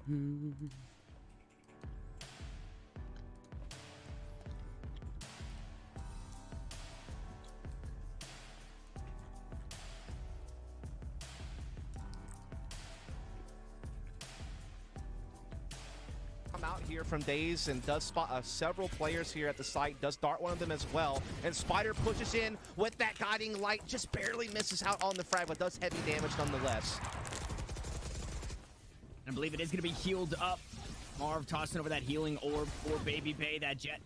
Out here from Daze and does spot several players here at the site, does dart one of them as well, and Spider pushes in with that guiding light, just barely misses out on the frag, but does heavy damage nonetheless. I believe it is going to be healed up. Marv tossing over that healing orb for Baby Bay. That jet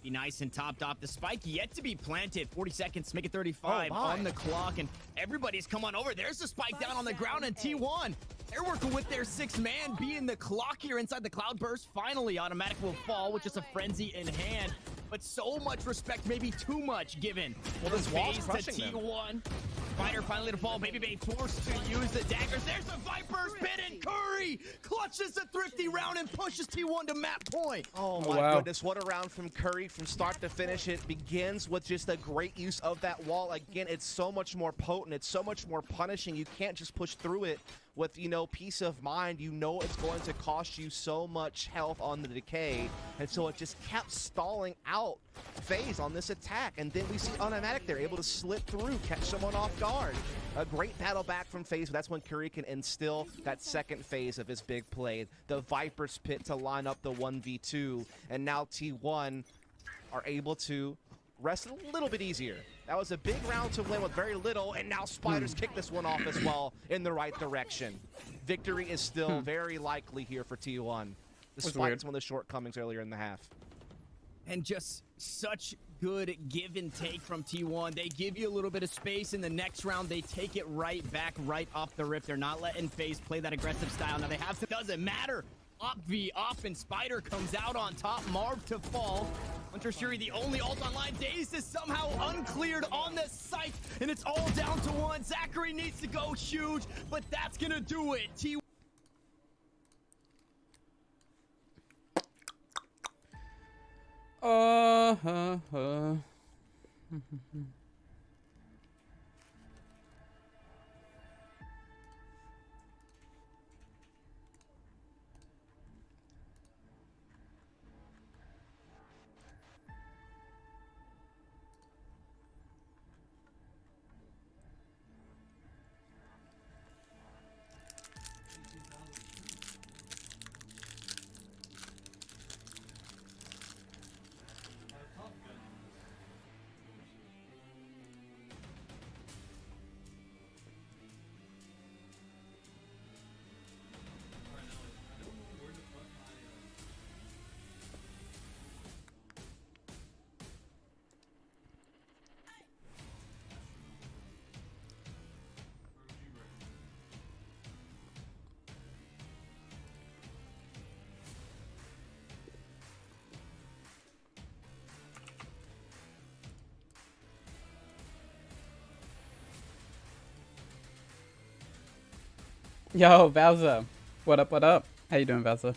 be nice and topped off. The spike yet to be planted. 40 seconds, make it 35 on the clock, and everybody's come on over. There's the spike down on the ground, and T1, they're working with their 6-man, being the clock here inside the Cloudburst. Finally, Automatic will fall with just a frenzy in hand, but so much respect, maybe too much given. Well, this wall's phase crushing to them. T1. Spider finally to fall. Baby Bay forced to use the daggers. There's the Viper's pit, and Curry clutches the thrifty round and pushes T1 to map point. Oh my goodness, what a round from Curry from start to finish. It begins with just a great use of that wall. Again, it's so much more potent, it's so much more punishing. You can't just push through it with, you know, peace of mind. You know it's going to cost you so much health on the decay, and so it just kept stalling out FaZe on this attack. And then we see Automatic there able to slip through, catch someone off guard. A great battle back from FaZe, but that's when Curry can instill that second phase of his big play, the Viper's Pit to line up the 1v2, and now T1 are able to rest a little bit easier. That was a big round to win with very little, and now Spiders kick this one off as well in the right direction. Victory is still very likely here for T1, despite some of the shortcomings earlier in the half. And just such good give and take from T1. They give you a little bit of space in the next round. They take it right back, right off the rip. They're not letting FaZe play that aggressive style. Now they have to, doesn't matter. Op v off, and Spider comes out on top. Marv to fall. Hunter Shuri, the only ult online. Daze is somehow uncleared on the site, and it's all down to one. Zachary needs to go huge, but that's gonna do it. T1. Yo, Valza. What up, what up? How you doing, Valza?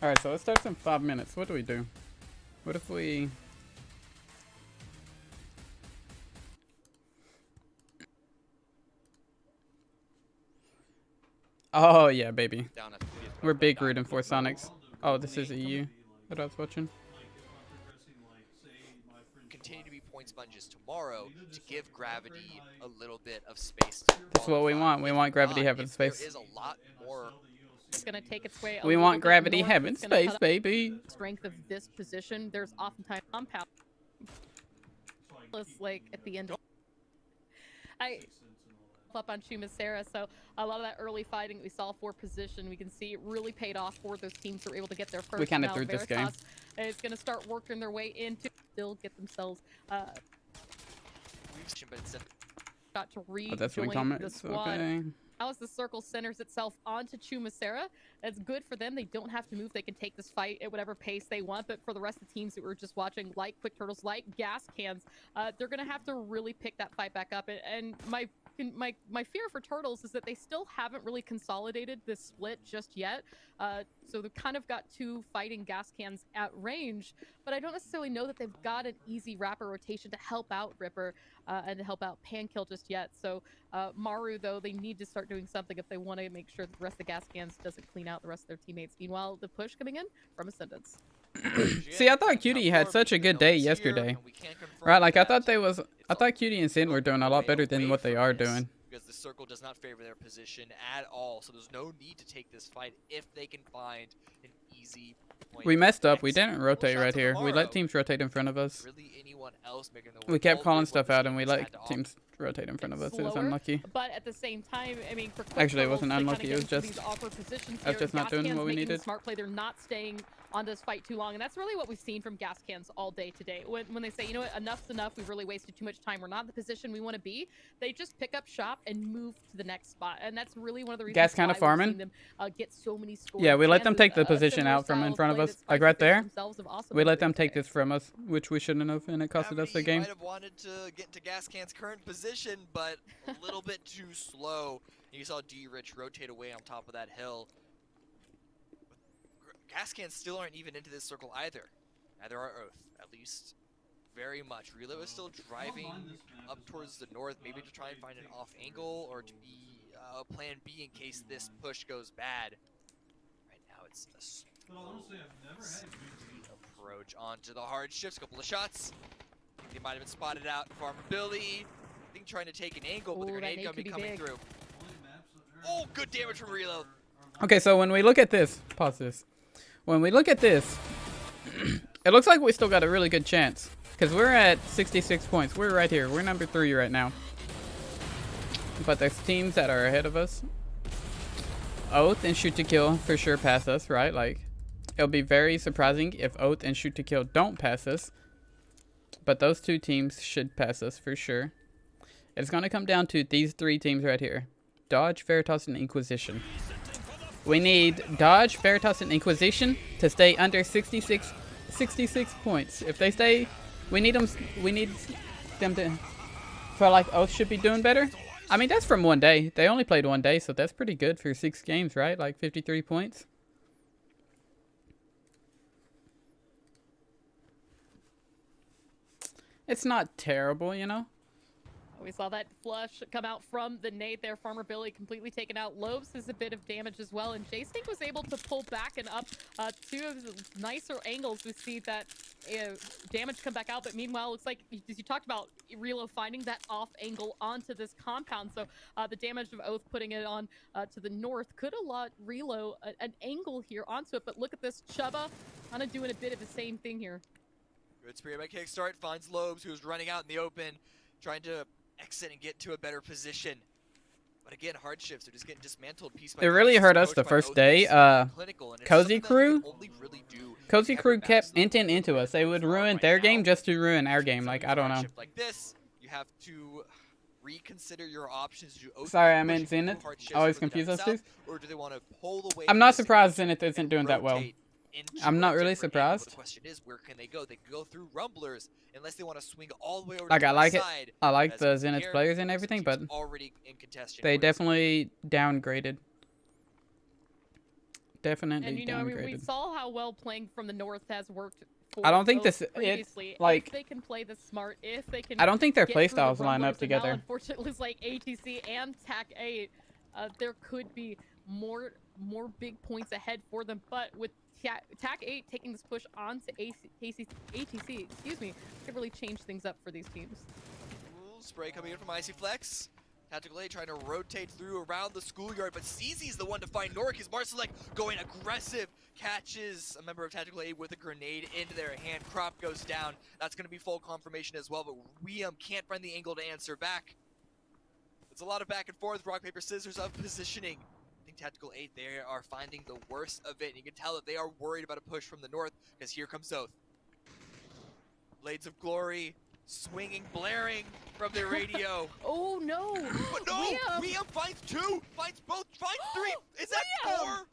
Alright, so it starts in 5 minutes. What do we do? What if we... Oh, yeah, baby. We're big rooting for Sonics. Oh, this is EU that I was watching. Continue to be point sponges tomorrow to give Gravity a little bit of space. That's what we want. We want Gravity having space. There is a lot more. It's going to take its way. We want Gravity having space, baby. Strength of this position. There's oftentimes compound. Like at the end. I up on Chumacera, so a lot of that early fighting we saw for position, we can see it really paid off for those teams who were able to get their first. We kind of threw this game. It's going to start working their way into still get themselves got to rejoin the squad. Okay. Now as the circle centers itself onto Chumacera, that's good for them. They don't have to move. They can take this fight at whatever pace they want. But for the rest of the teams that we're just watching, like Quick Turtles, like Gas Cans, they're going to have to really pick that fight back up. And my my fear for Turtles is that they still haven't really consolidated this split just yet. So they've kind of got two fighting gas cans at range, but I don't necessarily know that they've got an easy Rapper rotation to help out Ripper and to help out Pankill just yet. So Maru, though, they need to start doing something if they want to make sure that the rest of the gas cans doesn't clean out the rest of their teammates. Meanwhile, the push coming in from Ascendance. See, I thought Cutie had such a good day yesterday. Right, like I thought Cutie and Sin were doing a lot better than what they are doing. Because the circle does not favor their position at all, so there's no need to take this fight if they can find an easy point. We messed up. We exit. didn't rotate right here. We let teams rotate in front of us. We kept calling stuff out and we let teams rotate in front of us. It was unlucky. But at the same time, I mean, for Actually, it wasn't Turtles, unlucky. It was just us just not doing what we needed. Smart play. They're not staying on this fight too long, and that's really what we've seen from gas cans all day today. When they say, you know what, enough's enough, we've really wasted too much time, we're not in the position we want to be, they just pick up shop and move to the next spot, and that's really one of the reasons Gas why kinda we've farming? seen them get so many scores. Yeah, we let them chances. take the A position similar out from in style front of play us. that Like Spicy right Fish there. themselves have also We been let them doing take today. this from us, which we shouldn't have, and it costed us the game. Might have wanted to get into Gas Can's current position, but a little bit too slow. You saw D-Rich rotate away on top of that hill. Gas Cans still aren't even into this circle either. Neither are Oath, at least very much. Relo is still driving up towards the north, maybe to try and find an off angle or to be plan B in case this push goes bad. Right now it's a approach onto the hard shifts, couple of shots. I think they might have been spotted out. Farmer Billy, I think trying to take an angle, but the Ooh, that grenade nade gun be could be coming big. through. Oh, good damage from Relo. Okay, so when we look at this, pause this. When we look at this, it looks like we still got a really good chance. Because we're at 66 points. We're right here. We're number 3 right now. But there's teams that are ahead of us. Oath and Shoot to Kill for sure pass us, right? Like, it'll be very surprising if Oath and Shoot to Kill don't pass us. But those two teams should pass us for sure. It's going to come down to these 3 teams right here. Dodge, Veritas, and Inquisition. We need Dodge, Veritas, and Inquisition to stay under 66 points. If they stay, we need them to feel like Oath should be doing better. I mean, that's from one day. They only played one day, so that's pretty good for 6 games, right? Like 53 points. It's not terrible, you know? We saw that flush come out from the nade there. Farmer Billy completely taken out. Lobes is a bit of damage as well, and J-Stink was able to pull back and up 2 of the nicer angles. We see that damage come back out, but meanwhile, looks like, as you talked about, Relo finding that off angle onto this compound. So the damage of Oath putting it on to the north could allow Relo an angle here onto it, but look at this. Chubba kind of doing a bit of the same thing here. Good spear by Kickstart, finds Lobes, who's running out in the open, trying to exit and get to a better position. But again, hardships are just getting dismantled piece by piece. It really hurt us the first day. Cozy Crew kept inting into us. They would ruin their game just to ruin our game. Like, I don't know. Like this, you have to reconsider your options. Sorry, I meant Zenith. I always confuse those two. Or do they want to pull away? I'm not surprised Zenith isn't doing that well. I'm not really surprised. The question is, where can they go? They can go through Rumblers unless they want to swing all the way over Like, to I the like it. side. I like As the it's Zenith here, players and some everything, teams but already in contention they for this. definitely downgraded. Definitely And you know, I mean, we downgraded. saw how well playing from the north has worked. I don't think Oath this- previously. like- if they can play this smart, if they can. I don't think their get through the playstyles line Rumblers, up and now, together. unfortunately, it's like ATC and TAC 8. There could be more big points ahead for them, but with TAC 8 taking this push onto ATC, excuse me, could really change things up for these teams. Ooh, spray coming in from Icy Flex. Tactical A trying to rotate through around the schoolyard, but CZ's the one to find Norik as Marsalek going aggressive. Catches a member of Tactical A with a grenade into their hand. Crop goes down. That's going to be full confirmation as well, but Liam can't find the angle to answer back. It's a lot of back and forth, rock, paper, scissors of positioning. I think Tactical 8, they are finding the worst of it. And you can tell that they are worried about a push from the north, because here comes Oath. Blades of Glory, swinging, blaring from their radio. Oh no! But no! Liam finds 2! Finds both! Finds 3! Is that Liam!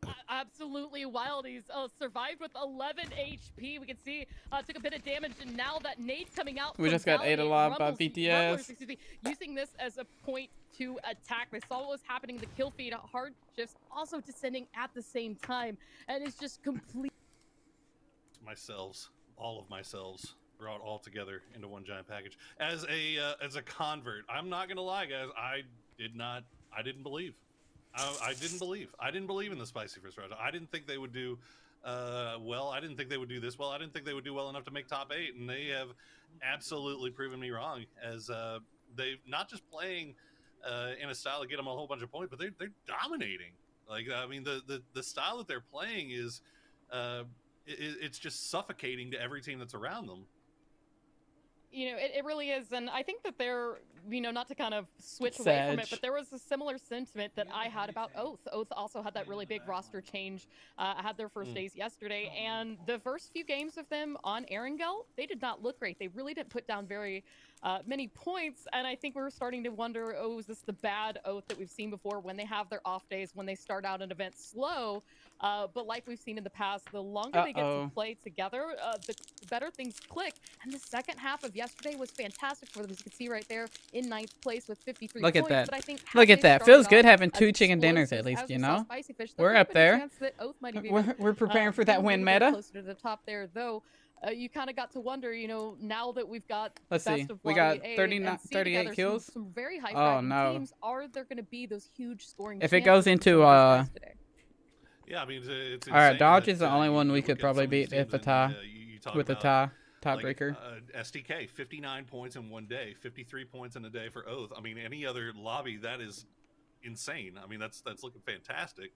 4? absolutely wild. He's survived with 11 HP. We can see took a bit of damage, and now that nade coming out. We from just got ate a Valiant, lot by Rumbles- BTS. Rumblers, excuse me, using this as a point to attack. They saw what was happening. The kill feed, hard shifts also descending at the same time, and it's just complete. Myselves, all of myselves, brought all together into one giant package. As a convert, I'm not gonna lie, guys. I didn't believe. I didn't believe in the Spicy Fish Roger. I didn't think they would do well. I didn't think they would do this well. I didn't think they would do well enough to make top 8, and they have absolutely proven me wrong. As they not just playing in a style to get them a whole bunch of points, but they're dominating. Like, I mean, the style that they're playing is it's just suffocating to every team that's around them. You know, it really is, and I think that they're, you know, not to kind of switch away from it, Sag. but there was a similar sentiment that I had about Oath. Oath also had that really big roster change, had their first days yesterday, and the first few games of them on Erangel, they did not look great. They really didn't put down very many points, and I think we were starting to wonder, oh, is this the bad Oath that we've seen before when they have their off days, when they start out an event slow? But like we've seen in the past, the longer they get to play together, the better things click. And the second half of yesterday was fantastic for them. As you can see right there in 9th place with 53 Look at points. that. But I think Look had at they that. Feels started good off having 2 as chicken dinners at explosive least, as you we saw know? Spicy Fish, We're there up could be a there. chance that Oath might have We're preparing for that been a win little bit meta. Closer to the top there, though. You kind of got to wonder, you know, now that we've got Let's best see. of We Lottery got A 39 and C 38 together, kills. Some very high Oh, fragging no. teams. Are there going to be those huge scoring? If it chances goes for into, some of these guys today? Yeah, I mean, it's All right, insane Dodge that, is the only you one we look could at probably some of these beat if teams a and, tie you talk with a about, tiebreaker. STK, 59 points in one day, 53 points in a day for Oath. I mean, any other lobby, that is insane. I mean, that's looking fantastic,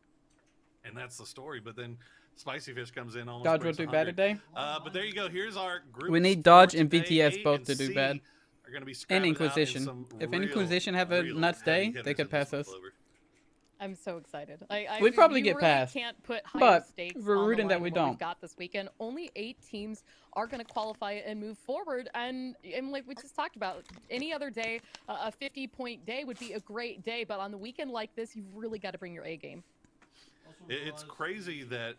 and that's the story. But then Spicy Fish comes in almost. Dodge will breaks do 100. bad today. But there you go. Here's our group. We need Dodge for and today. VTS A both and to do C bad. Are going to be And scrapping it out in Inquisition. some If real, Inquisition have a real nuts day, heavy they hitters could in this pass one, us. Clover. I'm so excited. We'd probably you get really past, can't put higher but stakes we're on the rooting that line we than what don't. We've got this weekend. Only 8 teams are going to qualify and move forward, and like we just talked about, any other day, a 50-point day would be a great day, but on the weekend like this, you've really got to bring your A game. It's crazy that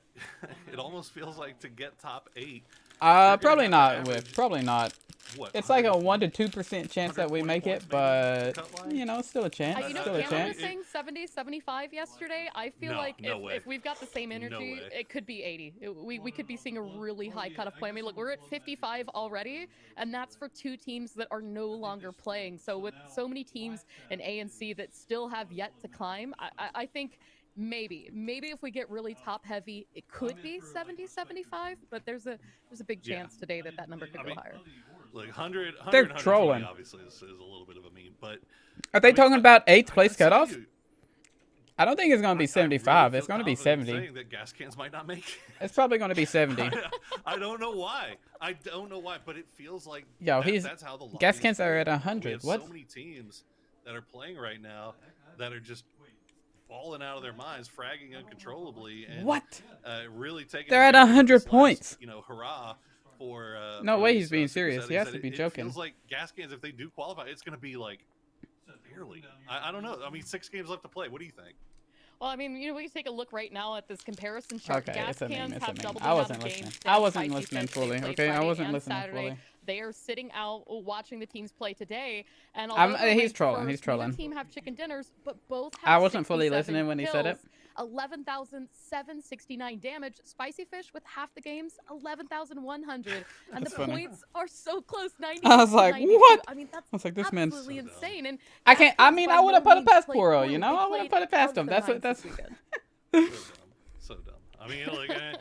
it almost feels like to get top 8. Probably have to not, average- Whip. Probably not. What? It's like a 100 1 to 2% chance that we 120 make it, points maybe, but cut line? you know, it's still a chance. You know, Still a Cameron chance. was saying 70, 75 yesterday. I feel No, like no way. if we've got the same energy, way. it could be 80. We could be seeing a really high cutoff point. I mean, look, we're at 55 already, and that's for 2 teams that are no longer playing. So with so many teams in A and C that still have yet to climb, I think maybe if we get really top heavy, it could be 70, 75, but there's a big chance today that number could go higher. Like 100, They're 100 trolling. obviously is a little bit of a meme, but Are they I mean, talking about 8th I place gotta tell cutoff? you, I don't think it's going to be I 75. really It's feel going to be confident 70. saying that gas cans might not make it. It's probably going to be 70. I don't know why. I don't know why, but it feels like Yo, that's how the gas lobby cans is are at playing. 100. We have What? so many teams that are playing right now that are just falling out of their minds, fragging uncontrollably, and What? really taking. They're at advantage of 100 this last, points. You know, hurrah for. No for way these, he's being Super serious. Zetas. He has That to be it joking. feels like gas cans, if they do qualify, it's going to be like barely. I don't know. I mean, 6 games left to play. What do you think? Well, I mean, you know, we can take a look right now at this comparison chart. Okay, Gas it's a meme, cans it's a have meme. doubled I the amount wasn't of listening. games I than wasn't Spicy listening Fish. They fully, played okay? I Friday wasn't and listening Saturday. fully. They are sitting out watching the teams play today, and I'm- although they're he's ranked trolling, first, he's trolling. neither team have chicken dinners, but both I have wasn't fully 67 listening when he said it. kills, 11,769 damage. Spicy Fish with half the games, 11,100, and That's the funny. points are so close. 90. I was like, 92. what? I mean, that's I was like, this man's- absolutely So dumb. insane. And I can't. I mean, I would have put it past Poro, poorly. you know? They I would have played put it past out him. of That's their what. minds That's. this weekend. So dumb. I mean, like, I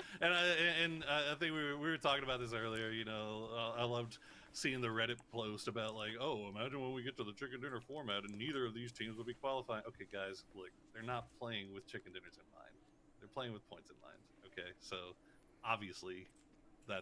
think we were talking about this earlier. You know, I loved seeing the Reddit post about like, oh, imagine when we get to the chicken dinner format and neither of these teams will be qualifying. Okay, guys, look, they're not playing with chicken dinners in mind. They're playing with points in mind. Okay, so obviously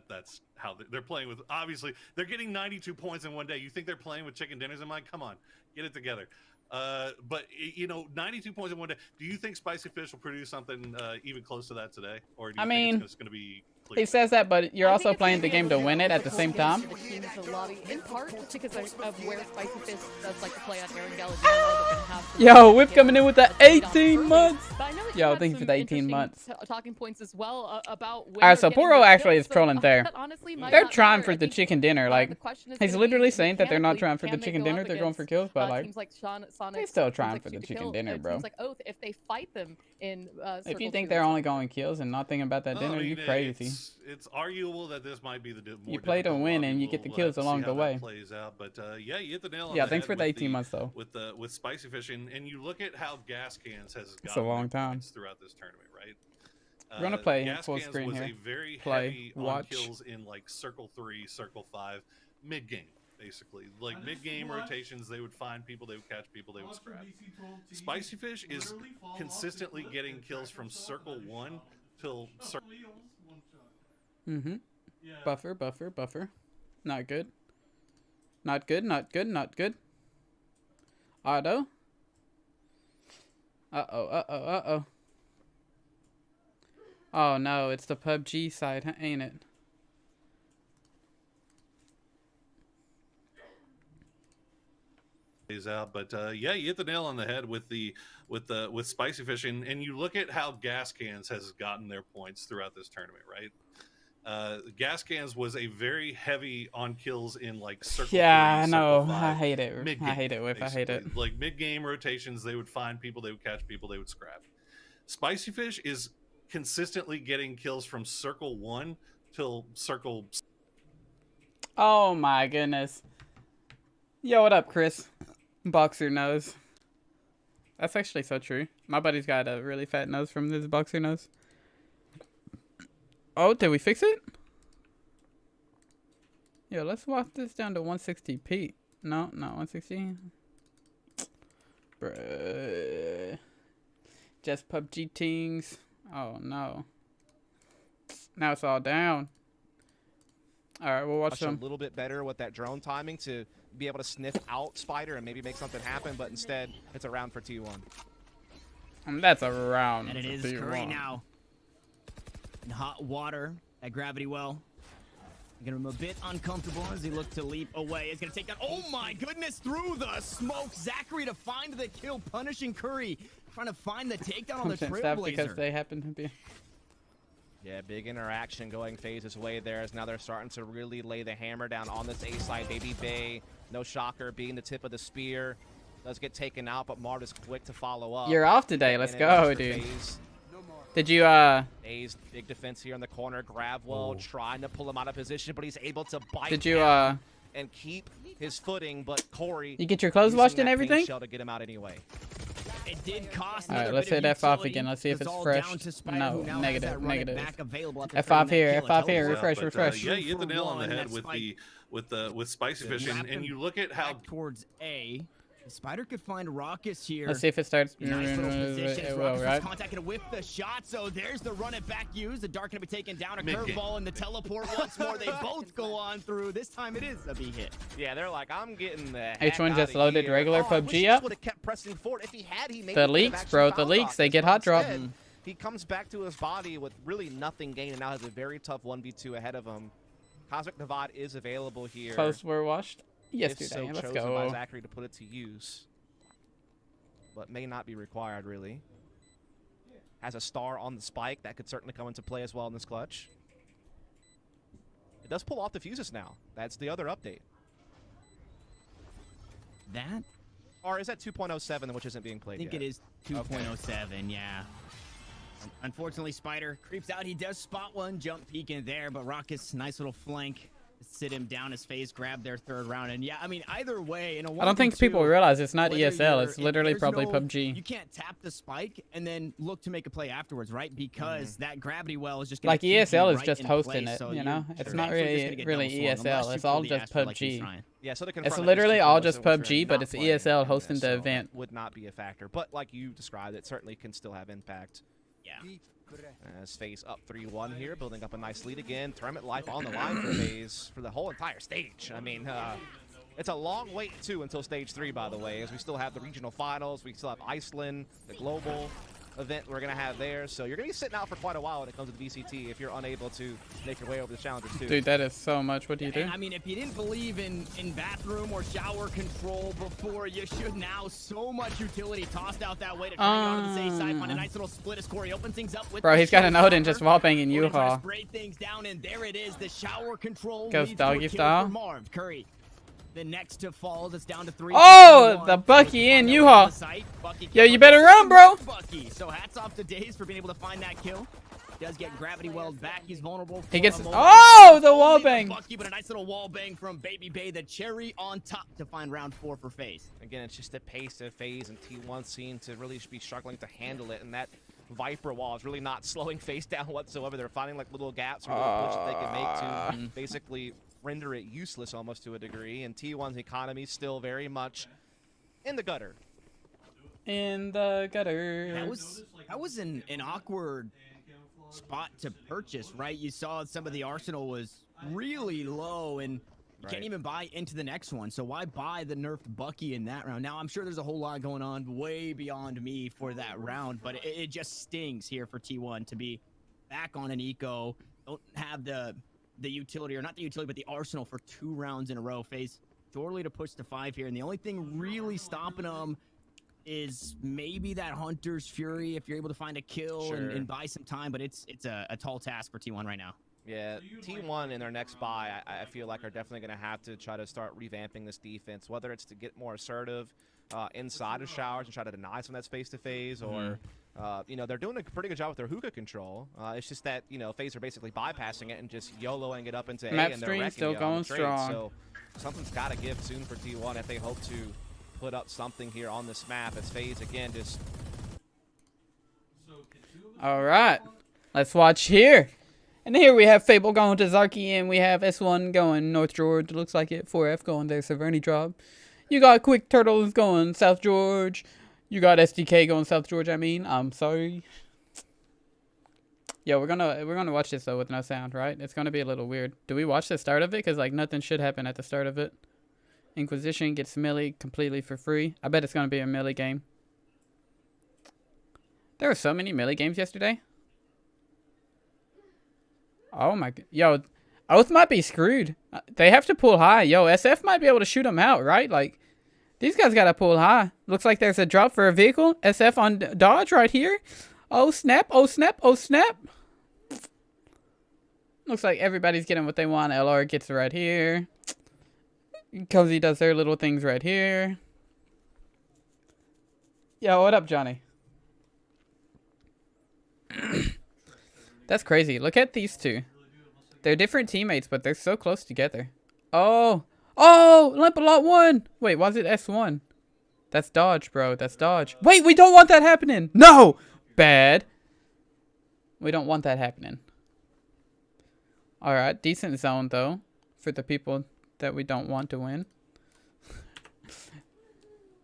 that's how they're playing with. Obviously, they're getting 92 points in one day. You think they're playing with chicken dinners in mind? Come on, get it together. But you know, 92 points in one day. Do you think Spicy Fish will produce something even close to that today, or do you think it's just going to be He says that, but you're I also think it's playing gonna the be game a to little win bit it at the difficult same getting time. to the teams in the lobby, in part just because of where Spicy Fist does like to play on Aaron Galladino. They're gonna have to Yo, really Whip get coming in with the a lead on 18 early. months. But I know that Yo, you had thank you for some the 18 interesting months. talking points as well about when Alright, you're so getting Puro your actually kills, is trolling there. that honestly might They're not trying matter. for I the think, chicken dinner. the Like, question is he's gonna literally be saying that they're not mechanically, trying for the can they chicken go dinner. up They're going for against, kills, but like, teams like Sonic, they're still teams trying like for the Shoot to chicken Kill, dinner, teams bro. like Oath, if they fight them in if you Circle think 2, they're it's only not going kills and not thinking about that dinner, I mean, you crazy. It's arguable that this might be the more You play to difficult win lobby. and you get the We'll kills have to see along how the that way. plays out, but yeah, you hit the nail on Yeah, the thanks head for the with 18 months though. with Spicy Fishing, and you look at how Gas Cans has It's a gotten long their time. points throughout this tournament, right? We're gonna play Gas full Cans screen was here. a very Play, heavy on watch. kills in like Circle 3, Circle 5, mid game. Basically, like mid-game rotations, they would find people, they would catch people, they would scrap. Spicy Fish is consistently getting kills from Circle 1 till Circle. Mm-hmm. Buffer, buffer, buffer. Not good. Not good, not good, not good. Auto. Uh-oh, uh-oh, uh-oh. Oh no, it's the PUBG side, huh, ain't it? Out, but yeah, you hit the nail on the head with Spicy Fish, and you look at how Gas Cans has gotten their points throughout this tournament, right? Gas Cans was a very heavy on kills in like Circle Yeah, 3, I know. Circle 5, I hate it. mid-game, I hate it, Whip. I hate it. basically. Like mid-game rotations, they would find people, they would catch people, they would scrap. Spicy Fish is consistently getting kills from Circle 1 till Circle. Oh my goodness. Yo, what up, Chris? Boxer nose. That's actually so true. My buddy's got a really fat nose from his boxer nose. Oh, did we fix it? Yo, let's walk this down to 160p. No, not 160. Bruh. Just PUBG things. Oh no. Now it's all down. Alright, we'll watch A some. little bit better with that drone timing to be able to sniff out Spider and maybe make something happen, but instead it's a round for T1. That's a round. And it is for Curry T1. now. In hot water at Gravity Well. Making him a bit uncomfortable as he looks to leap away. He's gonna take that. Oh my goodness, through the smoke. Zachary to find the kill, punishing Curry. Trying to find the takedown on the Pumps and stuff because Trailblazer. they happen to be. Yeah, big interaction going FaZe's way there as now they're starting to really lay the hammer down on this A side. Baby Bay, no shocker, being the tip of the spear. Does get taken out, but Mart is quick to follow up. You're off today. Let's And it go, is for dude. FaZe. Did you A's big defense here in the corner. Gravwell trying to pull him out of position, but he's able to bite did you down and keep his footing. But Corey, you get your clothes using washed and that paint everything? shell to get him out anyway. It did cost All right, another let's bit hit of F off utility. again. Let's see if it's all fresh. down to Spider, No, who now has negative, that run it negative. back available after F5 turning that here, kill. F5 It tells here, you refresh, but, refresh. yeah, you hit the For nail on one, the head that with spike. with Spicy Fishing, Wrap and him you look at how back towards A. Spider could find Raucus here. Let's see if it starts. Nice little position. It will, Raucus was right? contacted with the shot, so there's the run it back use. The Dark gonna be taken down. A Mid-game. curveball and the teleport once more. They both go on through. This time it is a B hit. Yeah, they're like, I'm getting the heck H1 just outta loaded here. regular I wish PUBG he up. just would've kept pressing forward. If he had, he maybe The could have leaks, actually bro, the found leaks, they Raucus, get but hot drop. instead, He comes back to his body with really nothing gained and now has a very tough 1v2 ahead of him. Cosmic Divide is available here. Clothes were washed if yesterday. so Let's chosen by go. Zachary to put it to use. But may not be required, really. Has a star on the spike. That could certainly come into play as well in this clutch. It does pull off the fuses now. That's the other update. That? Or is that 2.07, which isn't being played I think yet? it is 2.07, yeah. Unfortunately, Spider creeps out. He does spot one, jump peek in there, but Raucus, nice little flank. Sit him down, his face, grab their third round. And yeah, I mean, either way, in a 1v2, I don't think people realize it's not whether ESL. you're- It's literally there's probably no- PUBG. You can't tap the spike and then look to make a play afterwards, right? Because that gravity well is just gonna Like keep you ESL is right just in hosting place, it, so you you're know? It's eventually not just really gonna get really double swung, unless ESL. you It's pull all the just Astro like he's PUBG. trying. Yeah, so to It's confront it, literally there's all 2.07, just which are PUBG, but not it's playing ESL in hosting this, the so event. that would not be a factor. But like you described, it certainly can still have impact. Yeah. As FaZe up 3-1 here, building up a nice lead again. Tournament life on the line for FaZe for the whole entire stage. I mean, it's a long wait, too, until Stage 3, by the way, as we still have the regional finals. We still have Iceland, the global. event we're going to have there. So you're going to be sitting out for quite a while when it comes to the VCT if you're unable to make your way over the challengers too. Dude, that is so much. What do you do? And I mean, if you didn't believe in bathroom or shower control before, you should now. So much utility tossed out that way to try to get onto the safe side. Find a nice little split as Corey opens things up with Bro, the he's got an shower. Odin just wallbanging We're gonna try to U-Haul. spray things down, and there it is. The shower control Goes leads to a doggy kill style. for Marv. Curry, the next to fall. That's down to 3. Oh, the Bucky in U-Haul. Yo, you better run, bro. Bucky. So hats off to Daze for being able to find that kill. Does get gravity weld back. He's vulnerable. He gets. for a moment. Oh, the wall Only bang. Bucky, but a nice little wall bang from Baby Bay. The cherry on top to find round 4 for FaZe. Again, it's just the pace of FaZe and T1 seem to really be struggling to handle it, and that Viper wall is really not slowing FaZe down whatsoever. They're finding like little gaps or little push that they can make to basically render it useless almost to a degree, and T1's economy still very much in the gutter. In the gutter. That was an awkward spot to purchase, right? You saw some of the arsenal was really low, and you can't Right. even buy into the next one. So why buy the nerfed Bucky in that round? Now, I'm sure there's a whole lot going on way beyond me for that round, but it just stings here for T1 to be back on an eco. Don't have the utility, or not the utility, but the arsenal for 2 rounds in a row. FaZe totally to push to 5 here, and the only thing really stopping them is maybe that Hunter's Fury if you're able to find a kill Sure. and buy some time, but it's a tall task for T1 right now. Yeah, T1 in their next buy, I feel like are definitely going to have to try to start revamping this defense, whether it's to get more assertive inside of showers and try to deny some of that space to FaZe, or you know, they're doing a pretty good job with their hookah control. It's just that, you know, FaZe are basically bypassing it and just YOLOing it up into A, Map and they're stream wrecking still you on going the trade. strong. So something's got to give soon for T1 if they hope to put up something here on this map, as FaZe again just All right, let's watch here. And here we have Fable going to Zarky, and we have S1 going North George. Looks like it. 4F going there. Severny drop. You got Quick Turtles going South George. You got SDK going South George. I mean, I'm sorry. Yo, we're gonna watch this though with no sound, right? It's gonna be a little weird. Do we watch the start of it? Cause like nothing should happen at the start of it. Inquisition gets melee completely for free. I bet it's gonna be a melee game. There were so many melee games yesterday. Oh my god. Yo, Oath might be screwed. They have to pull high. Yo, SF might be able to shoot them out, right? Like, these guys gotta pull high. Looks like there's a drop for a vehicle. SF on dodge right here. Oh snap, oh snap, oh snap. Looks like everybody's getting what they want. LR gets it right here. Cozy does their little things right here. Yo, what up, Johnny? That's crazy. Look at these two. They're different teammates, but they're so close together. Oh. Oh, Limpalot won. Wait, was it S1? That's dodge, bro. That's dodge. Wait, we don't want that happening. No. Bad. We don't want that happening. All right. Decent zone, though, for the people that we don't want to win.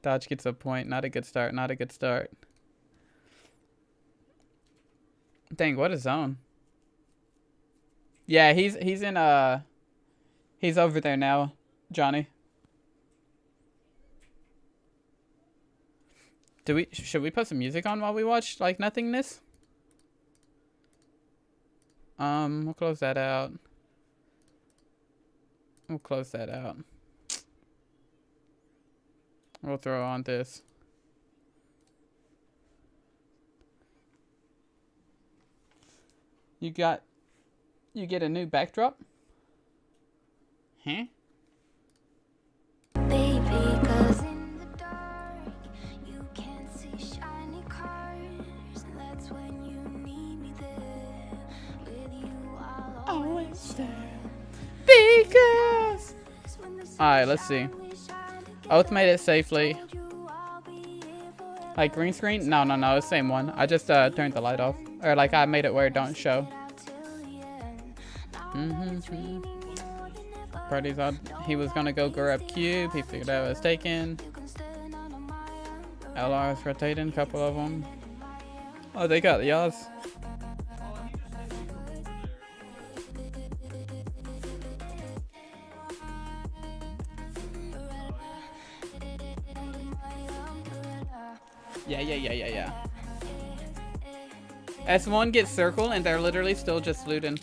Dodge gets a point. Not a good start. Not a good start. Dang, what a zone. Yeah, he's in he's over there now, Johnny. Should we put some music on while we watch like nothingness? We'll close that out. We'll close that out. We'll throw on this. You get a new backdrop? Huh? Baby, 'cause in the dark you can't see shiny cars, and that's when you need me there. With you, I'll always stand. Because. When the Alright, let's see. Oath made it safely. told you I'll be here forever. Like green screen? No, it's the same one. I just turned the light off. Or like I made it where it don't show. Out till the end. Now that it's raining more than ever, Party's on. He was gonna go grab cube. He figured out it was taken. you can stand under my umbrella. LR is rotating, couple of them. Oh, they got yours. Yeah. S1 gets circle and they're literally still just looting.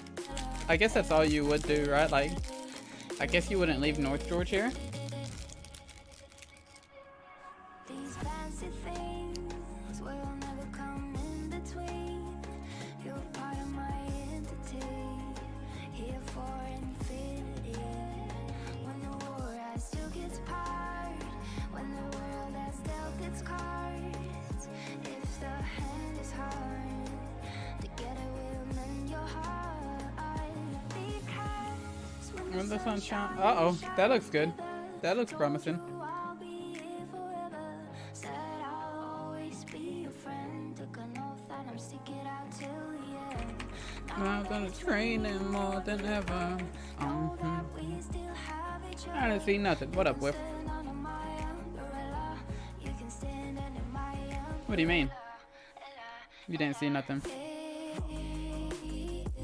I guess that's all you would do, right? Like, I guess you wouldn't leave North George here. These fancy things will never come in between. You're part of my entity, here for infinity. When the war still gets part, when the world has dealt its cards, if the hand is hard, together we'll mend your heart. Because When the sun shines. Uh-oh, that looks good. That looks promising. I'll be here forever. Said I'll always be your friend. Took an oath that I'm sticking out till the end. I'm gonna train him more than ever. We still have each I didn't see nothing. What up, Whip? other under my umbrella. You can stand under my What do you mean? You didn't see nothing.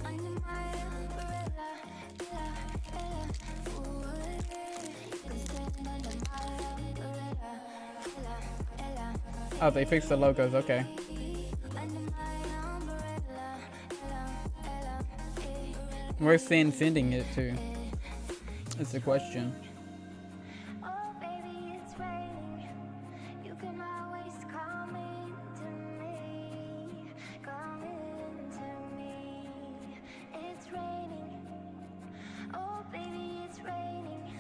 under my umbrella. Oh, they fixed the logos. Okay. Where's Sin sending it to? That's the question. Oh, baby, it's raining. You can always come into me. Come into me. It's raining. Oh, baby, it's raining.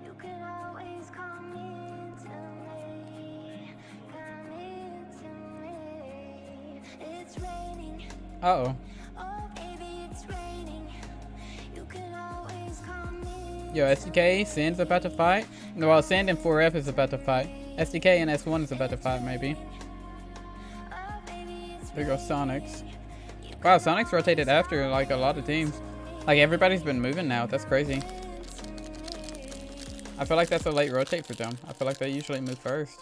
You can always come into me. Come into me. It's raining. Uh-oh. Oh, baby, it's raining. You can always come in. Yo, SDK, Sin's about to fight. No, well, Sand and 4F is about to fight. SDK and S1 is about to fight, maybe. There goes Sonics. Wow, Sonics rotated after, like, a lot of teams. Like, everybody's been moving now. That's crazy. I feel like that's a late rotate for them. I feel like they usually move first.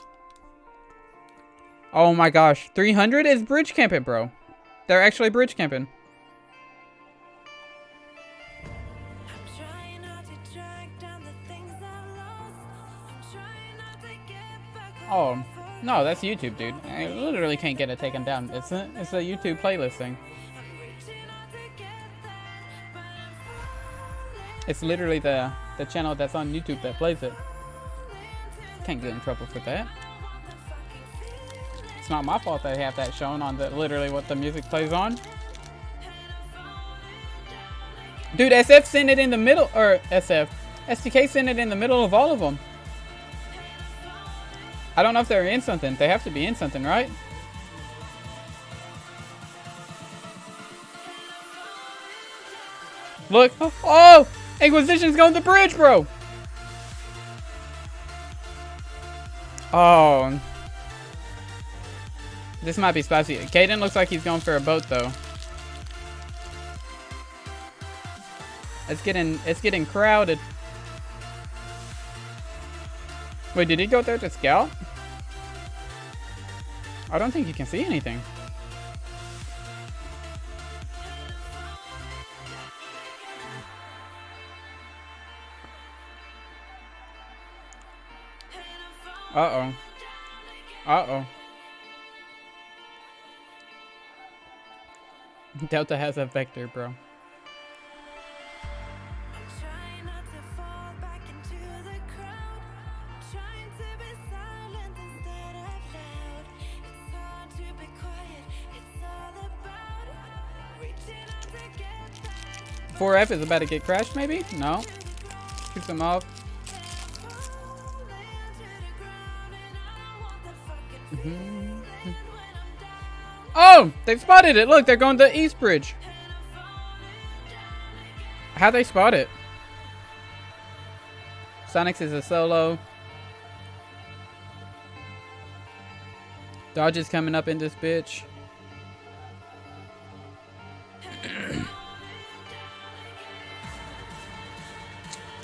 Oh my gosh. 300 is bridge camping, bro. They're actually bridge camping. Oh, no, that's YouTube, dude. I literally can't get it taken down. It's a YouTube playlist thing. It's literally the channel that's on YouTube that plays it. Can't get in trouble for that. It's not my fault they have that shown on the literally what the music plays on. Dude, SF sent it in the middle, or SDK sent it in the middle of all of them. I don't know if they're in something. They have to be in something, right? Look. Oh! Inquisition's going to the bridge, bro! Oh. This might be spicy. Caden looks like he's going for a boat, though. It's getting crowded. Wait, did he go there to scout? I don't think you can see anything. Uh-oh. Uh-oh. Delta has a vector, bro. Four F is about to get crashed, maybe? No. Keeps them off. Oh! They've spotted it! Look, they're going to East Bridge. How'd they spot it? Sonics is a solo. Dodge is coming up in this bitch.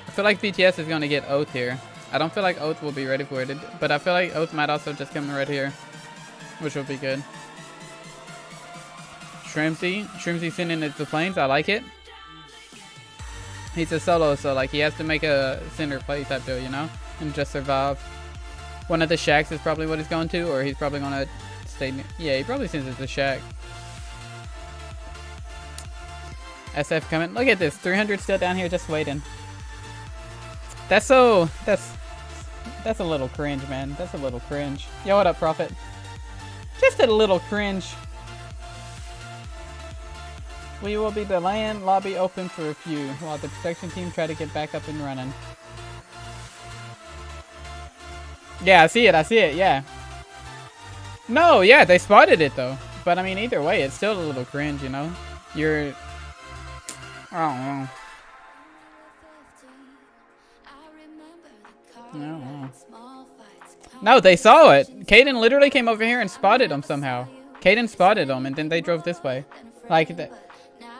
I feel like BTS is going to get Oath here. I don't feel like Oath will be ready for it, but I feel like Oath might also just come right here, which will be good. Shrimsy sending it to planes. I like it. He's a solo, so like he has to make a center play type deal, you know, and just survive. One of the shacks is probably what he's going to, or he's probably going to stay near. Yeah, he probably sends it to shack. SF coming. Look at this. 300 still down here just waiting. That's a little cringe, man. That's a little cringe. Yo, what up, Prophet? Just a little cringe. We will be the land lobby open for a few while the protection team try to get back up and running. Yeah, I see it, yeah. No, yeah, they spotted it though. But I mean, either way, it's still a little cringe, you know? I don't know. No, they saw it. Caden literally came over here and spotted them somehow. Caden spotted them and then they drove this way. Like,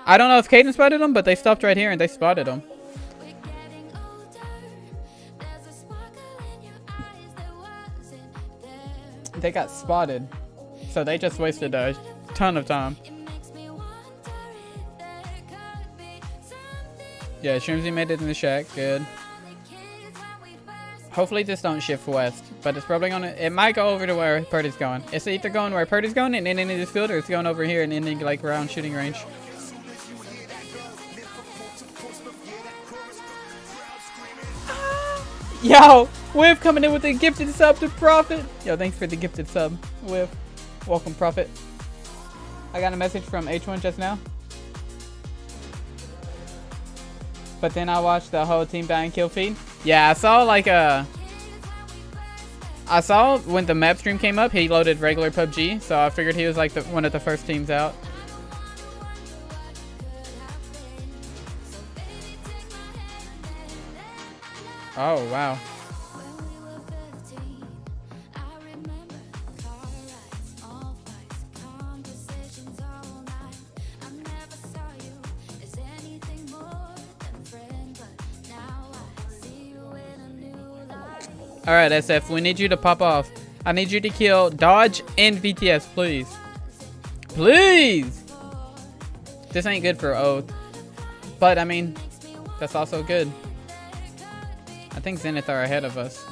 I don't know if Caden spotted them, but they stopped right here and they spotted them. They got spotted. So they just wasted a ton of time. Yeah, Shrimsy made it in the shack. Good. Hopefully this don't shift west, but it's probably gonna. It might go over to where Purdy's going. It's either going where Purdy's going and ending this field, or it's going over here and ending like around shooting range. Yo, Whiff coming in with a gifted sub to Prophet. Yo, thanks for the gifted sub, Whiff. Welcome, Prophet. I got a message from H1 just now. But then I watched the whole team dying kill feed. Yeah, I saw like I saw when the map stream came up, he loaded regular PUBG, so I figured he was like one of the first teams out. Oh, wow. Alright, SF, we need you to pop off. I need you to kill Dodge and VTS, please. Please! This ain't good for Oath. But, I mean, that's also good. I think Zenith are ahead of us.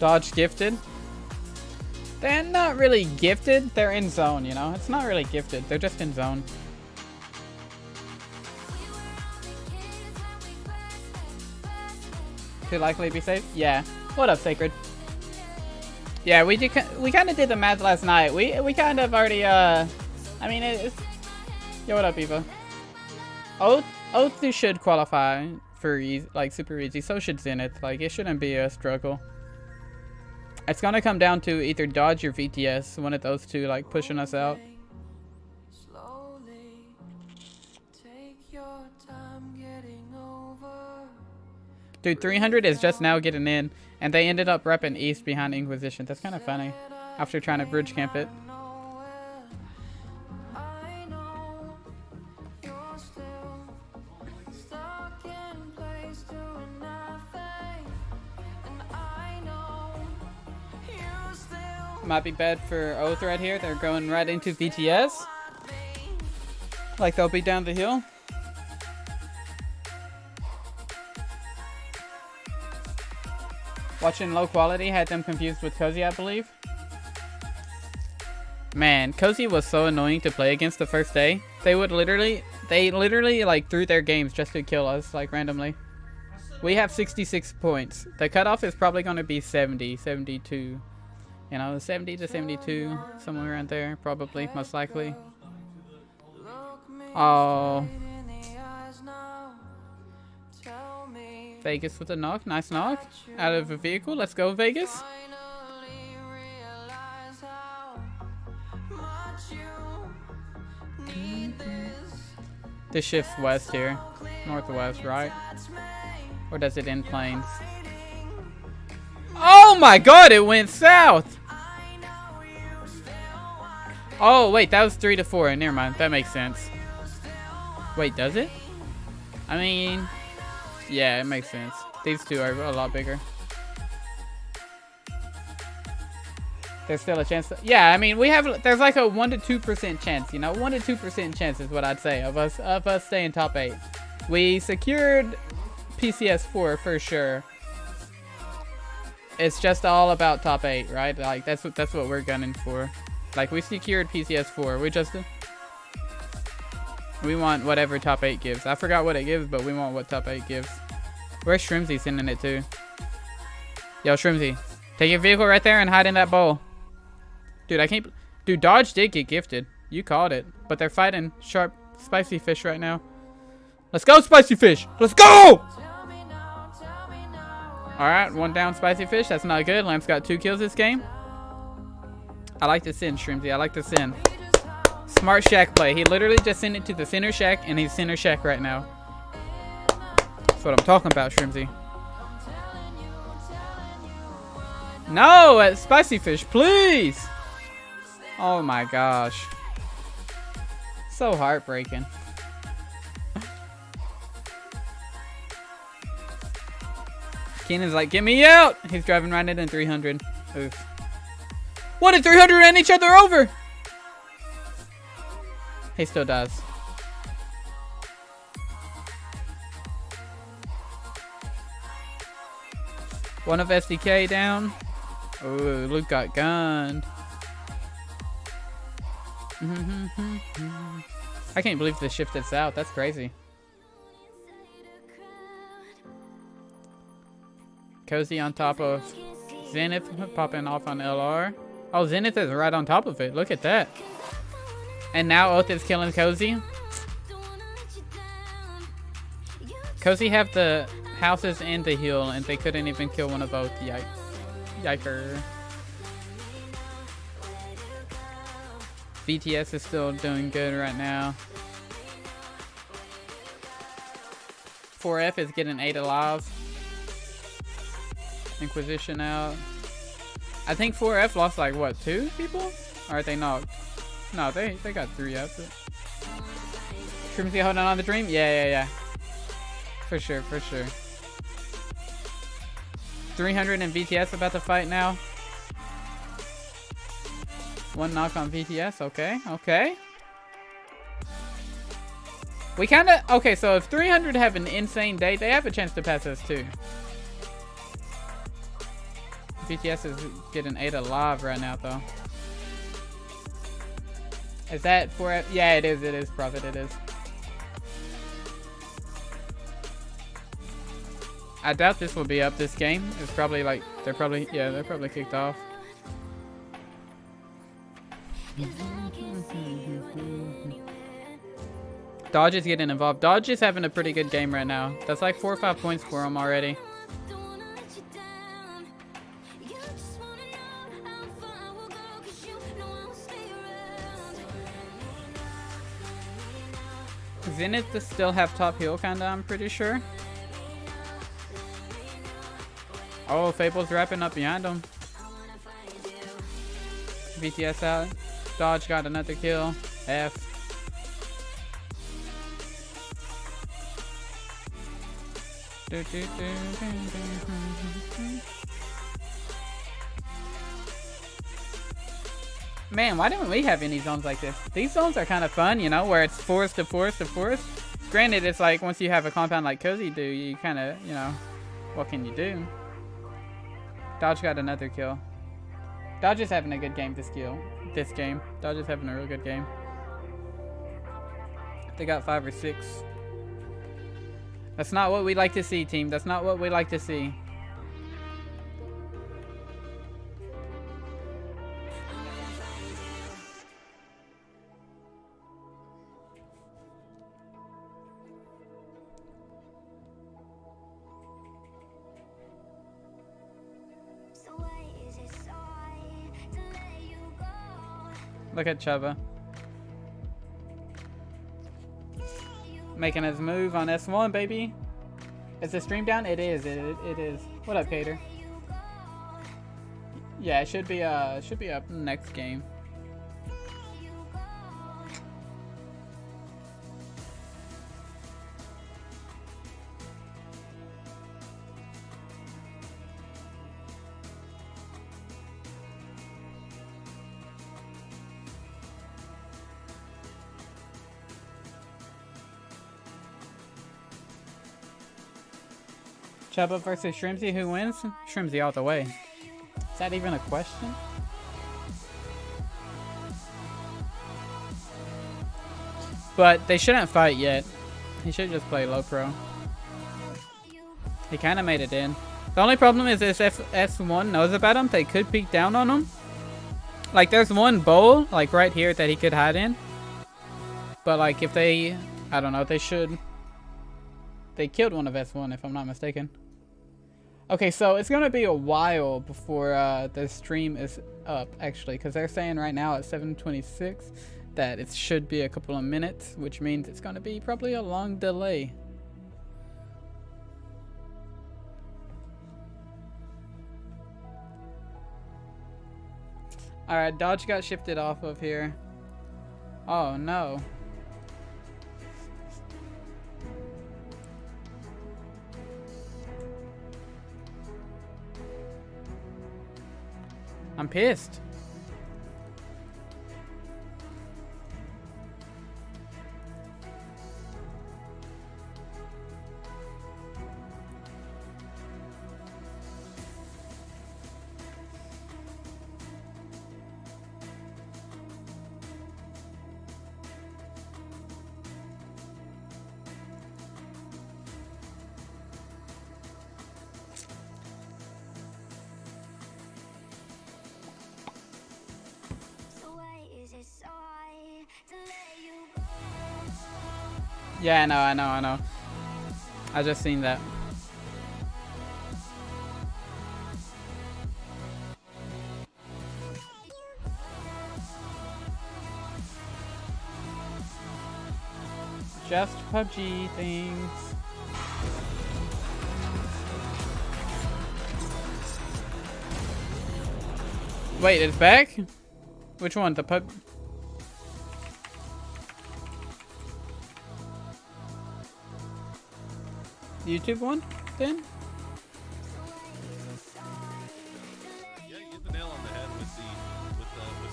Dodge gifted. They're not really gifted. They're in zone, you know? It's not really gifted. They're just in zone. Too likely to be safe? Yeah. What up, Sacred? Yeah, we kind of did the math last night. We kind of already, I mean, it's... Yo, what up, Eva? Oath should qualify for, like, super easy. So should Zenith. Like, it shouldn't be a struggle. It's gonna come down to either Dodge or VTS, one of those two, like, pushing us out. Dude, 300 is just now getting in, and they ended up repping East behind Inquisition. That's kind of funny, after trying to bridge camp it. Might be bad for Oath right here. They're going right into VTS. Like they'll be down the hill. Watching low quality had them confused with Cozy, I believe. Man, Cozy was so annoying to play against the first day. They literally like threw their games just to kill us, like randomly. We have 66 points. The cutoff is probably going to be 70, 72. You know, 70 to 72, somewhere around there, probably, most likely. Oh. Vegas with a knock. Nice knock. Out of a vehicle. Let's go, Vegas. This shifts west here. Northwest, right? Or does it end plains? Oh my god, it went south. Oh, wait, that was 3-4. Never mind. That makes sense. Wait, does it? I mean, yeah, it makes sense. These two are a lot bigger. There's still a chance. Yeah, I mean, there's like a 1 to 2% chance, you know, 1 to 2% chance is what I'd say of us staying top 8. We secured PCS4 for sure. It's just all about top 8, right? Like that's what we're gunning for. Like we secured PCS4. We want whatever top 8 gives. I forgot what it gives, but we want what top 8 gives. Where's Shrimsy sending it to? Yo, Shrimsy, take your vehicle right there and hide in that bowl. Dude, I can't. Dude, Dodge did get gifted. You called it. But they're fighting sharp, spicy fish right now. Let's go, spicy fish. Let's go! Alright, 1 down, spicy fish. That's not good. Lamb's got 2 kills this game. I like the sin, Shrimsy. I like the sin. Smart shack play. He literally just sent it to the center shack, and he's center shack right now. That's what I'm talking about, Shrimsy. No, spicy fish, please. Oh my gosh. So heartbreaking. Keenan's like, get me out. He's driving right in 300. Oof. What did 300 ran each other over? He still does. One of SDK down. Ooh, Luke got gunned. I can't believe this shifted south. That's crazy. Cozy on top of Zenith, popping off on LR. Oh, Zenith is right on top of it. Look at that. And now Oath is killing Cozy. Cozy have the houses and the heal, and they couldn't even kill one of both. Yiker. BTS is still doing good right now. 4F is getting 8 alive. Inquisition out. I think 4F lost like what, 2 people? Or are they knocked? No, they got 3 up. Shrimsy holding on the dream? Yeah. For sure. 300 and VTS about to fight now. 1 knock on VTS. Okay. We kind of... Okay, so if 300 have an insane day, they have a chance to pass us too. VTS is getting 8 alive right now, though. Is that 4F? Yeah, it is, Prophet, it is. I doubt this will be up this game. It's probably like, they're probably kicked off. Dodge is getting involved. Dodge is having a pretty good game right now. That's like 4 or 5 points for him already. Zenith still have top heal, kinda, I'm pretty sure. Oh, Fable's wrapping up behind him. BTS out. Dodge got another kill. F. Man, why didn't we have any zones like this? These zones are kind of fun, you know, where it's forest to forest to forest. Granted, it's like once you have a compound like Cozy do, you kind of, you know, what can you do? Dodge got another kill. Dodge is having a good game this game. Dodge is having a real good game. They got 5 or 6. That's not what we like to see, team. That's not what we like to see. Look at Chuba. Making his move on S1, baby. Is the stream down? It is. It is. What up, Cater? Yeah, it should be up next game. Chuba versus Shrimsy, who wins? Shrimsy all the way. Is that even a question? But they shouldn't fight yet. He should just play low pro. He kind of made it in. The only problem is if S1 knows about him, they could peek down on him. Like there's one bowl, like right here, that he could hide in. But like if they, I don't know, they should. They killed one of S1 if I'm not mistaken. Okay, so it's gonna be a while before the stream is up, actually, because they're saying right now at 7:26 that it should be a couple of minutes, which means it's gonna be probably a long delay. All right, Dodge got shifted off of here. Oh no. I'm pissed. So why is it so hard to let you go? Yeah, I know. I just seen that. Just PUBG things. Wait, it's back? Which one? The pub? YouTube one, then? Yeah, you hit the nail on the head with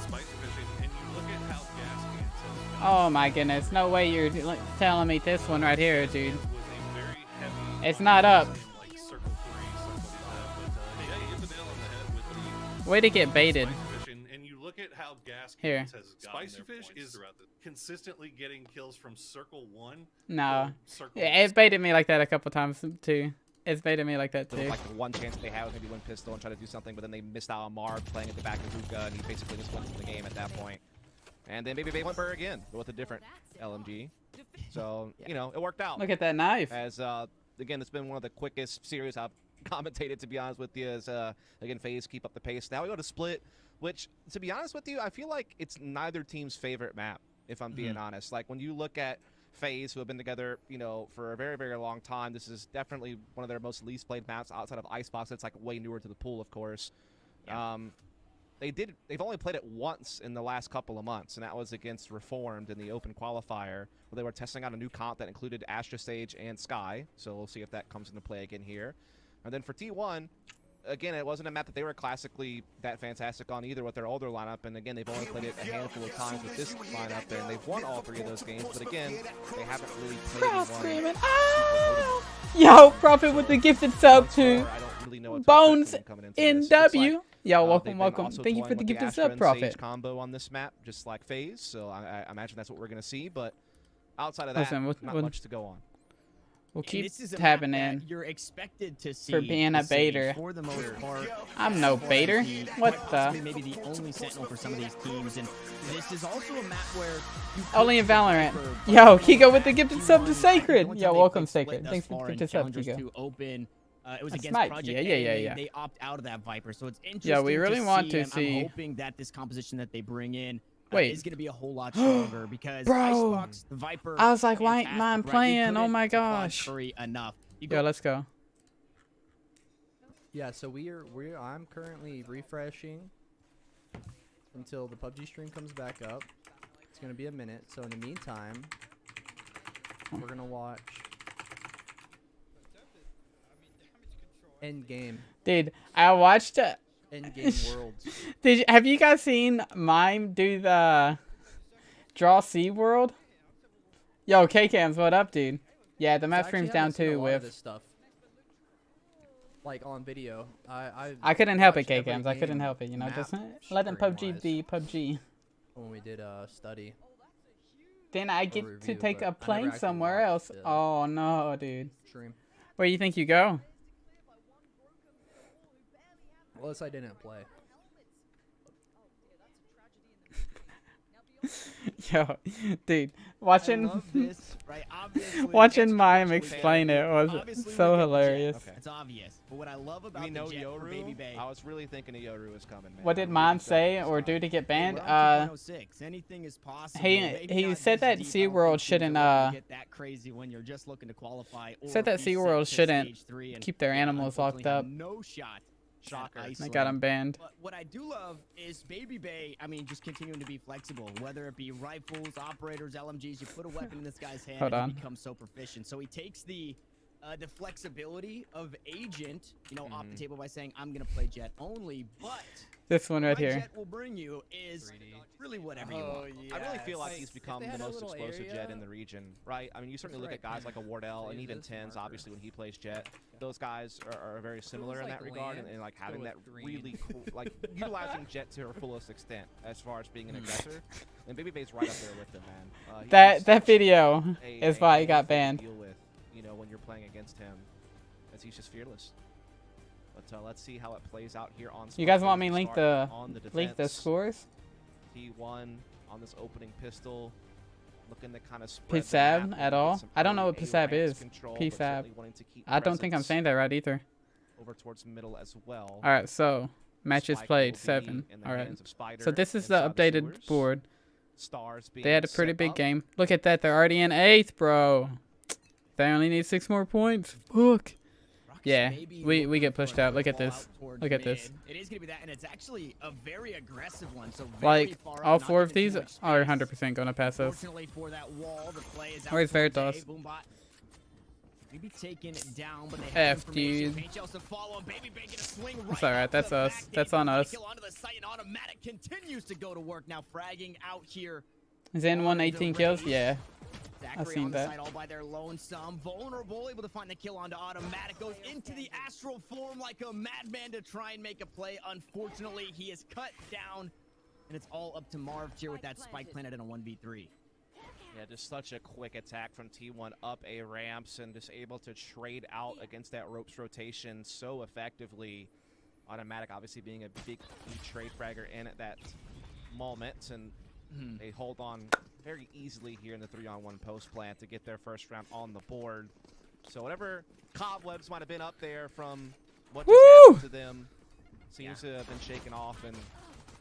spicy fishing, and you look at how gas cans has gone. Oh my goodness, no way you're telling me this one right here, dude. It was a very heavy. It's not up. In like circle 3, something like that. But yeah, you hit the nail on the head with the Way to get baited. spicy fishing, and you look at how gas Here. cans has gotten spicy fish is consistently getting kills from circle 1. No. to circle Yeah, it's baited me like that a couple times too. It's baited me like that too. Like the one chance they had was maybe win pistol and try to do something, but then they missed out on Marv playing at the back of Hookah, and he basically just went from the game at that point. And then maybe they went Burr again, but with a different LMG. So, you know, it worked out. Look at that knife. As, again, it's been one of the quickest series I've commentated, to be honest with you, as, again, FaZe keep up the pace. Now we go to Split, which, to be honest with you, I feel like it's neither team's favorite map, if I'm being honest. Like, when you look at FaZe, who have been together, you know, for a very, very long time, this is definitely one of their most least played maps outside of Icebox. It's, like, way newer to the pool, of course. Yeah. They've only played it once in the last couple of months, and that was against Reformed in the open qualifier, where they were testing out a new comp that included Astra Stage and Sky. So we'll see if that comes into play again here. And then for T1, again, it wasn't a map that they were classically that fantastic on either with their older lineup. And again, they've only played it a handful of times with this lineup, and they've won all 3 of those games. But again, they haven't really played Crowd one. screaming, "Ah!" Yo, Prophet with the gifted sub to I don't really know what to expect Bones from them coming into this. Looks NW. like, Yo, they've welcome, been welcome. also Thank you toying for the with gifted Astra sub, and Prophet. Sage combo on this map, just like FaZe. So I imagine that's what we're going to see. But outside of that, Listen, not much to go on. We'll And keep this is a tapping map in. that you're expected to see For being a the Sage, baiter. for the most part. I'm no baiter. What Possibly the? maybe the only sentinel for some of these teams, and this is also a map where you Only in could Valorant. for Yo, both Kiko with the T1 gifted sub to and Sacred. the only Yo, time they welcome, played Split Sacred. thus Thanks for far the in gifted sub, Challengers Kiko. to open. It was That's against Mike. Project Yeah, A, yeah, and yeah. They opt out of that Viper, so it's interesting. Yeah, we really want to and see- I'm hoping that this composition that they bring in Wait. is going to be a whole lot stronger because Bro. Icebox, the Viper. I was like, why ain't fantastic, mine right? You playing? Oh couldn't my quad gosh. Curry enough. You Yo, go let's go. Yeah, so I'm currently refreshing until the PUBG stream comes back up. It's gonna be a minute. So in the meantime, we're gonna watch Endgame. Dude, I watched. Endgame Worlds. Have you guys seen Mime do the Draw Sea World? Yo, K-Cams, what up, dude? Yeah, the map I stream's actually down haven't seen a too lot of this with. stuff. Like on video. I couldn't help it, watched every K-Cams. I couldn't game help it. You know, just map letting PUBG stream-wise be PUBG. when we did study. Then I get to review, take but I a never plane actually somewhere watched else. the Oh no, dude. Stream. Where you think you go? Unless I didn't play. Yo, dude, watching. I love this, right? Obviously, Watching it's Mime actually explain it was obviously so we get the hilarious. jet. It's obvious. But what I love about We know the jet for Baby Yoru. Bay. I was really thinking a Yoru was coming, man. What did Mime say or do to get banned? We're on 2.06. Anything is possible. Maybe he not said this that deep. I SeaWorld don't think things shouldn't, are gonna get that crazy when you're just looking to qualify. Or said that be sent SeaWorld to shouldn't stage 3 and keep their yeah, animals locked unfortunately up. have no shot. Shocker. at I Iceland. got him banned. But what I do love is Baby Bay, I mean, just continuing to be flexible. Whether it be rifles, operators, LMGs, you put a weapon in this guy's hand Hold and on. he becomes so proficient. So he takes the flexibility of Agent, you know, off the table by saying, I'm going to play Jet only, but This one right what here. Jet will bring you is really whatever you want. I really feel like Like, he's if become they the had a most little explosive Jet area- in the region, right? I mean, you certainly look at guys like a Wardell and even this Tens, marker. obviously, when he plays Jet. Those guys are very similar in like that regard and, land, like go having with that green. really cool, like utilizing Jet to her fullest extent as far as being an aggressor. And Baby Bay's right up there with him, man. He is That such video a is why he handful got to banned. Deal with, you know, when you're playing against him, as he's just fearless. But let's see how it plays out here on. You guys Spike want me as to we link start the on the link the defense. scores? T1 on this opening pistol, looking to kind of spread the PSAB map at and all? get some I don't know early what PSAB A-ranks is. control, but PSAB. certainly wanting to keep I don't think I'm presence saying that right either. over towards middle as well. All right, so matches Spike played will be 7. in the All right. hands of Spider So this is and the updated Saboteurs. board. Stars being They had a pretty set big up. game. Look at that. They're already in 8th, bro. They only need 6 more points. Fuck. Yeah, Maybe we looking get for pushed another out. Look at ball this. out towards Look at this. mid. It is going to be that, and it's actually a very aggressive one. So very Like, far all out, not 4 of giving these too much are space. 100% going to pass us. Fortunately for that wall, the play is out Where's towards Veritas? A. Boombot maybe taken down, but they have F, information. dude. Paint shells to follow. Baby Bay gonna swing right It's alright, off that's the us. back. That's They on find a us. Kill onto the site, and Automatic continues to go to work now, fragging out here. Zen won 18 kills? Yeah. Zachary seen on the that. side all by their lonesome. Vulnerable, able to find the kill onto Automatic. Goes into the astral form like a madman to try and make a play. Unfortunately, he is cut down. And it's all up to Marv here with that spike planted in a 1v3. Yeah, just such a quick attack from T1 up A ramps and just able to trade out against that ropes rotation so effectively. Automatic obviously being a big key trade fragger in at that moment, and they hold on very easily here in the 3-on-1 post plant to get their first round on the board. So whatever cobwebs might have been up there from what just Woo! happened to them seems to have been shaken off and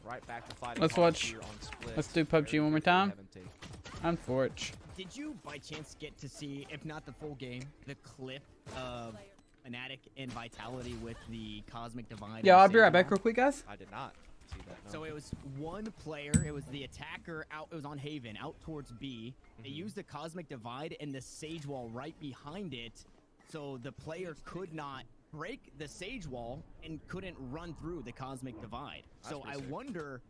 right back to fighting. Let's hard watch- here on Split. let's do PUBG Very one more quickly, time. haven't they? Unfortunate. Did you by chance get to see, if not the full game, the clip of Fnatic and Vitality with the Cosmic Divide? Yeah, and I'll be right Sage back Wall? real quick, guys. I did not see that. No. So it was one player, it was the attacker out, it was on Haven, out towards B. They used the Cosmic Divide and the Sage Wall right behind it, so the player could not break the Sage Wall and couldn't run through the Cosmic Divide. So pretty I sick. wonder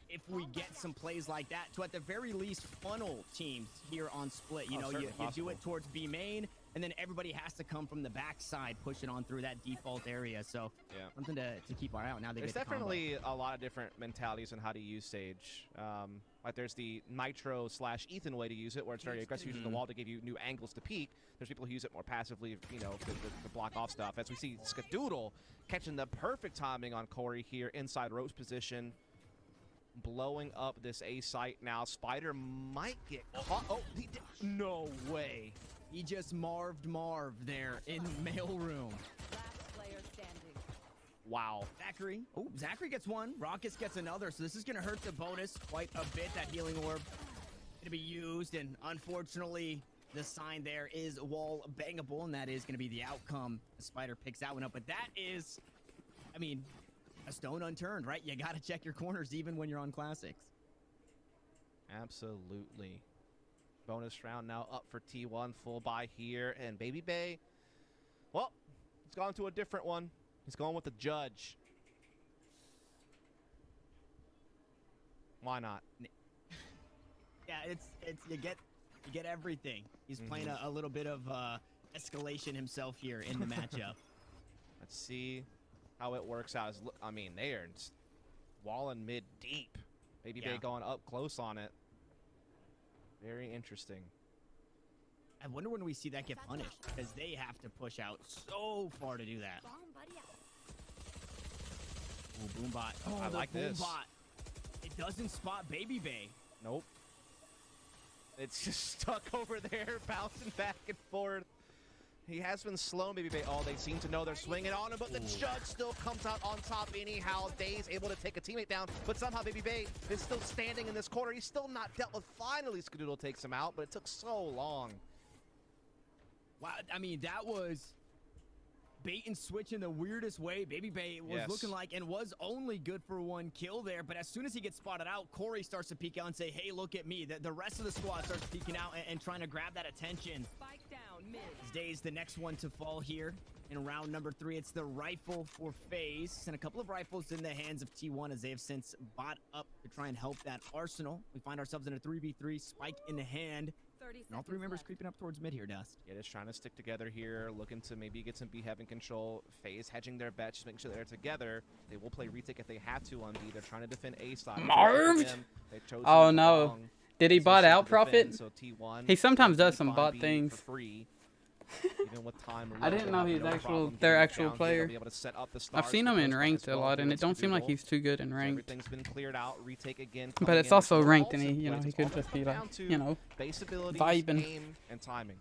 if we get some plays like that to at the very least funnel teams here on Split. You Oh, know, certainly you do possible. it towards B main, and then everybody has to come from the backside, pushing on through that default area. So Yeah. something to keep our eye out. Now they There's get the combo. definitely a lot of different mentalities on how to use Sage. Like there's the Nitro / Ethan way to use it, where it's very aggressive using the wall to give you new angles to peek. There's people who use it more passively, you know, to block off stuff. As we see Skadoodle catching the perfect timing on Corey here inside ropes position, blowing up this A site now. Spider might get caught. Oh, he did. No way. He just Marv there in mailroom. Wow. Zachary. Oh, Zachary gets one. Rockets gets another. So this is going to hurt the bonus quite a bit. That healing orb going to be used. And unfortunately, the sign there is wall bangable. And that is going to be the outcome. The Spider picks that one up. But that is I mean, a stone unturned, right? You got to check your corners even when you're on Classics. Absolutely. Bonus round now up for T1. Full buy here. And Baby Bay, well, he's gone to a different one. He's going with the Judge. Why not? Yeah, it's you get everything. He's playing a little bit of escalation himself here in the matchup. Let's see how it works out. I mean, they are walling mid deep. Baby Bay going up close on it. Very interesting. I wonder when we see that get punished, because they have to push out so far to do that. Ooh, Boombot. Oh, I like this. Boombot. It doesn't spot Baby Bay. Nope. It's just stuck over there, bouncing back and forth. He has been slow, Baby Bay. Oh, they seem to know they're swinging on him, but the Judge still comes out on top anyhow. Days able to take a teammate down, but somehow Baby Bay is still standing in this corner. He's still not dealt with. Finally, Skadoodle takes him out, but it took so long. Wow, I mean, that was bait and switch in the weirdest way. Baby Bay was looking like, and was only good for one kill there, but as soon as he gets spotted out, Corey starts to peek out and say, hey, look at me. The rest of the squad starts peeking out and trying to grab that attention. Spike down mid. Days the next one to fall here in round number 3. It's the rifle for FaZe, and a couple of rifles in the hands of T1 as they have since bought up to try and help that arsenal. We find ourselves in a 3v3, spike in the hand. And all 3 members creeping up towards mid here, Dust. Yeah, just trying to stick together here, looking to maybe get some B heaven control. FaZe hedging their bets, just making sure they're together. They will play retake if they have to on B. They're trying to defend A side. Marved? Oh no. Did he bot out Prophet? So T1, He sometimes does some on bot B things. For free. Even with time I didn't know he's no actual problem their getting actual down here. player. They'll be able to set up the I've stars seen him for in those ranked guys a lot, and it as don't seem like Skadoodle. he's too good in So ranked. everything's been cleared out. Retake again. But coming it's in. also All ranked, and he, simple you know, plays. he It's could all just gonna be come like, down to you know, base abilities, vibing. aim, and timing.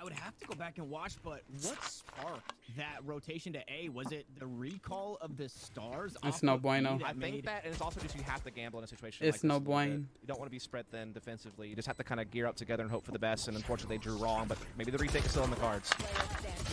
I would have to go back and watch, but what sparked that rotation to A? Was it the recall of the stars? It's off no of B bueno. that I think made- that, and it's also just you have to gamble in a situation It's like this no a little bit. bueno. You don't want to be spread thin defensively. You just have to kind of gear up together and hope for the best, and unfortunately they drew wrong, but maybe the retake is still in the cards.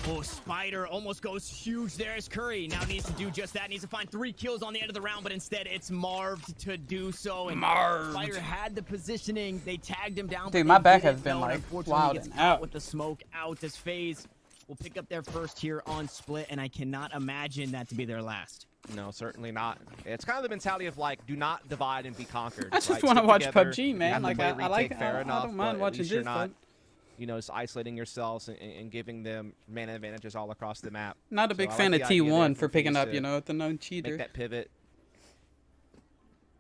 Oh, Spider almost goes huge there as Curry now needs to do just that. Needs to find 3 kills on the end of the round, but instead it's Marved to do so. And Marved. Spider had the positioning. They tagged him down. Dude, but my they back didn't has been, know, and like, unfortunately wild he gets and caught out. with the smoke out as FaZe will pick up their first here on Split, and I cannot imagine that to be their last. No, certainly not. It's kind of the mentality of like, do not divide and be conquered. I just right? want to Stick watch together. PUBG, You man. have to Like play I retake, like. fair I enough, don't mind but at watching least you're this. not, But you know, just isolating yourselves and giving them man advantages all across the map. not a So big I fan like of the idea there T1 for picking FaZe up, to you know, the known make cheater. that pivot.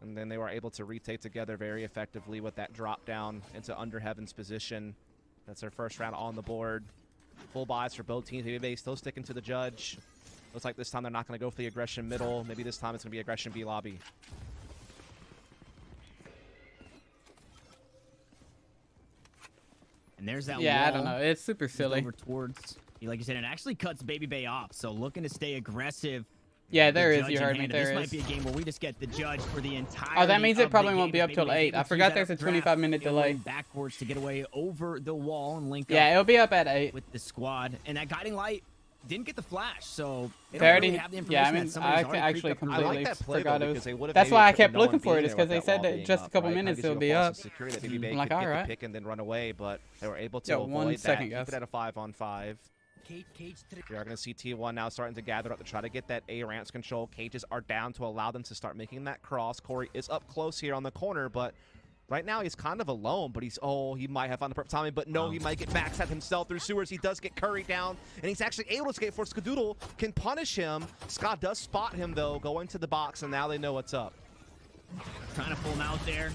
And then they were able to retake together very effectively with that drop down into Under Heaven's position. That's their first round on the board. Full buys for both teams. Baby Bay still sticking to the Judge. Looks like this time they're not going to go for the aggression middle. Maybe this time it's going to be aggression B lobby. And there's that Yeah, I wall. don't know. It's super Just silly. over towards, like you said, it actually cuts Baby Bay off. So looking to stay aggressive. Yeah, with the there is. Judge You in heard me. hand. There This is. might be a game where we just get the Judge for the entire. Oh, that means it probably won't be up till 8. I forgot there's a 25-minute delay. Backwards to get away over the wall and link Yeah, up it'll be up at 8. with the squad. And that guiding light didn't get the flash, so they They don't already, really have the information yeah, I that mean, somebody's I already actually creeped up to the I completely like that play forgot though, it because they was. would have That's maybe why I put kept no one looking for it. being Is there because they with that said wall that being just a up, couple right? minutes Kinda it'll gives you be a false up. security that Baby Bay I'm like, could get alright. the pick and then run away, but they were able to Yo, 1 avoid second, that. guys. Keep it at a 5-on-5. We are going to see T1 now starting to gather up to try to get that A ramps control. Cages are down to allow them to start making that cross. Corey is up close here on the corner, but right now he's kind of alone. But he might have found the perfect timing, but no, he might get backstabbed himself through sewers. He does get Curry down, and he's actually able to escape for Skadoodle. Can punish him. Scott does spot him, though, go into the box, and now they know what's up. Trying to pull him out there.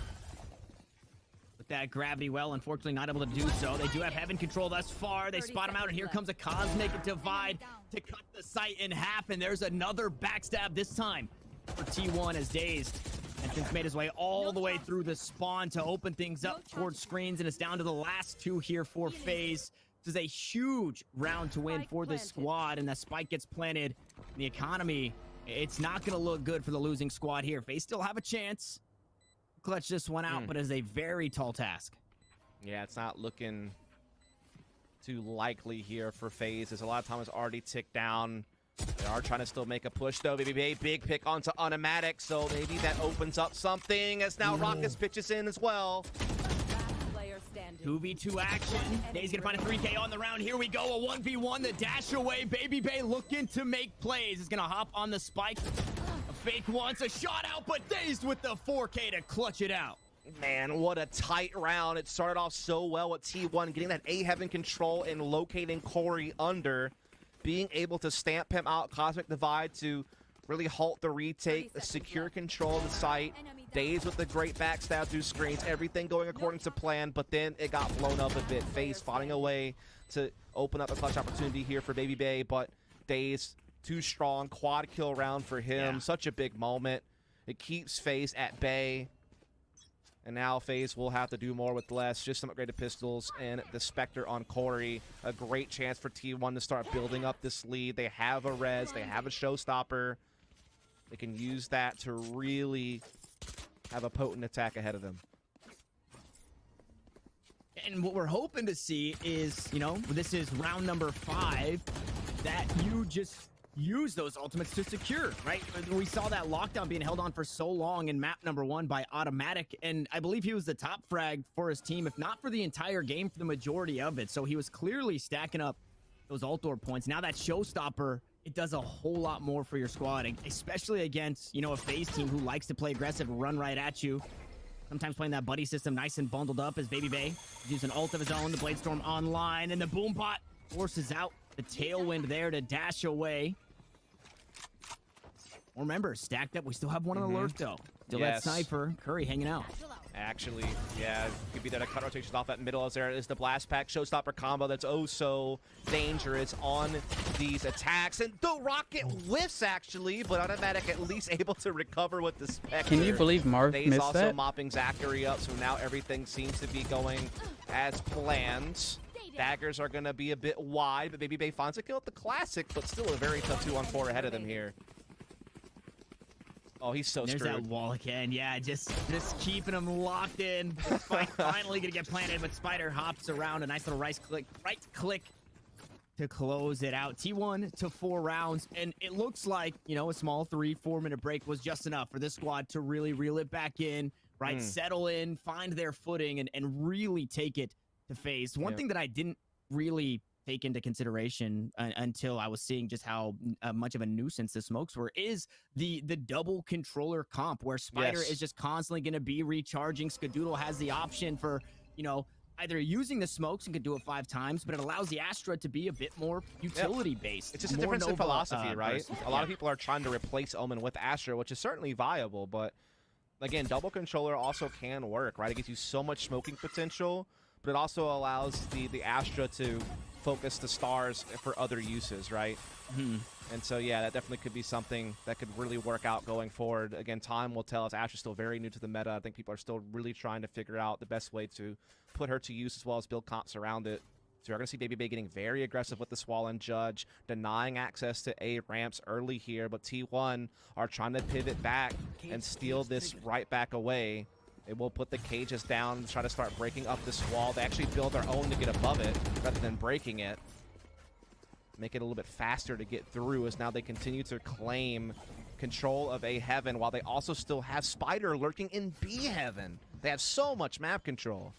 With that gravity well, unfortunately not able to do so. They do have heaven control thus far. They spot him out, and here comes a cosmic divide to cut the sight in half, and there's another backstab this time for T1 as Dazed. And since made his way all the way through the spawn to open things up towards screens, and it's down to the last 2 here for FaZe. This is a huge round to win for the squad, and that spike gets planted. The economy, it's not going to look good for the losing squad here. FaZe still have a chance. Clutch this one out, but it is a very tall task. Yeah, it's not looking too likely here for FaZe, as a lot of time has already ticked down. They are trying to still make a push, though. BBB, big pick onto Automatic, so maybe that opens up something, as now Rockets pitches in as well. 2v2 action. Dave's gonna find a 3K on the round. Here we go, a 1v1. The dash away. Baby Bay looking to make plays. Is gonna hop on the spike. A fake once, a shot out, but Dazed with the 4K to clutch it out. Man, what a tight round. It started off so well with T1, getting that A Heaven control and locating Corey under, being able to stamp him out, Cosmic Divide to really halt the retake, secure control of the site. Days with the great backstab through screens, everything going according to plan, but then it got blown up a bit. FaZe finding a way to open up a clutch opportunity here for Baby Bay, but Days too strong. Quad kill round for him. Such a big moment. It keeps FaZe at bay. And now FaZe will have to do more with less. Just some upgraded pistols and the Spectre on Corey. A great chance for T1 to start building up this lead. They have a res. They have a showstopper. They can use that to really have a potent attack ahead of them. And what we're hoping to see is, you know, this is round number 5, that you just use those ultimates to secure, right? We saw that lockdown being held on for so long in map number 1 by Automatic, and I believe he was the top frag for his team, if not for the entire game, for the majority of it. So he was clearly stacking up those Ultor points. Now that showstopper, it does a whole lot more for your squad, especially against, you know, a FaZe team who likes to play aggressive, run right at you. Sometimes playing that buddy system nice and bundled up as Baby Bay uses an ult of his own, the Bladestorm online, and the Boombot forces out the Tailwind there to dash away. Remember, stacked up, we still have one on alert, though. Still that Sniper, Curry hanging out. Actually, yeah, could be that a cut rotations off that middle, as there is the Blast Pack Showstopper combo that's oh so dangerous on these attacks. And the Rocket whiffs, actually, but Automatic at least able to recover with the Spectre. Can you believe Marv Daze missed also that? mopping Zachary up, so now everything seems to be going as planned. Daggers are going to be a bit wide, but Baby Bay finds a kill at the Classic, but still a very tough 2-on-4 ahead of them here. Oh, he's so There's screwed. that wall again. Yeah, just keeping him locked in. Spike finally gonna get planted, but Spider hops around. A nice little right click to close it out. T1 to 4 rounds, and it looks like, you know, a small 3-4 minute break was just enough for this squad to really reel it back in, right? Settle in, find their footing, and really take it to FaZe. One thing that I didn't really take into consideration until I was seeing just how much of a nuisance the smokes were is the double controller comp, where Spider is just constantly going to be recharging. Skadoodle has the option for, you know, either using the smokes and can do it 5 times, but it allows the Astra to be a bit more utility based. It's just a more difference in Nova, philosophy, right? versus- A lot of people are trying to replace Omen with Astra, which is certainly viable, but again, double controller also can work, right? It gives you so much smoking potential, but it also allows the Astra to focus the stars for other uses, right? And so, yeah, that definitely could be something that could really work out going forward. Again, time will tell, as Astra's still very new to the meta. I think people are still really trying to figure out the best way to put her to use, as well as build comps around it. So you're going to see Baby Bay getting very aggressive with the Swollen Judge, denying access to A ramps early here, but T1 are trying to pivot back and steal this right back away. It will put the cages down and try to start breaking up this wall. They actually build their own to get above it rather than breaking it. Make it a little bit faster to get through, as now they continue to claim control of A Heaven, while they also still have Spider lurking in B Heaven. They have so much map control.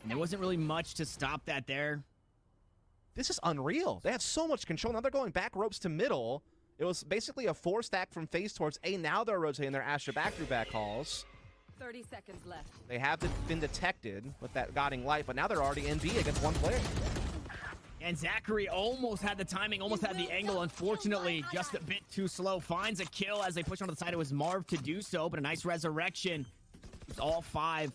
And there wasn't really much to stop that there. This is unreal. They have so much control. Now they're going back ropes to middle. It was basically a 4-stack from FaZe towards A. Now they're rotating their Astra back through back halls. 30 seconds left. They have been detected with that guiding light, but now they're already in B against one player. And Zachary almost had the timing, almost had the angle. Unfortunately, just a bit too slow. Finds a kill as they push onto the side. It was Marv to do so, but a nice resurrection. It's all 5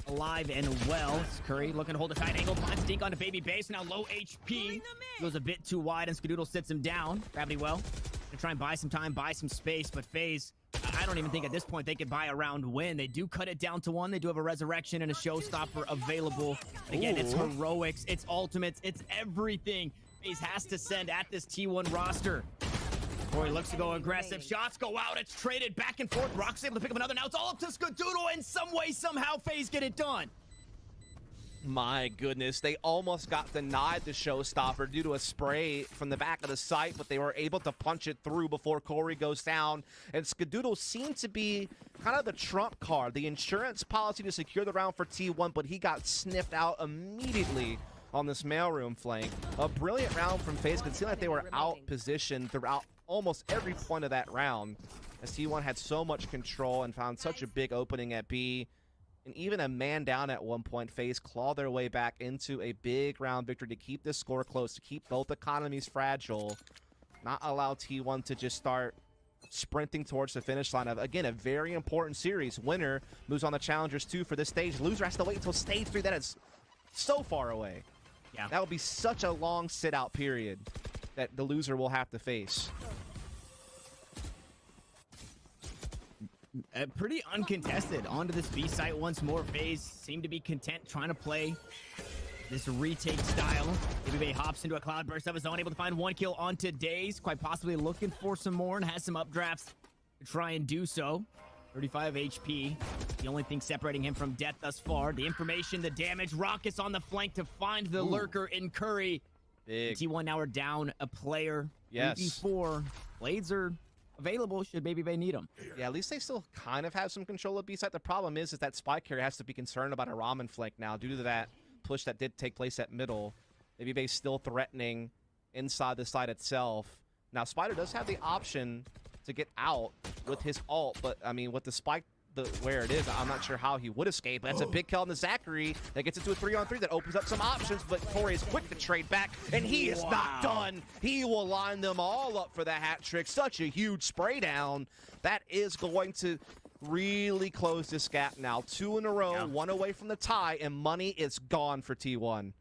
alive and well. It's Curry looking to hold a tight angle. Finds Dink onto Baby Base. Now low HP. Goes a bit too wide, and Skadoodle sits him down. Gravity well. Gonna try and buy some time, buy some space, but FaZe, I don't even think at this point they could buy a round win. They do cut it down to 1. They do have a resurrection and a showstopper available. Again, it's heroics, it's ultimates, it's everything FaZe has to send at this T1 roster. Corey looks to go aggressive. Shots go out. It's traded back and forth. Rock's able to pick up another. Now it's all up to Skadoodle. In some way, somehow, FaZe get it done. My goodness, they almost got denied the showstopper due to a spray from the back of the site, but they were able to punch it through before Corey goes down. And Skadoodle seemed to be kind of the trump card, the insurance policy to secure the round for T1, but he got sniffed out immediately on this mailroom flank. A brilliant round from FaZe. It seemed like they were out positioned throughout almost every point of that round, as T1 had so much control and found such a big opening at B. And even a man down at one point, FaZe claw their way back into a big round victory to keep this score close, to keep both economies fragile, not allow T1 to just start sprinting towards the finish line of, again, a very important series. Winner moves on the Challengers 2 for this stage. Loser has to wait until stage 3. That is so far away. Yeah. That will be such a long sit-out period that the loser will have to face. Pretty uncontested. Onto this B site once more. FaZe seem to be content trying to play this retake style. BabyBay hops into a cloudburst of his own, able to find 1 kill onto Daze, quite possibly looking for some more and has some updrafts to try and do so. 35 HP, the only thing separating him from death thus far. The information, the damage, Raucus on the flank to find the lurker in Curry. Big. T1 now are down a player. Yes. 3v4. Blades are available should BabyBay need them. Yeah, at least they still kind of have some control of B-side. The problem is that Spy Carrier has to be concerned about a Ramen flank now due to that push that did take place at middle. BabyBay still threatening inside the site itself. Now, Spider does have the option to get out with his ult, but, I mean, with the spike where it is, I'm not sure how he would escape. That's a big kill on the Zachary that gets into a 3-on-3 that opens up some options, but Corey is quick to trade back, and he is not done. He will line them all up for the hat trick. Such a huge spray down. That is going to really close this gap now. 2 in a row, 1 away from the tie, and money is gone for T1.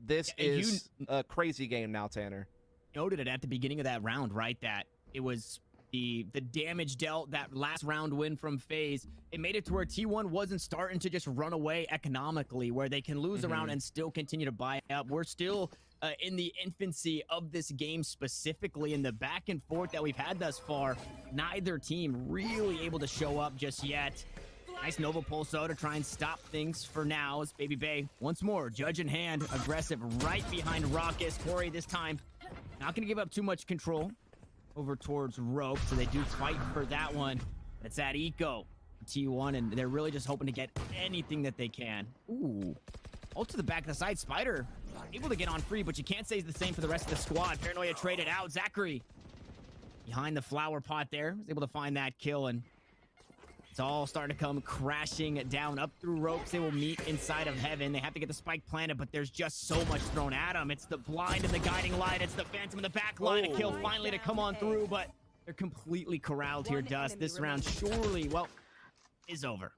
This is a crazy game now, Tanner. Noted it at the beginning of that round, right? That it was the damage dealt, that last round win from FaZe. It made it to where T1 wasn't starting to just run away economically, where they can lose a round and still continue to buy up. We're still in the infancy of this game, specifically in the back and forth that we've had thus far. Neither team really able to show up just yet. Nice Nova Pulso to try and stop things for now as BabyBay once more, judge in hand, aggressive right behind Raucus. Corey this time not going to give up too much control over towards Rope, so they do fight for that one. It's at Eco for T1, and they're really just hoping to get anything that they can. Ooh. Ult to the back of the side. Spider able to get on free, but you can't say the same for the rest of the squad. Paranoia traded out. Zachary behind the flower pot there. Was able to find that kill, and it's all starting to come crashing down up through ropes. They will meet inside of heaven. They have to get the spike planted, but there's just so much thrown at them. It's the blind and the guiding light. It's the phantom in the back line to kill finally to come on through, but they're completely corralled here, Dust. This round surely, well, is over.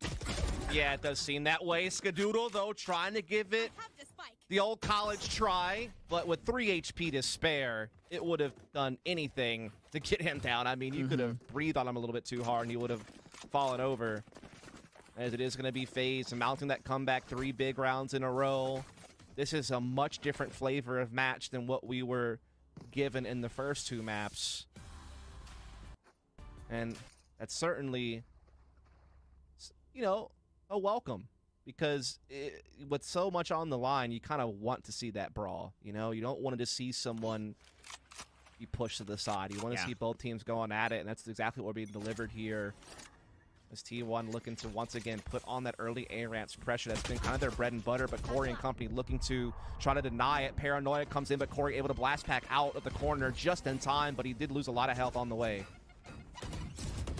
Yeah, it does seem that way. Skadoodle, though, trying to give it the old college try, but with 3 HP to spare, it would have done anything to get him down. I mean, you could have breathed on him a little bit too hard, and he would have fallen over. As it is going to be FaZe mounting that comeback 3 big rounds in a row. This is a much different flavor of match than what we were given in the first 2 maps. And that's certainly, you know, a welcome, because with so much on the line, you kind of want to see that brawl. You know, you don't want to just see someone be pushed to the side. You want to see both teams going at it, and that's exactly what we're being delivered here. As T1 looking to once again put on that early A-Ramps pressure that's been kind of their bread and butter, but Corey and company looking to try to deny it. Paranoia comes in, but Corey able to blast pack out of the corner just in time, but he did lose a lot of health on the way.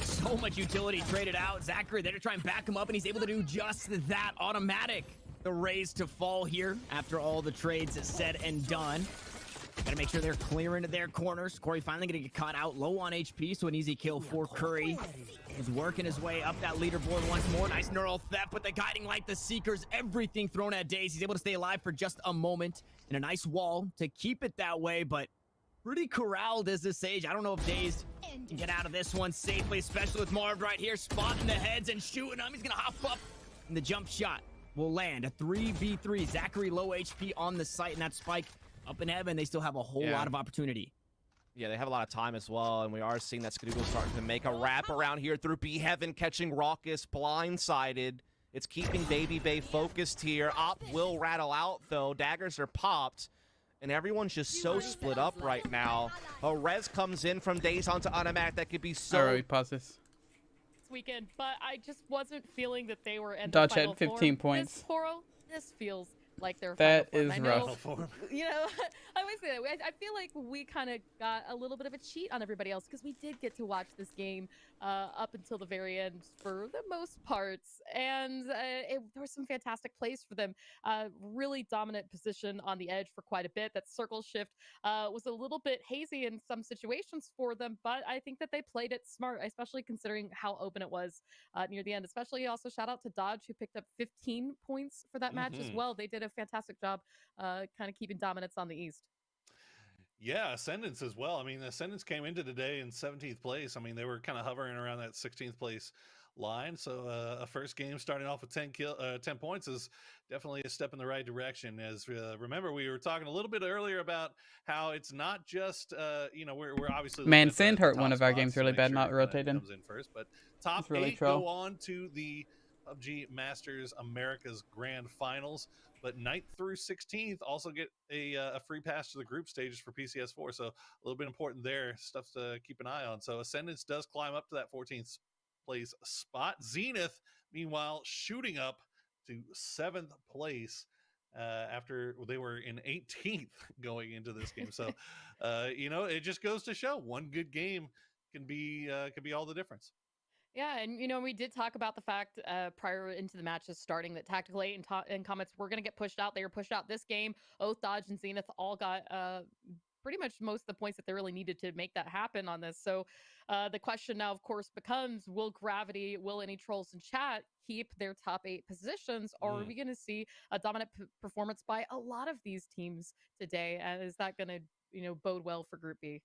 So much utility traded out. Zachary there to try and back him up, and he's able to do just that. Automatic. The raise to fall here after all the trades said and done. Gotta make sure they're clearing their corners. Corey finally gonna get caught out low on HP, so an easy kill for Curry. He's working his way up that leaderboard once more. Nice neural theft with the guiding light, the Seekers, everything thrown at Daze. He's able to stay alive for just a moment, and a nice wall to keep it that way, but pretty corralled as this Sage. I don't know if Daze can get out of this one safely, especially with Marv right here, spotting the heads and shooting them. He's gonna hop up, and the jump shot will land. A 3v3. Zachary low HP on the site, and that spike up in heaven. They still have a whole lot of opportunity. Yeah, they have a lot of time as well, and we are seeing that Skadoodle starting to make a wrap around here through B Heaven, catching Raucus blindsided, It's keeping Baby Bay focused here. Op will rattle out, though. Daggers are popped, and everyone's just so split up right now. A res comes in from Daze onto Automatic. That could be so... All right, we pause this. This weekend, but I just wasn't feeling that they were in Dodge the final had 15 form. points. This Poro, this feels like their That final is form. I know, rough. you know, I always say that. I feel like we kind of got a little bit of a cheat on everybody else because we did get to watch this game up until the very end for the most parts, and there were some fantastic plays for them. Really dominant position on the edge for quite a bit. That circle shift was a little bit hazy in some situations for them, but I think that they played it smart, especially considering how open it was near the end. Especially also shout out to Dodge, who picked up 15 points for that match as well. They did a fantastic job kind of keeping dominance on the East. Yeah, Ascendance as well. I mean, Ascendance came into today in 17th place. I mean, they were kind of hovering around that 16th place line. So a first game starting off with 10 points is definitely a step in the right direction. As remember, we were talking a little bit earlier about how it's not just you know, we're obviously Man, looking at Sand the hurt top one of our spots games to really make bad, sure not everyone that rotating. comes in first, but top It's really 8 troll. go on to the PUBG Masters America's Grand Finals. But 9th through 16th also get a free pass to the group stages for PCS4. So a little bit important there, stuff to keep an eye on. So Ascendance does climb up to that 14th place spot. Zenith, meanwhile, shooting up to 7th place after they were in 18th going into this game. So, you know, it just goes to show one good game can be all the difference. Yeah, and you know, we did talk about the fact prior into the matches starting that Tactical 8 and Comets were going to get pushed out. They were pushed out this game. Oath, Dodge, and Zenith all got pretty much most of the points that they really needed to make that happen on this. So the question now, of course, becomes, will Gravity, will any trolls in chat keep their top 8 positions, or are we going to see a dominant performance by a lot of these teams today? And is that going to, you know, bode well for Group B?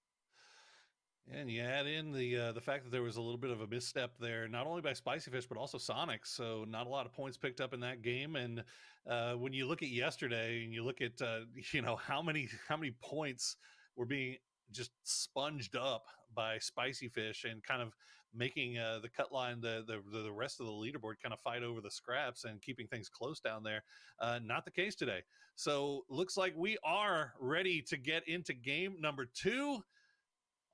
And you add in the fact that there was a little bit of a misstep there, not only by Spicy Fish, but also Sonic. So not a lot of points picked up in that game. And when you look at yesterday and you look at, you know, how many points were being just sponged up by Spicy Fish and kind of making the cut line, the rest of the leaderboard kind of fight over the scraps and keeping things close down there. Not the case today. So looks like we are ready to get into game number 2.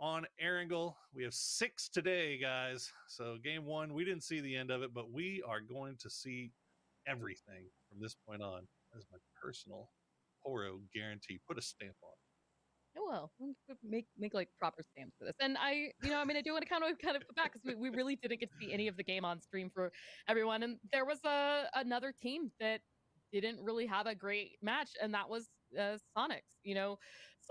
On Erangel. We have 6 today, guys. So game 1, we didn't see the end of it, but we are going to see everything from this point on. That is my personal Poro guarantee. Put a stamp on it. Oh, well, make like proper stamps for this. And I, you know, I mean, I do want to kind of put back because we really didn't get to see any of the game on stream for everyone. And there was another team that didn't really have a great match, and that was Sonics. You know,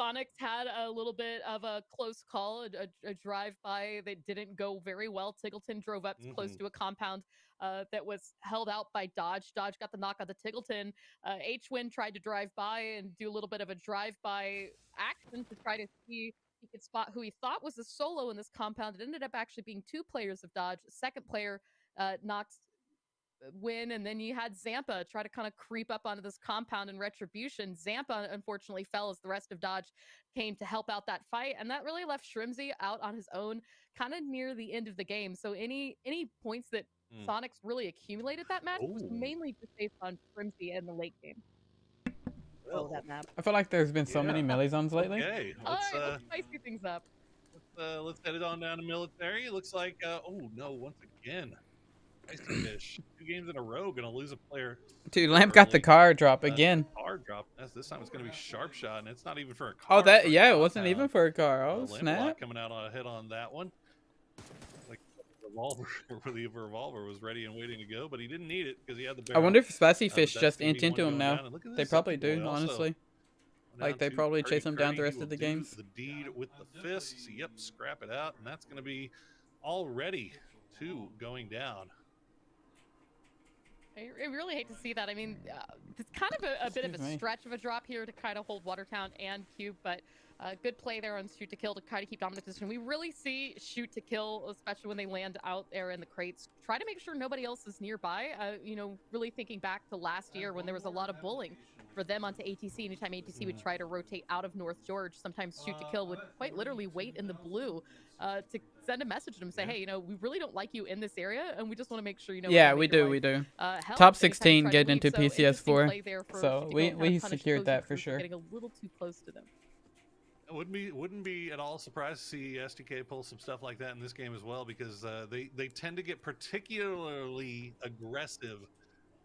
Sonics had a little bit of a close call, a drive-by that didn't go very well. Tiggleton drove up close to a compound that was held out by Dodge. Dodge got the knock on the Tiggleton. H-Win tried to drive by and do a little bit of a drive-by action to try to see if he could spot who he thought was a solo in this compound. It ended up actually being 2 players of Dodge. The second player knocks Win, and then you had Zampa try to kind of creep up onto this compound in retribution. Zampa unfortunately fell as the rest of Dodge came to help out that fight, and that really left Shrimzy out on his own kind of near the end of the game. So any points that Sonics really accumulated that match was mainly just based on Shrimzy in the late game. Oh, that map. I feel like there's been so many melee zones lately. Okay, Let's spice things up. Let's head it on down to military. It looks like, oh no, once again, Spicy Fish, 2 games in a row, gonna lose a player. Dude, Lamp got the car drop again. Car drop. This time it's gonna be Sharp Shot, and it's not even for a car. Oh, that, yeah, it wasn't even for a car. Oh, Lamp snap. coming out on a hit on that one. Like the revolver was ready and waiting to go, but he didn't need it because he had the barrel. I wonder if Spicy Fish That's just gonna be int into one him going now. down. And look at They this, probably Lucky do, Boy also honestly. down Like, they to probably Purdy chase him down the Purdy. rest He of the will do games. The deed with the fists. Yep, scrap it out, and that's going to be already 2 going down. I really hate to see that. I mean, it's kind of a bit of a Excuse me. stretch of a drop here to kind of hold Watertown and Cube, but Good play there on shoot to kill to try to keep dominant position. We really see shoot to kill, especially when they land out there in the crates. Try to make sure nobody else is nearby. You know, really thinking back to last year when there was a lot of bullying for them onto ATC. Anytime ATC would try to rotate out of North George, sometimes shoot to kill would quite literally wait in the blue to send a message to them, say, hey, you know, we really don't like you in this area, and we just want to make sure you know. Yeah, we do. Top 16 get into PCS4, so we secured that for sure. Getting a little too close to them. Wouldn't be at all surprised to see SDK pull some stuff like that in this game as well, because they tend to get particularly aggressive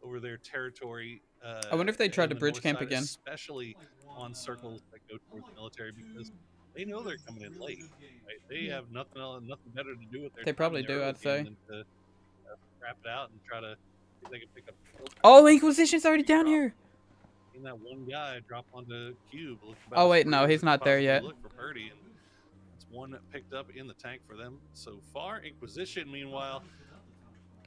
over their territory. I wonder if they tried to the bridge north camp side, again. especially on circles that go towards the military, because they know they're coming in late. Right? They have nothing better to do with their They time probably in the do, early I'd say. game than to wrap it out and try to see if they can pick up. Oh, Inquisition's already down here. And that one guy drop onto Cube. Oh, wait, no, he's not there yet. Look for Purdy, and it's one picked up in the tank for them so far. Inquisition, meanwhile,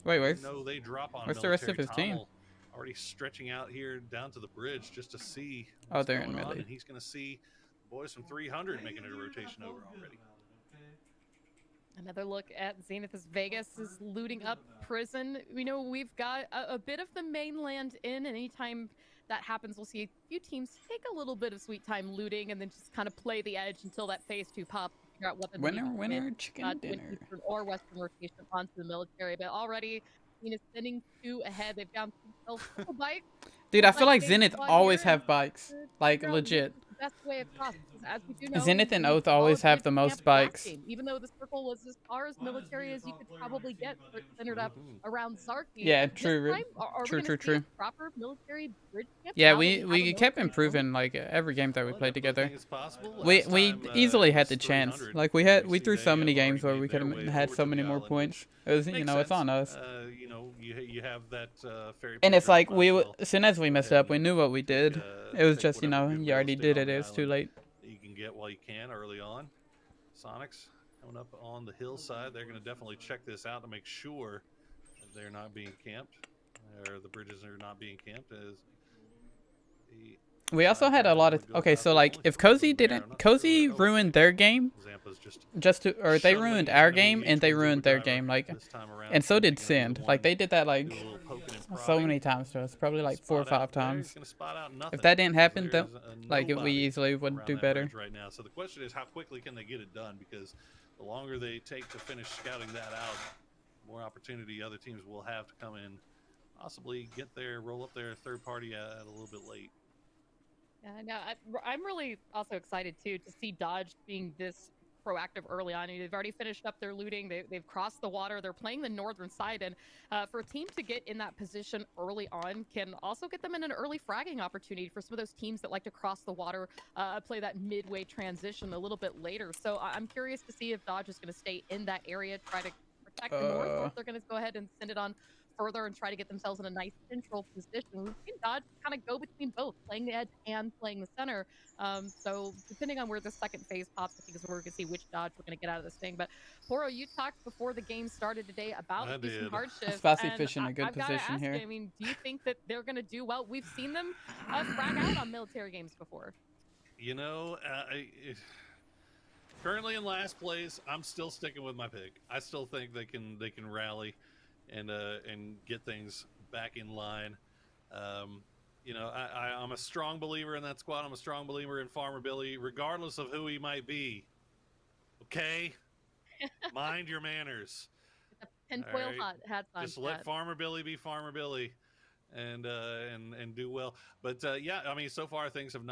Wait, where's they drop on where's the rest of military. his team? Tommel already stretching out here down to the bridge just to see Oh, what's they're in going on, melee. and he's going to see the boys from 300 making a rotation over already. Another look at Zenith as Vegas is looting up prison. You know, we've got a bit of the mainland in, and anytime that happens, we'll see a few teams take a little bit of sweet time looting and then just kind of play the edge until that phase 2 pops. Figure out what the Winner, chicken dinner. Eastern or Western rotation onto the military. But already, you know, sending 2 ahead. They've found a bike. Dude, I feel like Like Zenith Squad always here, have bikes. Like, figure out legit. what's the best way across, because as we do know, Zenith and we Oath always followed have the Bridge most Camp last bikes. game. Even though the circle was as far as military as you could probably get, centered up around Zarki. Yeah, This true, time, are we true, gonna true, see true. a proper military bridge camp Yeah, now that we have a kept military zone? improving like every game that we played together. It's possible. We Last time, easily it had was the chance. 300. Like we You see threw they so many have games where already we made could their have way had over so to many the more island, points. which It was makes it's on sense. us. You know, you have that ferry. And it's paper like as well. as soon as we messed up, we knew what we did. It was Take just, you know, whatever good you already real estate did on it. the It's too island late. that you can get while you can early on. Sonics coming up on the hillside. They're going to definitely check this out to make sure that they're not being camped, or the bridges are not being camped. As the We also had a lot of so like if Cozy ruined their game Zampa's they ruined our game and they ruined their game, like, and so did Sind. Like they did that like so many times to us, probably like 4 or 5 times. If that didn't happen, then like we easily would do better. right now. So the question is, how quickly can they get it done? Because the longer they take to finish scouting that out, the more opportunity other teams will have to come in, possibly roll up their third party at a little bit late. Yeah, no, I'm really also excited too to see Dodge being this proactive early on. They've already finished up their looting. They've crossed the water. They're playing the northern side, and for a team to get in that position early on can also get them in an early fragging opportunity for some of those teams that like to cross the water, play that midway transition a little bit later. So I'm curious to see if Dodge is going to stay in that area, try to protect the north, or if they're going to go ahead and send it on further and try to get themselves in a nice central position. We've seen Dodge kind of go between both, playing the edge and playing the center. So depending on where the second phase pops, I think is where we're going to see which Dodge we're going to get out of this thing. But Poro, you talked before the game started today about decent hardship. Spicy and fish in a good I've gotta position ask here. you, I mean, do you think that they're going to do well? We've seen them frag out on military games before. You know, currently in last place, I'm still sticking with my pick. I still think they can rally and get things back in line. You know, I'm a strong believer in that squad. I'm a strong believer in Farmer Billy, regardless of who he might be. Okay, mind your manners. Tinfoil All right. hats on. Just let Farmer Billy be Farmer Billy, and do well. But yeah, I mean, so far things have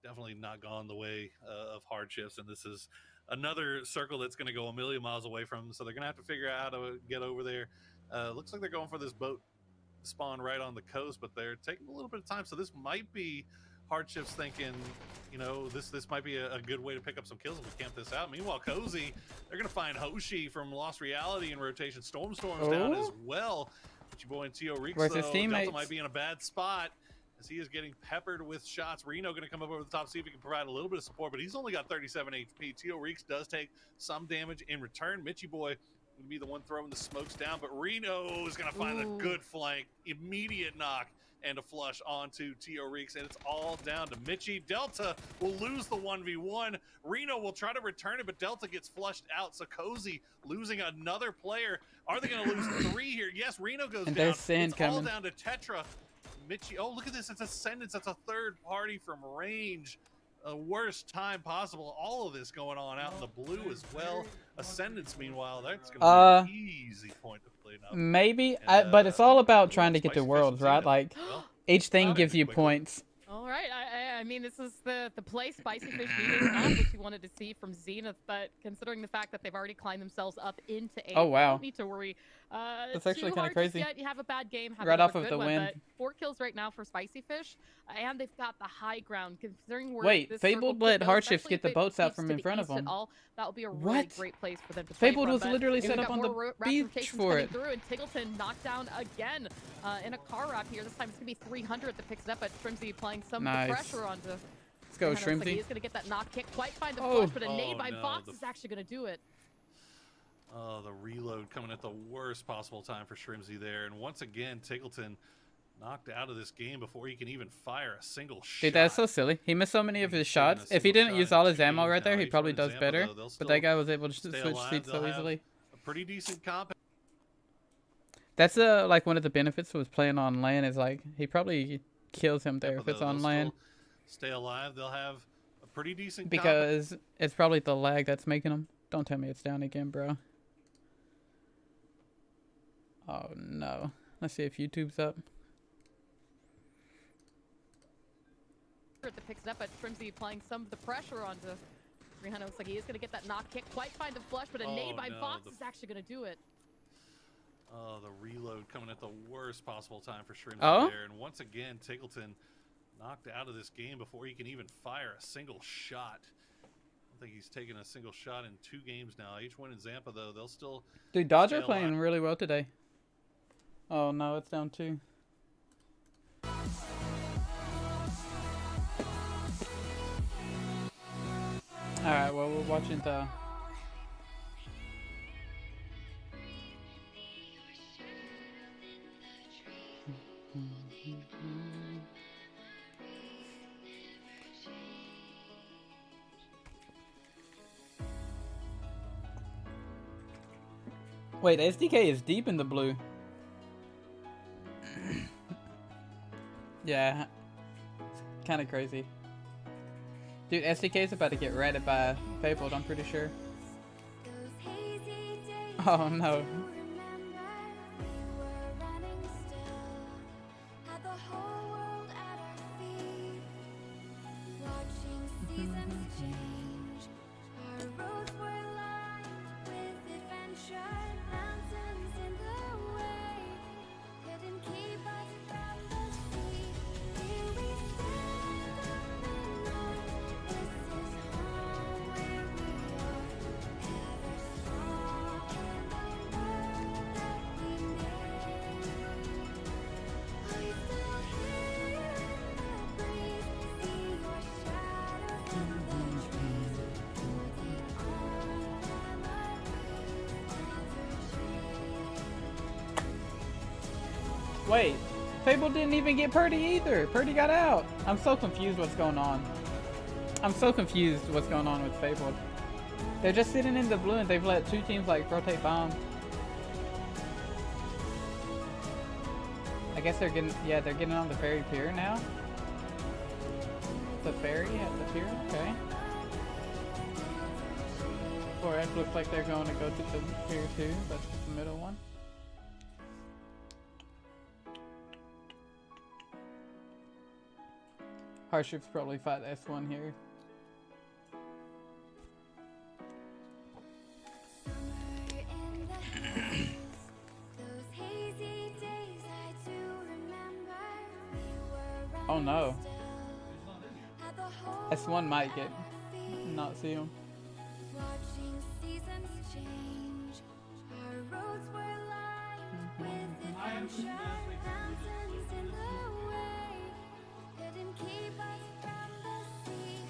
definitely not gone the way of hardships, and this is another circle that's going to go a million miles away from them. So they're going to have to figure out how to get over there. Looks like they're going for this boat spawn right on the coast, but they're taking a little bit of time. So this might be hardships thinking, you know, this might be a good way to pick up some kills if we camp this out. Meanwhile, Cozy, they're going to find Hoshi from Lost Reality in rotation. Storm's down as well. But your boy and Tio Reeks, Where's his though, teammates? Delta might be in a bad spot as he is getting peppered with shots. Reno going to come up over the top, see if he can provide a little bit of support, but he's only got 37 HP. Tio Reeks does take some damage in return. Mitchy boy going to be the one throwing the smokes down, but Reno is going to find a good flank, immediate knock, and a flush onto Tio Reeks, and it's all down to Mitchie. Delta will lose the 1v1. Reno will try to return it, but Delta gets flushed out. So Cozy losing another player. Are they going to lose 3 here? Yes, Reno goes And down. there's Sand It's all coming. down to Tetra. Mitchie, oh, look at this. It's Ascendance. That's a third party from range. Worst time possible. All of this going on out in the blue as well. Ascendance, meanwhile, that's going to be an easy point to play now. Maybe, And, but it's all about trying to get to Spicy Fish worlds, and right? Zeta. Like, Well, each thing Wow. gives you Quickly. points. All right, I mean, this is the play Spicy Fish needed, not what you wanted to see from Zenith, but considering the fact that they've already climbed themselves up into A, Oh, wow. don't need to worry. That's actually too kinda hard crazy. just yet. You have a bad game, have Right another off of good the one, win. but 4 kills right now for Spicy Fish, and they've got the high ground. Considering where Wait, this Fabled circle let could go, Hardships especially get the if it boats out keeps from to in the front of east at them. all, that would be a really What? great place for them to play Fabled from, was but literally we've set got up on more the rapid beach rotations for coming it. through, and Tiggleton knocked down again in a car wrap here. This time it's going to be 300 that picks it up, but Shrimsy applying some of the Nice. pressure onto. Let's go, Looks like Shrimsy. he's going to get that knock kick, quite find the Oh. flush, but a nade by no, Vox the is actually going to do it. Oh, the reload coming at the worst possible time for Shrimsy there. And once again, Tiggleton knocked out of this game before he can even fire a single shot. Dude, that's so silly. He missed so many of his He's taken a shots. If he single didn't shot use in all his 2 ammo games right there, now. he Each probably one does example, better. though, they'll But still that guy was able to stay switch alive. seats so They'll have easily. a pretty decent comp. That's like one of the benefits was playing on land is like he probably kills him there if it's on land Stay alive. They'll have a pretty decent comp. because it's probably the lag that's making them. Don't tell me it's down again, bro. Oh no. Let's see if YouTube's up. That picks it up, but Shrimsy applying some of the pressure onto Rihanna. Looks like he is going to get that knock kick, quite find the flush, but a Oh, nade by no, Vox the- is actually going to do it. Oh, the reload coming at the worst possible time for Shrimsy Oh? there. And once again, Tiggleton knocked out of this game before he can even fire a single shot. I don't think he's taken a single shot in 2 games now. H1 and Zampa, though, they'll still... Dude, Dodger Stay playing alive. really well today. Oh no, it's down 2. Alright, well we're watching the Wait, SDK is deep in the blue. Yeah. Kind of crazy. Dude, SDK is about to get raided by Fabled, I'm pretty sure. Those hazy days Oh no. you remember, we were running still, had the whole world at our feet, watching seasons change. Our roads were lined with adventure, mountains in the way, couldn't keep us from the sea. Here we stand up and on, this is home where we are, ever strong in the world that we made. I still hear the breeze, see your shadows in the trees, holding on memories never change. Wait, Fable didn't even get Purdy either. Purdy got out. I'm so confused what's going on. I'm so confused what's going on with Fable. They're just sitting in the blue and they've let 2 teams like rotate bomb. I guess they're getting, yeah, they're getting on the ferry pier now. The ferry at the pier, okay. 4F looks like they're going to go to the pier too. That's the middle one. Hardships probably fight S1 here. Summer in the haze, those hazy days I do remember. We were Oh running no. still, had the whole S1 might get world at our feet, not see him. watching seasons change. Our roads were lined with adventure, mountains in the way, couldn't keep us from the sea.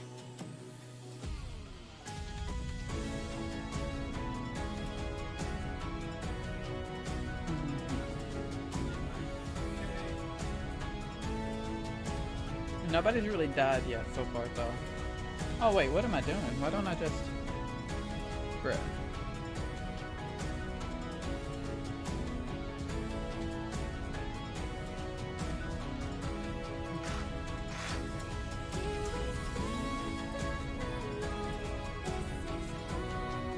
nobody's really died yet so far, though. Oh wait, what am I doing? Why don't I just grip?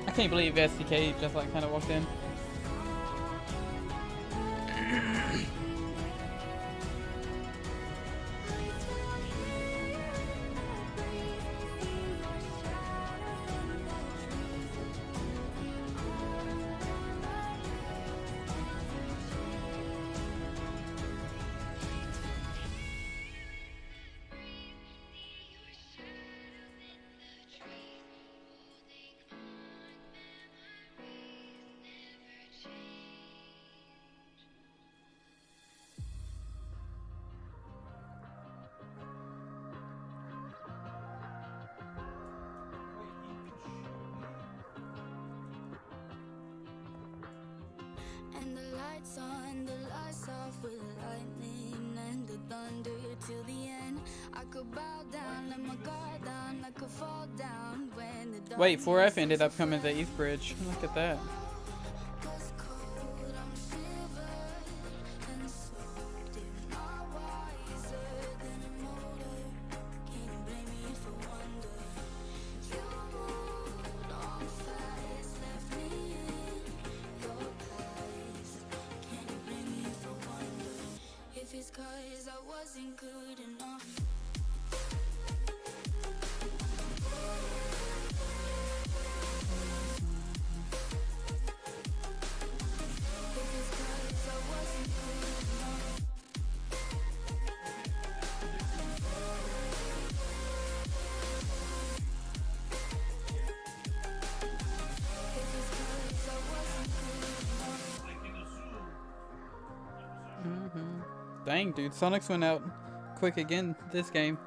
I can't believe SDK just like kind of walked in. And the lights on, the lights off with lightning and the thunder till the end. I could bow down, let my guard down, I could fall down when the Wait, 4F ended up coming to East Bridge. Look at that. darkness cold, I'm shivered and soaked in my wiser than a motor. Can you blame me for wonder? You moved on fast, left me in your past. Can you blame me for wonder? If it's 'cause I wasn't good enough. If it's 'cause I wasn't good enough. If it's 'cause I wasn't good enough. Dang, dude. Sonics went out quick again this game.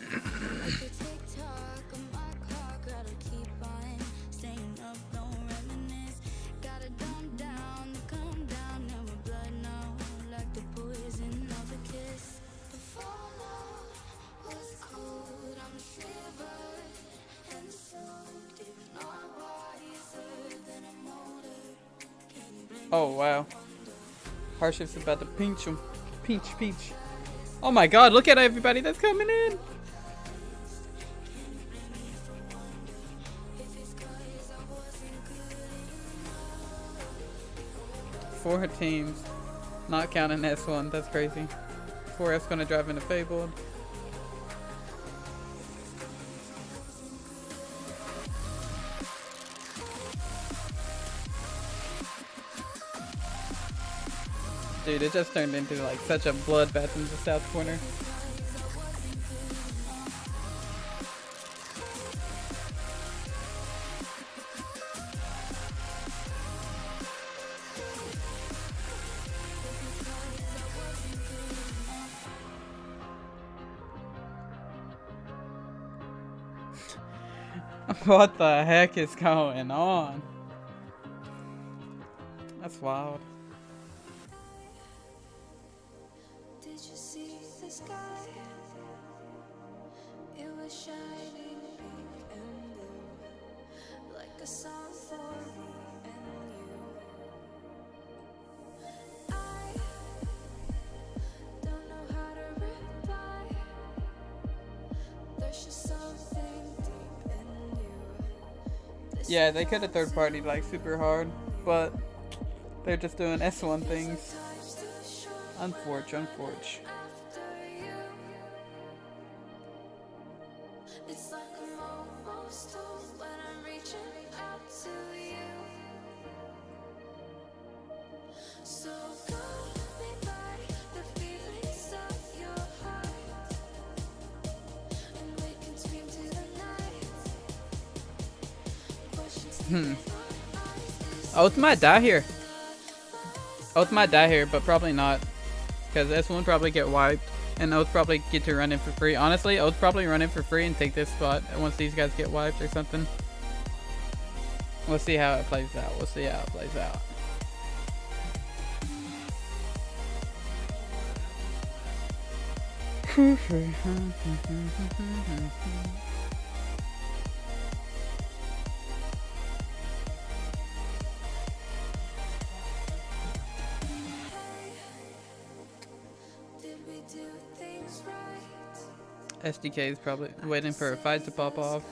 Like a tick-tock on my clock, gotta keep on staying up, don't reminisce. Gotta dumb down, to come down, now my blood now, like the poison of a kiss. The fallout was cold, I'm shivered and soaked, if not wiser than a motor. Can you blame Oh, wow. Harship's about to pinch him. Peach. Oh my god, look at everybody that's coming in. Four teams, not counting S1. That's crazy. 4F's gonna drive into Fabled. Dude, it just turned into like such a bloodbath in the south corner. What the heck is going on? That's wild. Did you see the sky? It was shining pink and blue, like a song for me and you. I don't know how to reply. There's just something deep in you. Yeah, they could have third party like super hard, but they're just doing S1 things. Unforge. It's like I'm almost home when I'm reaching out to you. So call me by the feelings of your heart, and we can scream to the night. Questions Oath might die here. Oath might die here, but probably not. Because S1 probably get wiped. And Oath probably get to run in for free. Honestly, Oath probably run in for free and take this spot once these guys get wiped or something. We'll see how it plays out. Did we do things right? SDK is probably waiting for a fight to pop off.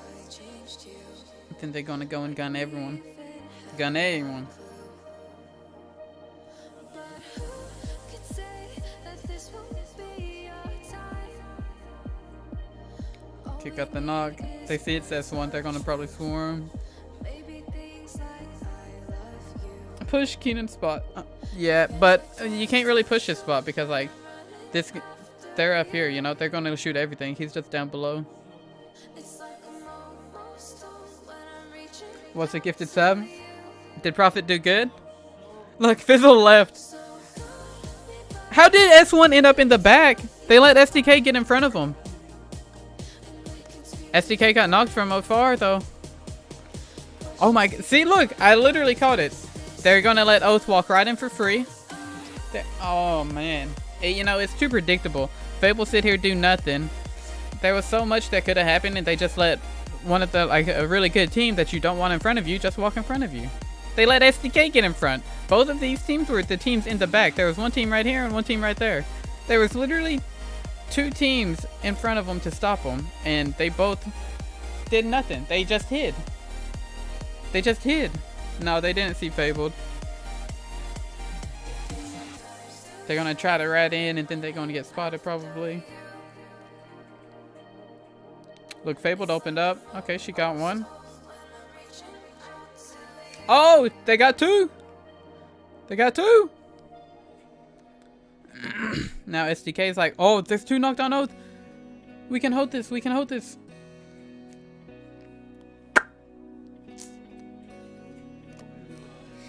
I think they're gonna go and gun everyone. Gun everyone. Could say that this won't be our time. Kick out the knock. They see it's S1, they're gonna probably swarm. Maybe things like I love you. Push Keenan's spot. Yeah, but you can't really push his spot because like this, they're up here, you know, they're gonna shoot everything. He's just down below. It's like I'm almost home when I'm reaching. What's a gifted sub? Did Prophet do good? Look, Fizzle left. How did S1 end up in the back? They let SDK get in front of him. SDK got knocked from afar though. Oh my, see look, I literally caught it. They're gonna let Oath walk right in for free. Oh man. You know, it's too predictable. Fable sit here do nothing. There was so much that could have happened and they just let one of the, like a really good team that you don't want in front of you just walk in front of you. They let SDK get in front. Both of these teams were the teams in the back. There was one team right here and one team right there. There was literally two teams in front of them to stop them, and they both did nothing. They just hid. They just hid. No, they didn't see Fabled. They're gonna try to rat in, and then they're gonna get spotted probably. Look, Fabled opened up. Okay, she got one. Oh, they got two. They got two. Now SDK is like, oh, there's two knocked on Oath. We can hold this. We can hold this.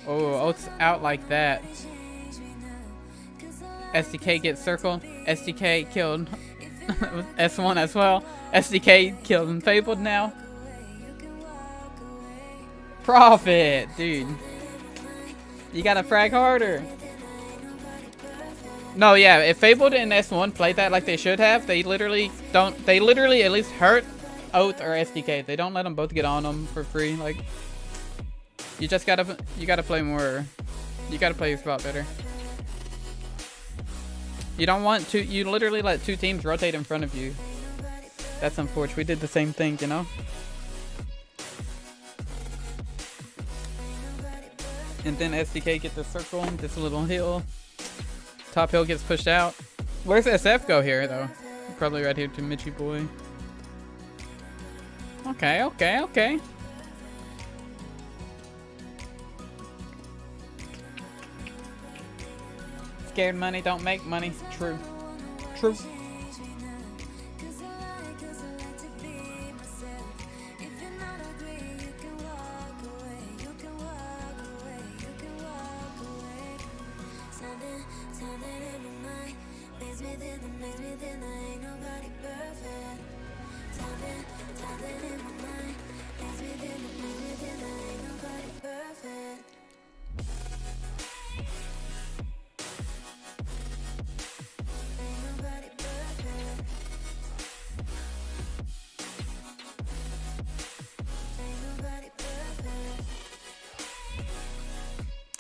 Oh, Oath's out like that. SDK gets circled. SDK killed S1 as well. SDK killed and Fabled now. Prophet, dude. You gotta frag harder. No, yeah, if Fabled and S1 played that like they should have, they literally don't. They literally at least hurt Oath or SDK. They don't let them both get on them for free. Like, you just gotta play more. You gotta play your spot better. You don't want to. You literally let two teams rotate in front of you. That's unfortunate. We did the same thing, you know. And then SDK get the circle, this little hill. Top hill gets pushed out. Where's SF go here, though? Probably right here to Mitchie Boy. Okay, okay, okay. Scared money don't make money. True. True.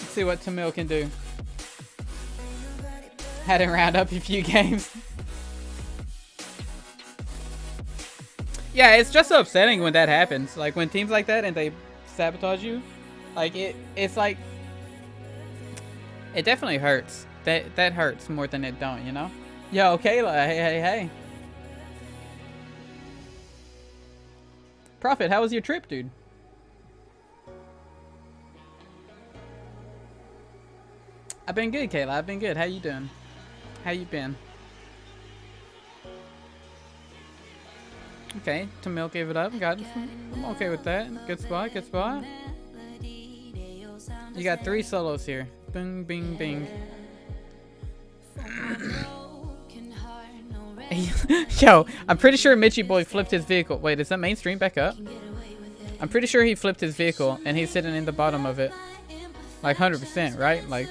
See what Tamil can do. Had him round up a few games. Yeah, it's just so upsetting when that happens. Like when teams like that and they sabotage you, like it's like it definitely hurts. That hurts more than it don't, you know? Yo, Kayla, hey. Prophet, how was your trip, dude? I've been good, Kayla. I've been good. How you doing? How you been? Okay, Tamil gave it up. Got it. I'm okay with that. Good spot, good spot. You got 3 solos here. Bing, bing, bing. Yo, I'm pretty sure Mitchie Boy flipped his vehicle. Wait, is that mainstream back up? I'm pretty sure he flipped his vehicle and he's sitting in the bottom of it. Like 100%, right? Like...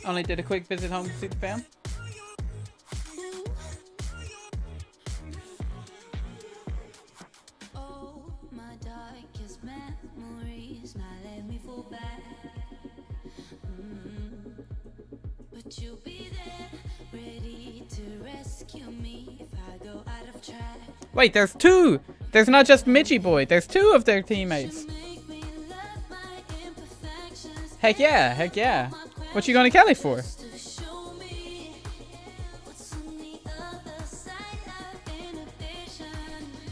Only did a quick visit home to see the fam. Oh, my darkest memories, now let me fall back. But you'll be there, ready to rescue me if I go out of track. Wait, there's two. There's not just Mitchy Boy. There's two of their teammates. Make me love my imperfections. Heck yeah, heck yeah. What you going to Cali for? To show me what's on the other side of inhibition.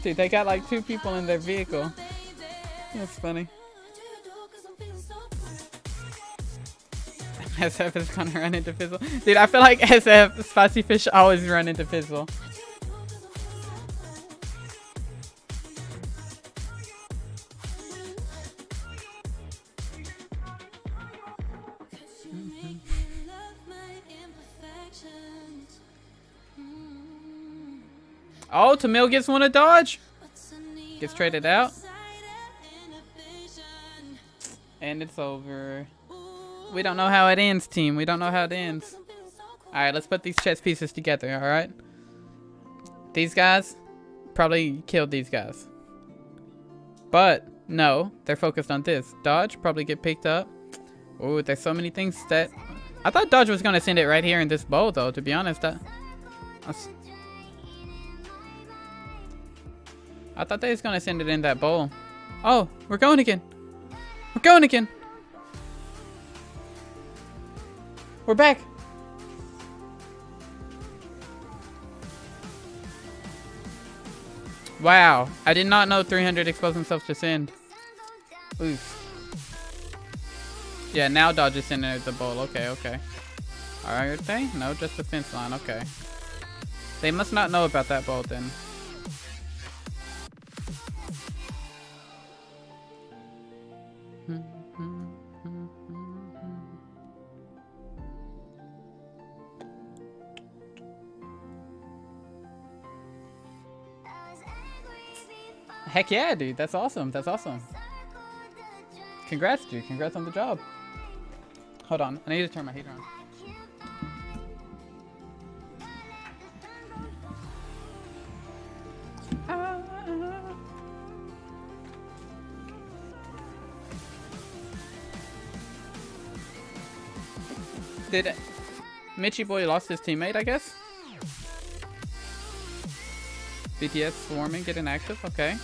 Dude, they got like two people in their vehicle. Baby, That's funny. what do you do? 'Cause I'm feeling so SF is gonna run into Fizzle. Dude, I feel like SF, Spicy Fish, always run into Fizzle. Oh, Tamil gets one to dodge. Gets traded out. And it's over. We don't know how it ends, team. We don't know how it ends. Alright, let's put these chess pieces together, alright? These guys probably killed these guys. But, no, they're focused on this. Dodge probably get picked up. Oh, there's so many things that... I thought Dodge was going to send it right here in this bowl, though, to be honest. I thought they was going to send it in that bowl. Oh, we're going again. We're going again. We're back. Wow. I did not know 300 exposed themselves to send. Oof. Yeah, now Dodge is sending it the bowl. Okay, okay. Are they? No, just the fence line. Okay. They must not know about that bowl then. Heck yeah, dude. That's awesome. That's awesome. Congrats, dude. Congrats on the job. Hold on. I need to turn my heater on. Did Mitchy Boy lost his teammate, I guess? BTS swarming, getting active, okay.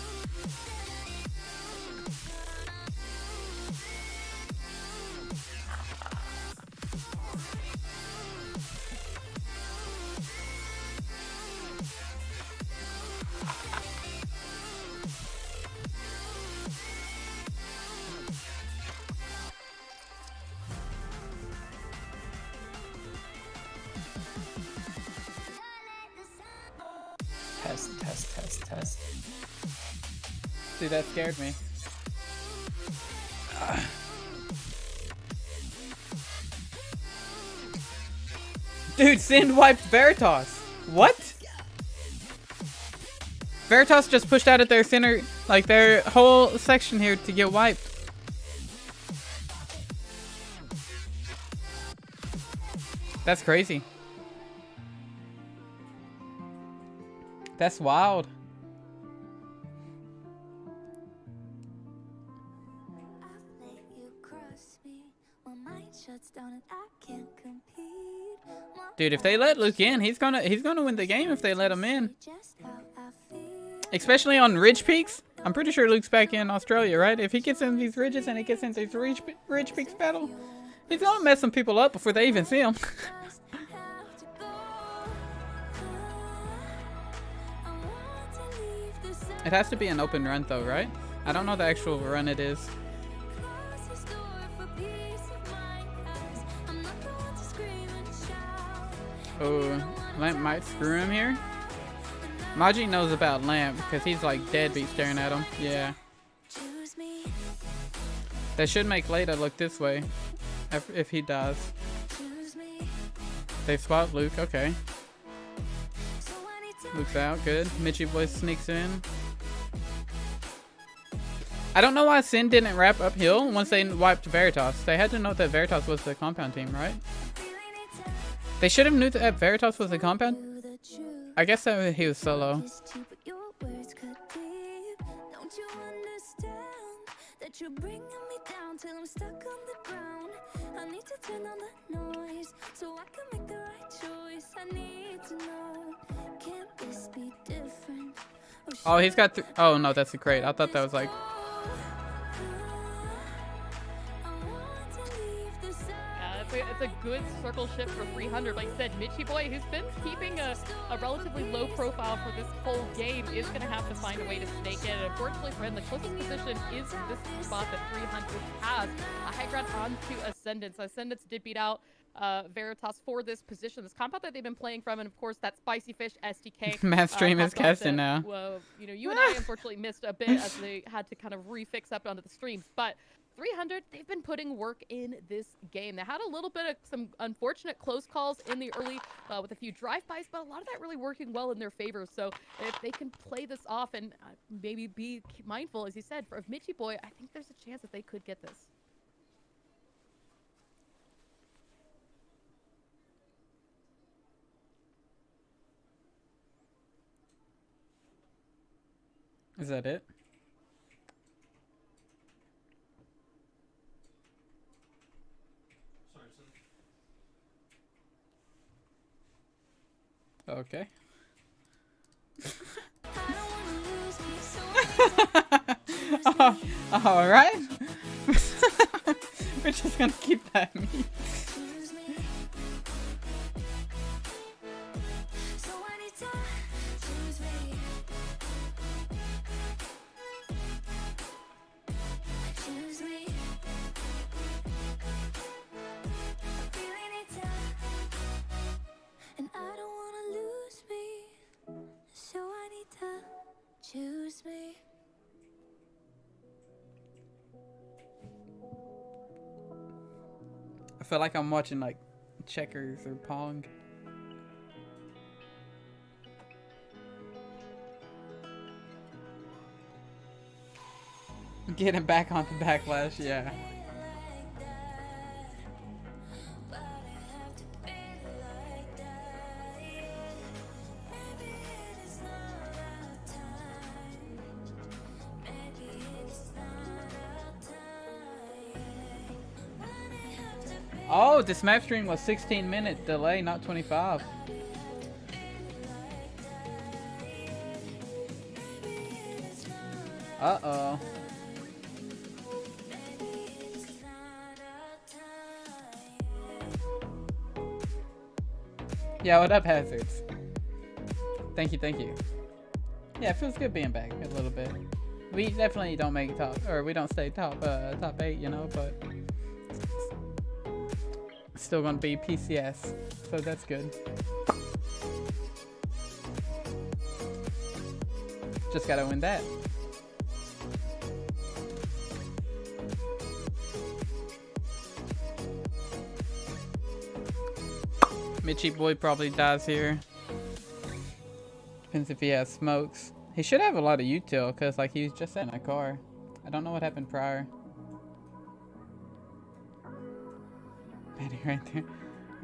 Test. Dude, that scared me. Dude, Sin wiped Veritas. What? Veritas just pushed out at their center, like their whole section here to get wiped. That's crazy. That's wild. Dude, if they let Luke in, he's gonna win the game if they let him in. Especially on ridge peaks. I'm pretty sure Luke's back in Australia, right? If he gets in these ridges and he gets in these ridge peaks battle, he's gonna mess some people up before they even see him. It has to be an open run though, right? I don't know the actual run it is. Oh, Lamp might screw him here. Maji knows about Lamp because he's like deadbeat staring at him. Yeah. They should make Leda look this way if he dies. They swap Luke, okay. Luke's out, good. Mitchy Boy sneaks in. I don't know why Sin didn't wrap uphill once they wiped Veritas. They had to know that Veritas was the compound team, right? They should have knew that Veritas was a compound. I guess that he was solo. Don't you understand that you're bringing me down till I'm stuck on the ground? I need to turn on the noise so I can make the right choice. I need to know, can this be different? Oh, he's got. Oh no, that's a crate. I thought that was like. It's a good circle shift for 300. Like I said, Mitchie Boy, who's been keeping a relatively low profile for this whole game, is going to have to find a way to snake in. And unfortunately for him, the closest position is this spot that 300 has. A high ground onto Ascendance. Ascendance did beat out Veritas for this position. This compound that they've been playing from, and of course that Spicy Fish SDK. Math stream is compound casting that, now. you know, you and I unfortunately missed a bit as they had to kind of refix up onto the streams, but 300, they've been putting work in this game. They had a little bit of some unfortunate close calls in the early with a few drive-bys, but a lot of that really working well in their favor. So if they can play this off and maybe be mindful, as you said, of Mitchie Boy, I think there's a chance that they could get this. Is that it? Okay. All right. We're just gonna keep that meme. Choose me. I feel like I'm watching like checkers or Pong. Getting back on the backlash, yeah. Oh, this map stream was 16-minute delay, not 25. Uh-oh. Yeah, what up, Hazards? Thank you, thank you. Yeah, it feels good being back a little bit. We definitely don't make top, or we don't stay top 8, you know, but still gonna be PCS, so that's good. Just gotta win that. Mitchie Boy probably dies here. Depends if he has smokes. He should have a lot of util, cause like he was just in a car. I don't know what happened prior. Right there.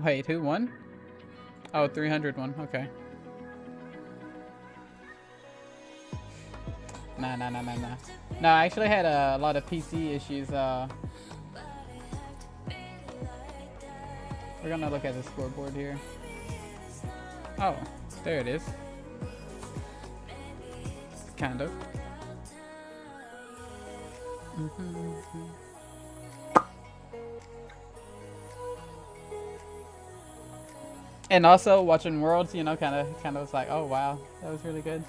Wait, who won? Oh, 300 won. Okay. Nah. No, I actually had a lot of PC issues. We're gonna look at the scoreboard here. Oh, there it is. Kind of. And also watching Worlds, you know, kind of was like, oh wow, that was really good.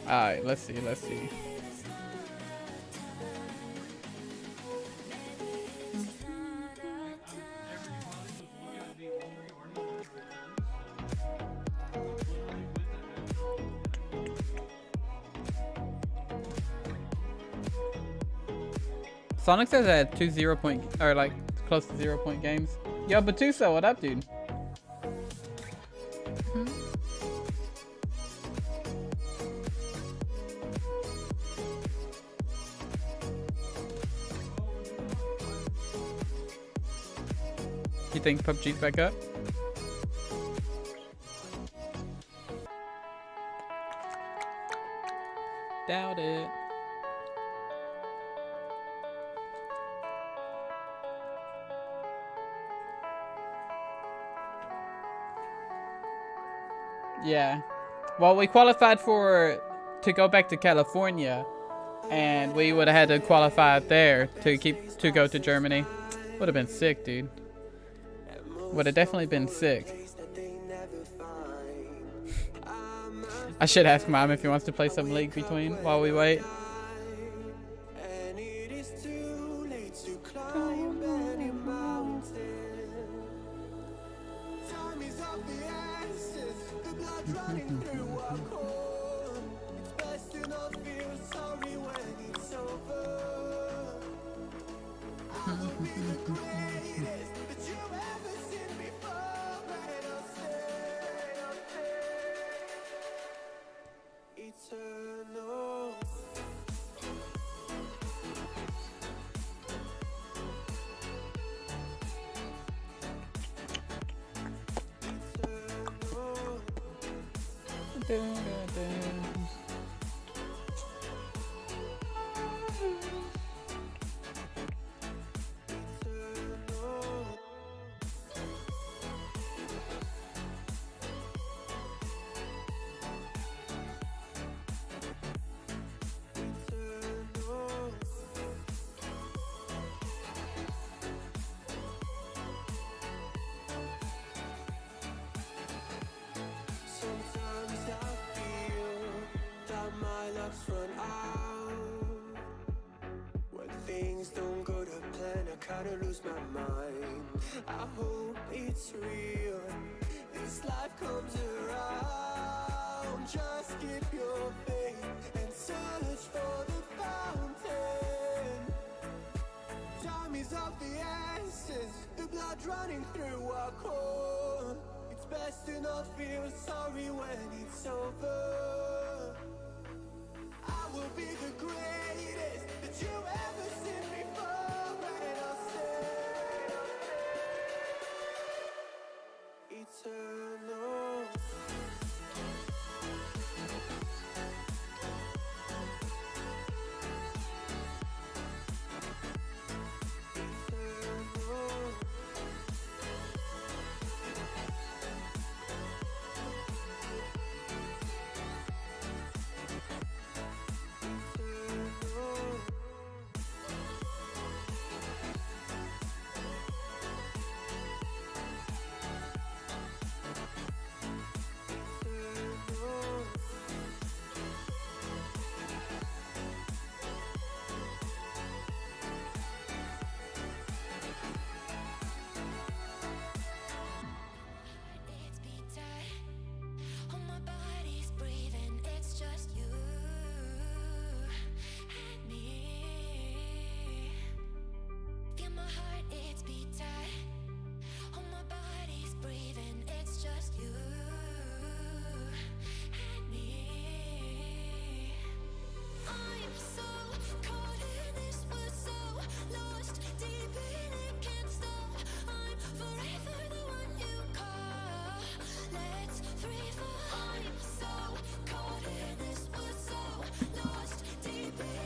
All right, let's see. Sonic says I had 2 0-point, or like close to 0-point games. Yo, Batuso, what up, dude? You think PUBG's back up? Doubt it. Yeah. Well, we qualified to go back to California, and we would have had to qualify there to go to Germany. Would have been sick, dude. Would have definitely been sick. I should ask Mom if he wants to play some League between while we wait.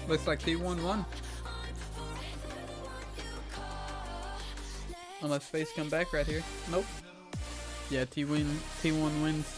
Looks like T1 won. Unless FaZe come back right here. Nope. Yeah, T1 wins.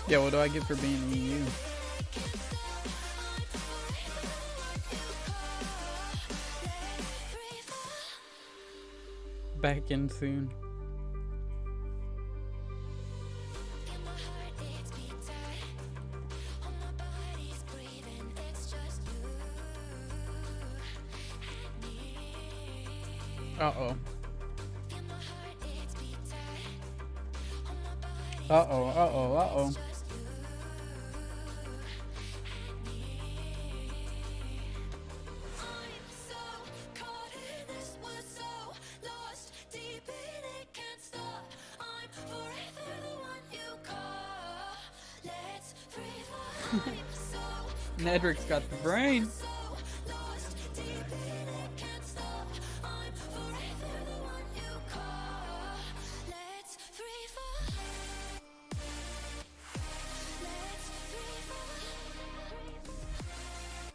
Yeah, what do I get for being EU? Back in soon. Uh-oh. Uh-oh, uh-oh, uh-oh. Nedrick's got the brain.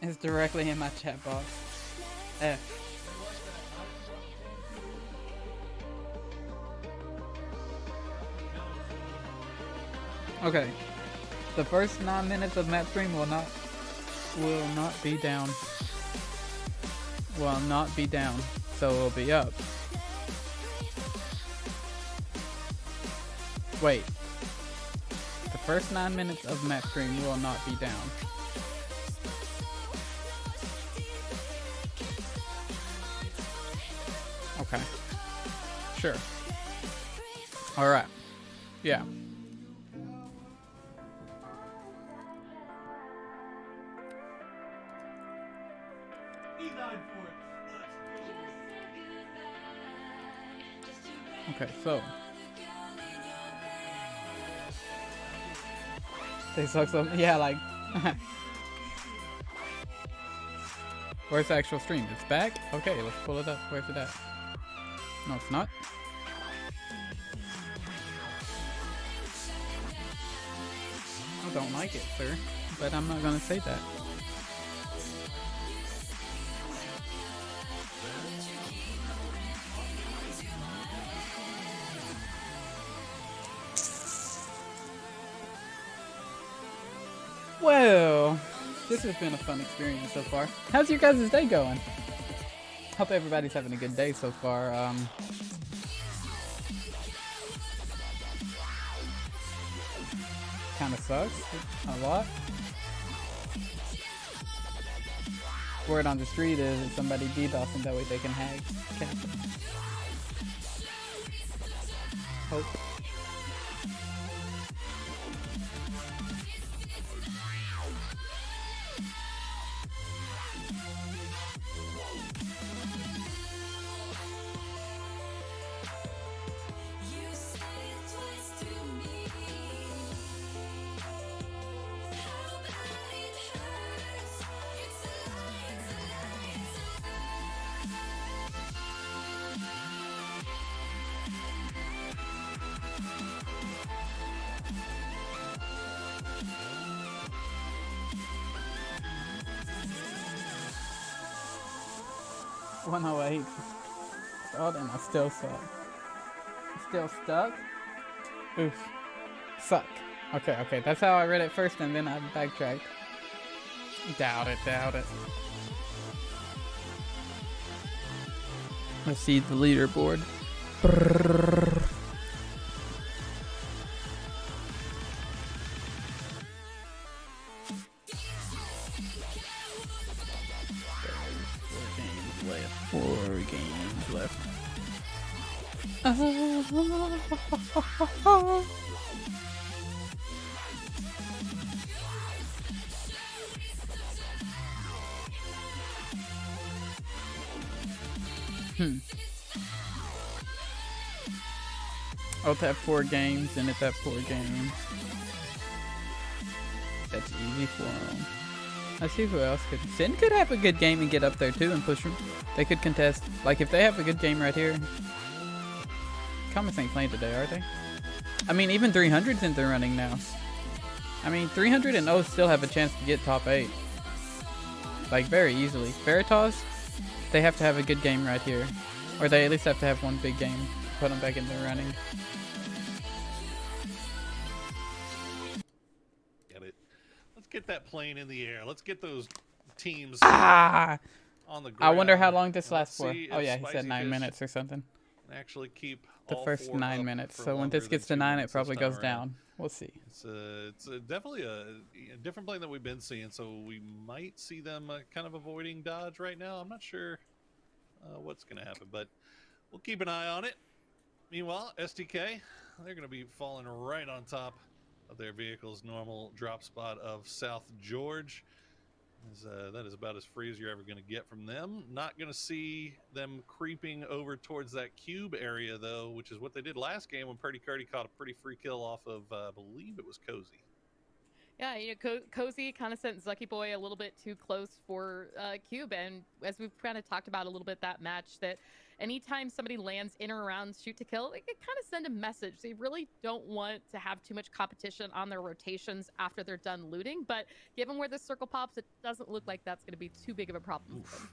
It's directly in my chat box. F. Okay. The first 9 minutes of map stream will not be down. Will not be down. So it'll be up. Wait. The first 9 minutes of map stream will not be down. Okay. Sure. Alright. Yeah. Okay, so they suck so yeah, like where's the actual stream? It's back? Okay, let's pull it up. Where's it at? No, it's not. I don't like it, sir, but I'm not gonna say that. Well, this has been a fun experience so far. How's your guys' day going? Hope everybody's having a good day so far. Kind of sucks a lot. Word on the street is that somebody DDoSing, that way they can hack. Hope. .108. Stalled and I still suck. Still stuck? Oof. Suck. Okay, that's how I read it first and then I backtracked. Doubt it. Let's see the leaderboard. Brrr. Four games left. I'll have 4 games and it's at 4 games. That's easy for them. Let's see who else could. Sin could have a good game and get up there too and push them. They could contest. Like if they have a good game right here. Comets ain't playing today, are they? I mean, even 300's in the running now. I mean, 300 and O still have a chance to get top 8. Like very easily. Veritas, they have to have a good game right here. Or they at least have to have one big game. Put them back in the running. Get that plane in the air. Let's get those teams on the ground. I wonder how long this lasts for. See Oh yeah, he Spicy said 9 Fish minutes or something. Actually keep The all first 4 9 up minutes. for So when longer this gets than to 2 9, it minutes probably this time goes around. down. We'll see. It's definitely a different plane than we've been seeing, so we might see them kind of avoiding dodge right now. I'm not sure what's going to happen, but we'll keep an eye on it. Meanwhile, STK, they're going to be falling right on top of their vehicle's normal drop spot of South George. That is about as free as you're ever going to get from them. Not going to see them creeping over towards that cube area, though, which is what they did last game when Purdy Curdy caught a pretty free kill off of, I believe it was Cozy. Yeah, you know, Cozy kind of sent Zucky Boy a little bit too close for Cube, and as we've kind of talked about a little bit that match, that anytime somebody lands in or around shoot to kill, it can kind of send a message. They really don't want to have too much competition on their rotations after they're done looting, but given where the circle pops, it doesn't look like that's going to be too big of a problem for them.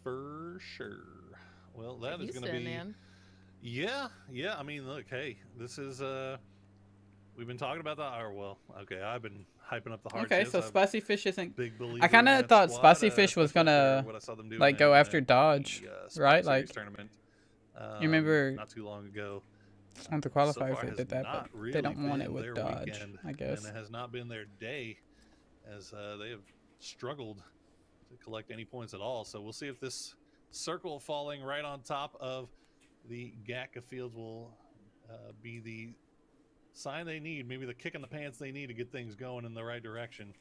For sure. Well, that is going to be... Man. Yeah. I mean, look, hey, this is... We've been talking about that, or well, okay, I've been hyping up the hard Okay, shifts. so I'm Spicy Fish isn't... big believer I kind in of that thought squad, Spicy Fish was especially after gonna what I saw them do like in go the- after Dodge, the right? Series Like tournament, you remember not too long ago. on the So far qualifiers they has did that, not but really they don't want it been with their Dodge, weekend, I guess. And it has not been their day, as they have struggled to collect any points at all. So we'll see if this circle falling right on top of the GACA fields will be the sign they need, maybe the kick in the pants they need to get things going in the right direction.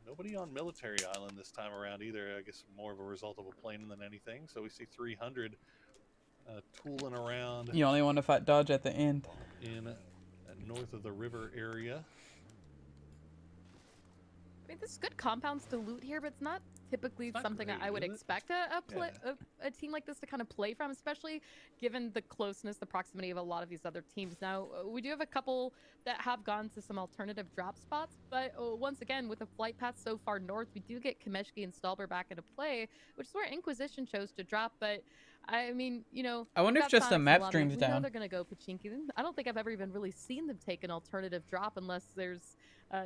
Nobody on Military Island this time around either. I guess more of a result of a plane than anything. So we see 300 tooling around You only want to fight Dodge at the end. in north of the river area. I mean, there's good compounds to loot here, but it's not typically not something great, I would is it? expect a team like this to kind of play from, especially given the closeness, the proximity of a lot of these other teams. Now, we do have a couple that have gone to some alternative drop spots, but once again, with the flight path so far north, we do get Kameshki and Stalber back into play, which is where Inquisition chose to drop, but I mean, you know, I wonder if we've just got the Sonics map and Lava. stream's We know down. they're going to go Pachinki. I don't think I've ever even really seen them take an alternative drop unless there's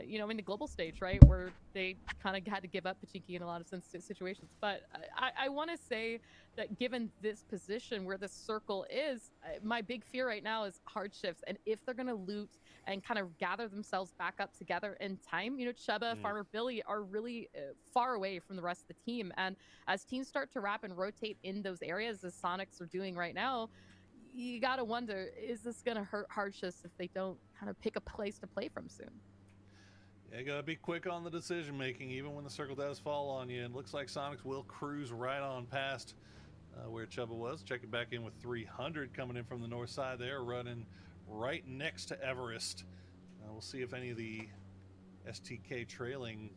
you know, in the global stage, right, where they kind of had to give up Pachinki in a lot of situations. But I want to say that given this position where the circle is, my big fear right now is hard shifts. And if they're going to loot and kind of gather themselves back up together in time, you know, Chuba, Farmer Billy are really far away from the rest of the team. And as teams start to wrap and rotate in those areas, as Sonics are doing right now, you got to wonder, is this going to hurt hard shifts if they don't kind of pick a place to play from soon? Yeah, you gotta be quick on the decision making, even when the circle does fall on you. And looks like Sonics will cruise right on past where Chuba was. Checking back in with 300 coming in from the north side there, running right next to Everest. We'll see if any of the STK trailing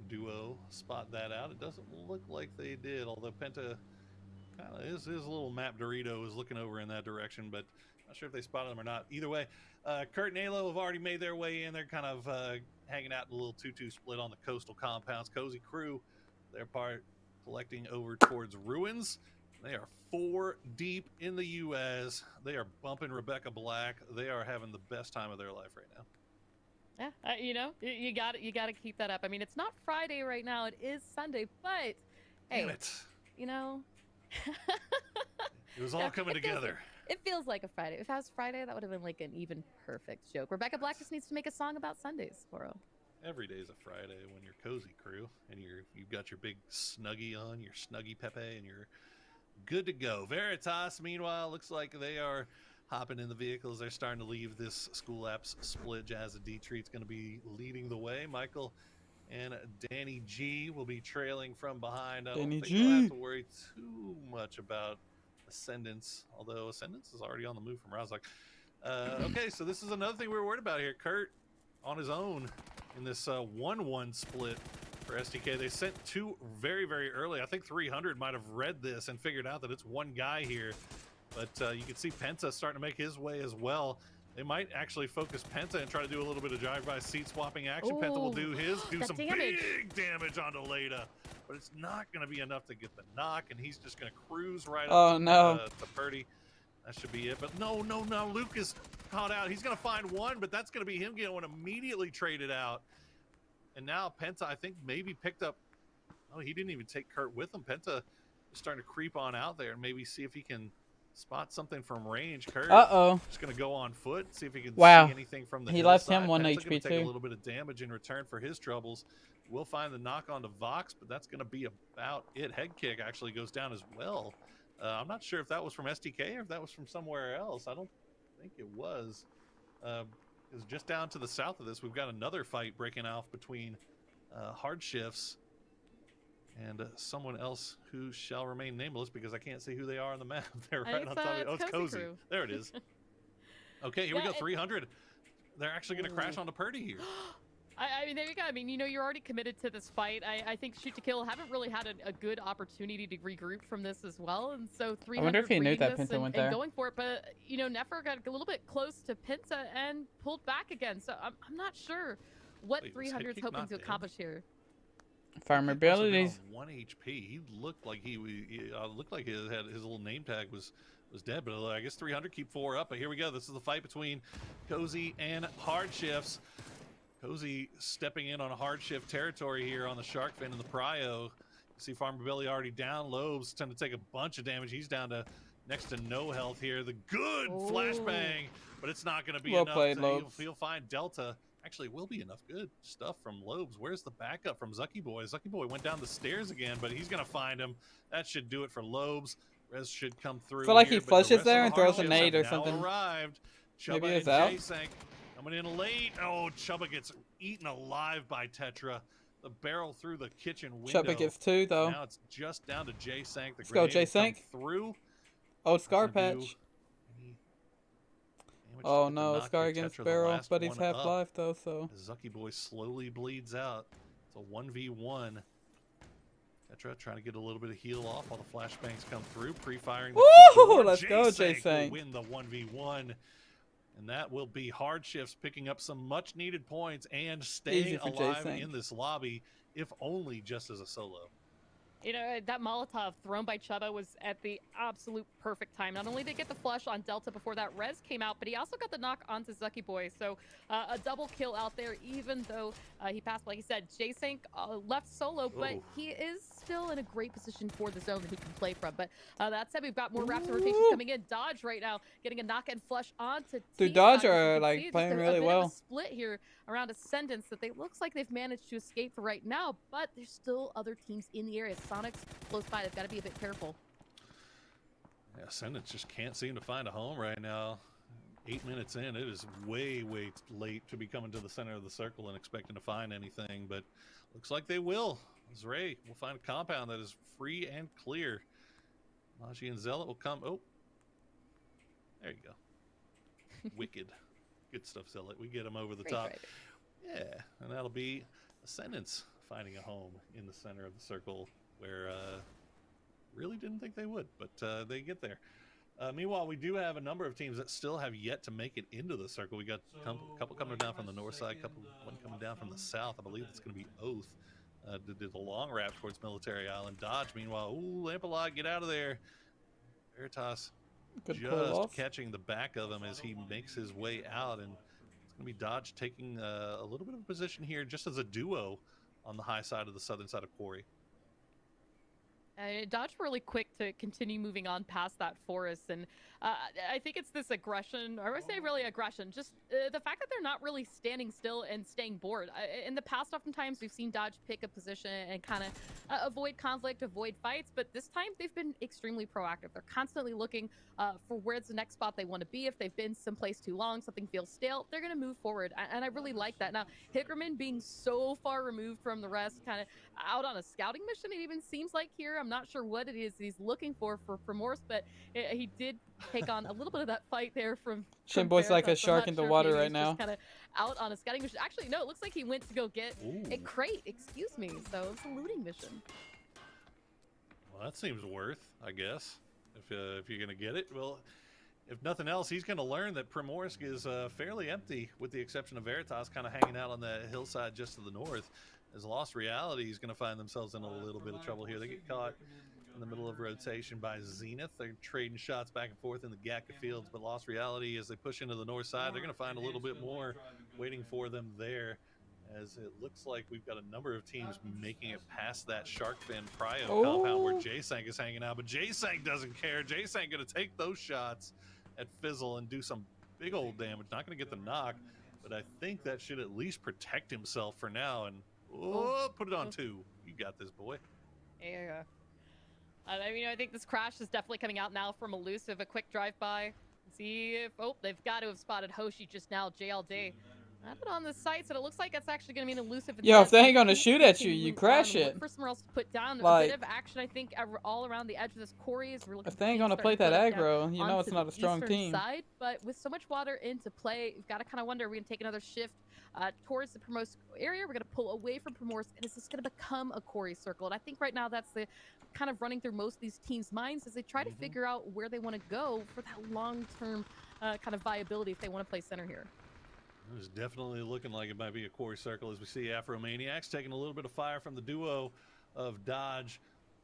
duo spot that out. It doesn't look like they did, although Penta kind of his little map Dorito is looking over in that direction, but not sure if they spotted them or not. Either way, Kurt and Halo have already made their way in. They're kind of hanging out in a little 2-2 split on the coastal compounds. Cozy Crew, their part collecting over towards Ruins. They are 4 deep in the US. They are bumping Rebecca Black. They are having the best time of their life right now. Yeah, you know, you got to keep that up. I mean, it's not Friday right now; it is Sunday. But Damn hey, it. you know, It was all coming together. It feels like a Friday. If it was Friday, that would have been like an even perfect joke. Rebecca Black just needs to make a song about Sundays, Poro. Every day's a Friday when you're Cozy Crew and you've got your big snuggie on, your snuggie Pepe, and you're good to go. Veritas, meanwhile, looks like they are hopping in the vehicles. They're starting to leave this School Apps split. Jazz and D-Treat's going to be leading the way. Michael and Danny G will be trailing from behind. I don't think they'll have to worry too much about Ascendance, although Ascendance is already on the move from Rozak. Okay, so this is another thing we were worried about here. Kurt on his own in this 1-1 split for STK. They sent 2 very, very early. I think 300 might have read this and figured out that it's one guy here. But you can see Penta starting to make his way as well. They might actually focus Penta and try to do a little bit of drive-by seat swapping action. Ooh, Penta will do his, do some damage. big damage onto Leda. But it's not going to be enough to get the knock, and he's just going to cruise right up to Purdy. That should be it. But no, Luke is caught out. He's going to find one, but that's going to be him getting immediately traded out. And now Penta, I think, maybe picked up... Oh, he didn't even take Kurt with him. Penta is starting to creep on out there and maybe see if he can spot something from range. Kurt just going to go on foot, see if he can see anything from the He hillside. left him 1 Penta's HP gonna too. take a little bit of damage in return for his troubles. We'll find the knock onto Vox, but that's going to be about it. Head kick actually goes down as well. I'm not sure if that was from STK or if that was from somewhere else. I don't think it was. Because just down to the south of this, we've got another fight breaking off between Hard Shifts and someone else who shall remain nameless because I can't see who they are on the map. They're right on top of it. Oh, it's Cozy. Crew. There it is. Okay, here we Yeah, go. 300. They're actually going to crash onto Purdy here. I mean, there you go. I mean, you know, you're already committed to this fight. I think Shoot to Kill haven't really had a good opportunity to regroup from this as well. And so 300 I wonder if he knew reading that this Pinta went and there. going for it. But, you know, Nefer got a little bit close to Pinta and pulled back again. So I'm not sure what Wait, was 300 is Headkick hoping not to dead? accomplish here. Farmer He must have been abilities. on 1 HP. He looked like he looked like his little name tag was dead, but I guess 300 keep 4 up. But here we go. This is the fight between Cozy and Hard Shifts. Cozy stepping in on a hard shift territory here on the Shark Fin and the Prio. You see Farmer Billy already down. Lobes tend to take a bunch of damage. He's down to next to no health here. The good flashbang, but it's not going to be Well enough. played, Lobes. He'll find Delta. Actually, it will be enough good stuff from Lobes. Where's the backup from Zucky Boy? Zucky Boy went down the stairs again, but he's going to find him. That should do it for Lobes. Rez should come through. Feel like here, he but the flushes rest of there the and throws a Hard nade Shifts or have now something. arrived. Maybe Chubba it's and out. J-Sank coming in late. Oh, Chubba gets eaten alive by Tetra. The barrel through the kitchen window. Chubba gets 2 though. Now it's just down to J-Sank. The Let's go, grenade will come J-Sank. through. Oh, Scar Not gonna do patch. any damage Oh to no, knock Scar the against Tetra, the Barrel, last but he's one half up. life though, so. As Zucky Boy slowly bleeds out. It's a 1v1. Tetra trying to get a little bit of heal off while the flashbangs come through. Pre-firing the Woo! door. Let's go, J-Sank J-Sank. will win the 1v1. And that will be Hard Shifts picking up some much needed points and staying Easy for alive J-Sank. in this lobby, if only just as a solo. You know, that Molotov thrown by Chubba was at the absolute perfect time. Not only did he get the flush on Delta before that res came out, but he also got the knock onto Zucky Boy. So a double kill out there, even though he passed, like he said, J-Sank left solo, but Oh. he is still in a great position for the zone that he can play from. But that said, we've got more Raptor rotations coming in. Dodge right now getting a knock and flush onto Dude, T-Side. Dodge As you are, can like, see, just playing a really bit well. of a split here around Ascendance that they looks like they've managed to escape for right now, but there's still other teams in the area. Sonic's close by. They've got to be a bit careful. Yeah, Ascendants just can't seem to find a home right now. 8 minutes in, it is way late to be coming to the center of the circle and expecting to find anything, but looks like they will. Zray will find a compound that is free and clear. Maji and Zealot will come. Oh, there you go. Wicked. Good stuff, Zealot. We get them over the Great top. driver. Yeah, and that'll be Ascendants finding a home in the center of the circle where really didn't think they would, but they get there. Meanwhile, we do have a number of teams that still have yet to make it into the circle. We got a couple coming down from the north side, one coming down from the south. I believe it's going to be Oath. Did the long wrap towards Military Island. Dodge, meanwhile, ooh, Lampalot, get out of there. Veritas Good pull just off. catching the back of him as he makes his way out, and it's going to be Dodge taking a little bit of a position here just as a duo on the high side of the southern side of Quarry. Dodge really quick to continue moving on past that forest, and I think it's this aggression, or I would say really aggression, just the fact that they're not really standing still and staying bored. In the past, oftentimes we've seen Dodge pick a position and kind of avoid conflict, avoid fights, but this time they've been extremely proactive. They're constantly looking for where's the next spot they want to be. If they've been someplace too long, something feels stale, they're going to move forward, and I really like that. Now, Hickerman being so far removed from the rest, kind of out on a scouting mission, it even seems like here. I'm not sure what it is he's looking for Morse, but he did take on a little bit of that fight there from Shinboy's like a Veritas. I'm shark not in the sure if water maybe right he's now. just kind of out on a scouting mission. Actually, no, it looks like he went to go get a Ooh. crate, excuse me. So it's a looting mission. Well, that seems worth, I guess, if you're going to get it. Well, if nothing else, he's going to learn that Primorsk is fairly empty, with the exception of Veritas kind of hanging out on the hillside just to the north. As Lost Reality is going to find themselves in a little bit of trouble here. They get caught in the middle of rotation by Zenith. They're trading shots back and forth in the Gatka fields, but Lost Reality, as they push into the north side, they're going to find a little bit more waiting for them there, as it looks like we've got a number of teams making it past that Shark Fin Prio compound where Oh. J-Sank is hanging out, but J-Sank doesn't care. J-Sank going to take those shots at Fizzle and do some big old damage. Not going to get the knock, but I think that should at least protect himself for now, and put it on 2. You got this, boy. Yeah. I mean, I think this crash is definitely coming out now from Elusive. A quick drive-by. See if... Oh, they've got to have spotted Hoshi just now. JLD. Have it on the sights, and it looks like it's actually going to be an Elusive. Yo, if they ain't gonna Keep shoot at pushing you, you Luke crash on, it. look for somewhere else to put down. Like, a bit of action, I think, all around the edge of this quarry. We're looking If they ain't gonna play that aggro, you know it's not a strong team. Side, but with so much water into play, you've got to kind of wonder, are we going to take another shift towards the Primorsk area? We're going to pull away from Primorsk, and is this going to become a quarry circle? And I think right now that's the kind of running through most of these teams' minds as they try to figure out where they want to go for that long-term kind of viability if they want to play center here. It's definitely looking like it might be a quarry circle as we see Afromaniacs taking a little bit of fire from the duo of Dodge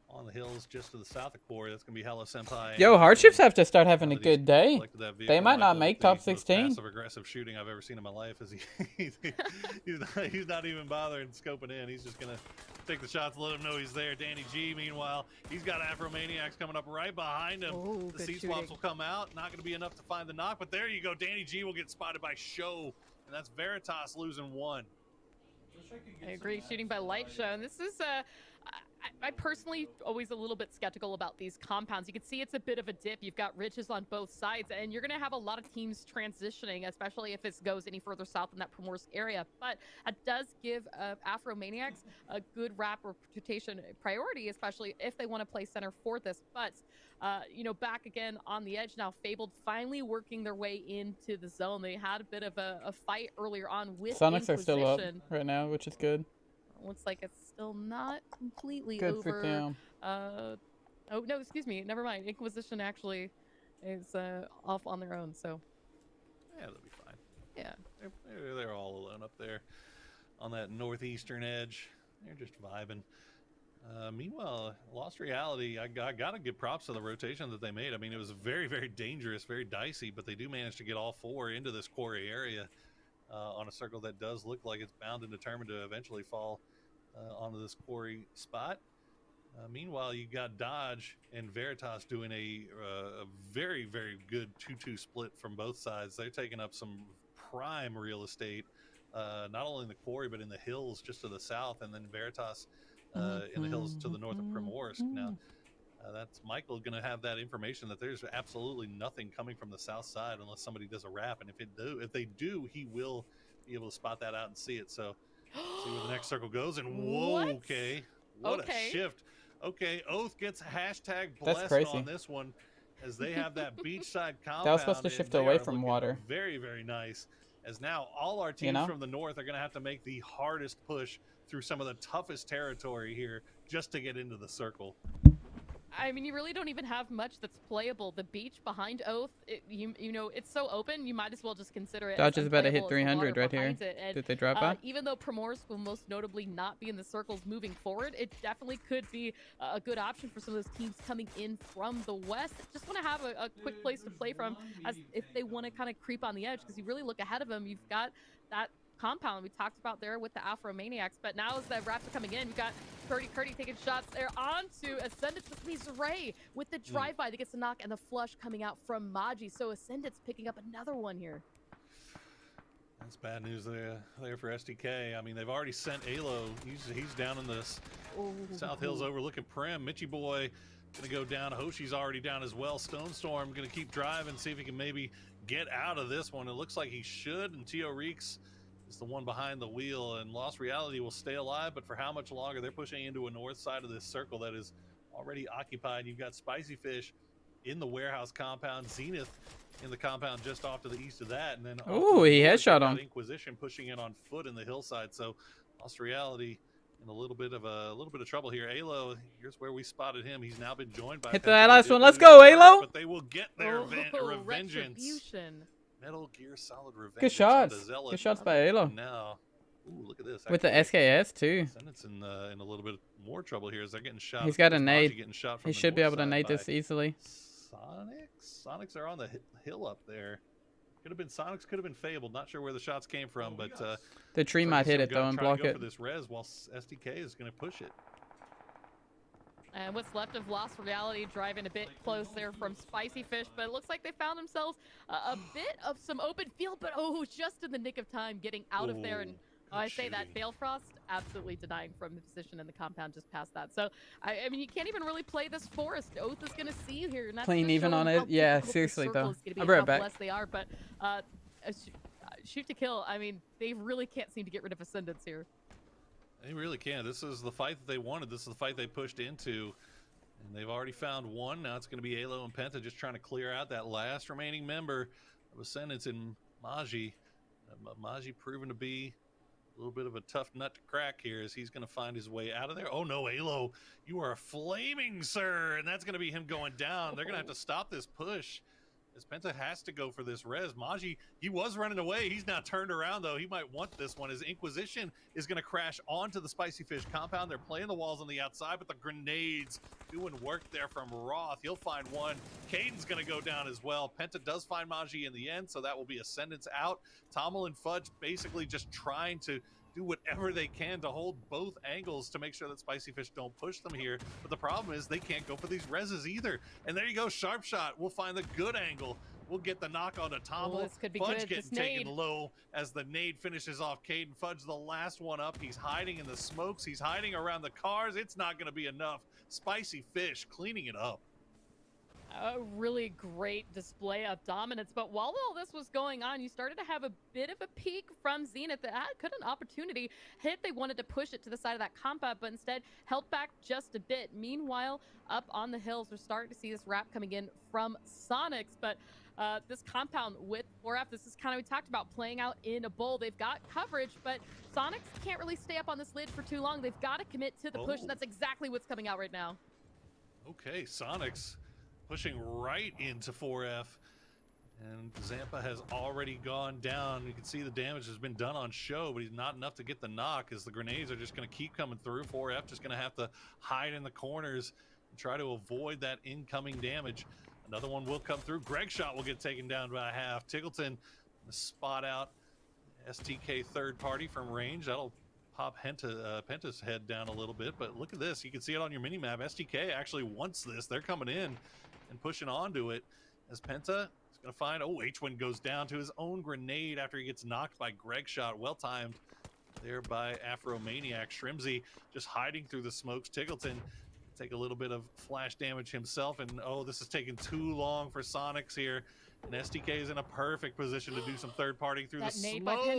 on the hills just to the south of quarry. That's going to be Hello Senpai. Yo, Hardships have to start having a He's good day. collected that They vehicle. might not Michael make with the top most 16. Passive-aggressive shooting I've ever seen in my life. As he's not even bothering scoping in. He's just going to take the shots, let him know he's there. Danny G, meanwhile, he's got Afromaniacs coming up right behind him. Oh, The good seat swaps shooting. will come out. Not going to be enough to find the knock, but there you go. Danny G will get spotted by Show, and that's Veritas losing one. I agree, shooting by Light Show. And this is, I personally always a little bit skeptical about these compounds. You can see it's a bit of a dip. You've got ridges on both sides, and you're going to have a lot of teams transitioning, especially if it goes any further south in that Primorsk area. But it does give Afromaniacs a good reputation priority, especially if they want to play center for this. But, you know, back again on the edge now, Fabled finally working their way into the zone. They had a bit of a fight earlier on with Sonics are still up Inquisition. right now, which is good. Looks like it's still not completely Good over. for them. Oh no, excuse me. Never mind. Inquisition actually is off on their own. So Yeah, they'll be fine. yeah. They're all alone up there on that northeastern edge. They're just vibing. Meanwhile, Lost Reality, I got to give props to the rotation that they made. I mean, it was very, very dangerous, very dicey, but they do manage to get all four into this quarry area on a circle that does look like it's bound and determined to eventually fall onto this quarry spot. Meanwhile, you got Dodge and Veritas doing a very, very good 2-2 split from both sides. They're taking up some prime real estate, not only in the quarry, but in the hills just to the south, and then Veritas in the hills to the north of Primorsk. Now, that's Michael going to have that information that there's absolutely nothing coming from the south side unless somebody does a wrap, and if they do, he will be able to spot that out and see it. So, see where the next circle goes, and whoa, What? okay, what Okay. a shift. Okay, Oath gets hashtag That's blessed crazy. on this one as they have that beachside compound. That was supposed to and shift they away are from looking water. Very, very nice. As now all our teams know? from the north are going to have to make the hardest push through some of the toughest territory here just to get into the circle. I mean, you really don't even have much that's playable. The beach behind Oath, you know, it's so open. You might as well just consider it. Dodge as is about to hit unplayable as the 300 water right here. behind it. And, Did they drop by? even though Primorsk will most notably not be in the circles moving forward, it definitely could be a good option for some of those teams coming in from the west. Just want to have a quick place to play from, as if they want to kind of creep on the edge, because you really look ahead of them. You've got that compound we talked about there with the Afromaniacs, but now as the wraps are coming in, you've got Curdy taking shots there onto Ascendance with Lisa Ray with the drive-by that gets the knock and the flush coming out from Maji. So Ascendance picking up another one here. That's bad news there for SDK. I mean, they've already sent Alo. He's down in this South Hills overlooking Prim. Mitchy Boy going to go down. Hoshi's already down as well. Stone Storm going to keep driving, see if he can maybe get out of this one. It looks like he should, and Tio Reeks is the one behind the wheel, and Lost Reality will stay alive, but for how much longer? They're pushing into a north side of this circle that is already occupied. You've got Spicy Fish in the warehouse compound, Zenith in the compound just off to the east of that, and then off to Ooh, the he north, headshot you've got him. Inquisition pushing in on foot in the hillside. So Lost Reality in a little bit of trouble here. Alo, here's where we spotted him. He's now been joined by Hit Penta. that They last did one. lose Let's go, first, Alo. but they will get their revengeance. Retribution. Metal Gear Solid Revenge. Good shots. Good shots by Alo. Now, ooh, look at this. With the Actually, SKS too. Ascendant's in a little bit more trouble here as they're getting shot. He's got a Maji nade. getting shot from He the should be north able to side nade by this easily. Sonics are on the hill up there. Could have been Sonics, could have been Fabled. Not sure where the shots came from, but The tree might hit it though and block go it. for this res while SDK is going to push it. And what's left of Lost Reality driving a bit close there from Spicy Fish, but it looks like they found themselves a bit of some open field, but just in the nick of time getting out of there and Oh, I say that Balefrost absolutely denying from the position in the compound just past that. So I mean, you can't even really play this forest. Oath is gonna see you here, and that's Clean just even showing on how it? Yeah, difficult this seriously, circle though. is gonna be I'll and be right how back. blessed they are, but shoot to kill. I mean, they really can't seem to get rid of Ascendants here. They really can. This is the fight that they wanted. This is the fight they pushed into. And they've already found one. Now it's going to be Alo and Penta just trying to clear out that last remaining member of Ascendants in Magi. Magi proven to be a little bit of a tough nut to crack here as he's going to find his way out of there. Oh no, Alo, you are flaming, sir. And that's going to be him going down. They're going to have to stop this push. As Penta has to go for this res. Magi, he was running away. He's now turned around, though. He might want this one. His Inquisition is going to crash onto the Spicy Fish compound. They're playing the walls on the outside, but the grenades doing work there from Roth. He'll find one. Caden's going to go down as well. Penta does find Magi in the end, so that will be Ascendants out. Tommel and Fudge basically just trying to do whatever they can to hold both angles to make sure that Spicy Fish don't push them here. But the problem is they can't go for these reses either. And there you go, Sharp Shot. We'll find the good angle. We'll get the knock on to Tommel. Oh, this could be Fudge good. getting This taken nade. low as the nade finishes off Caden. Fudge the last one up. He's hiding in the smokes. He's hiding around the cars. It's not going to be enough. Spicy Fish cleaning it up. A really great display of dominance. But while all this was going on, you started to have a bit of a peek from Zenith that could an opportunity hit. They wanted to push it to the side of that compound, but instead held back just a bit. Meanwhile, up on the hills, we're starting to see this wrap coming in from Sonics, but this compound with 4F, this is kind of, we talked about playing out in a bowl. They've got coverage, but Sonics can't really stay up on this lid for too long. They've got to commit to the push, and that's exactly what's coming out right now. Okay, Sonics pushing right into 4F. And Zampa has already gone down. You can see the damage has been done on show, but he's not enough to get the knock as the grenades are just going to keep coming through. 4F just going to have to hide in the corners and try to avoid that incoming damage. Another one will come through. Greg Shot will get taken down by half. Tiggleton spot out STK third party from range. That'll pop Penta's head down a little bit, but look at this. You can see it on your mini map. STK actually wants this. They're coming in and pushing onto it as Penta is going to find, oh, H1 goes down to his own grenade after he gets knocked by Greg Shot. Well timed there by Afromaniac. Shrimsy just hiding through the smokes. Tiggleton take a little bit of flash damage himself, and oh, this is taking too long for Sonics here. And STK is in a perfect position to do some third party through That the nade by smoke. Pen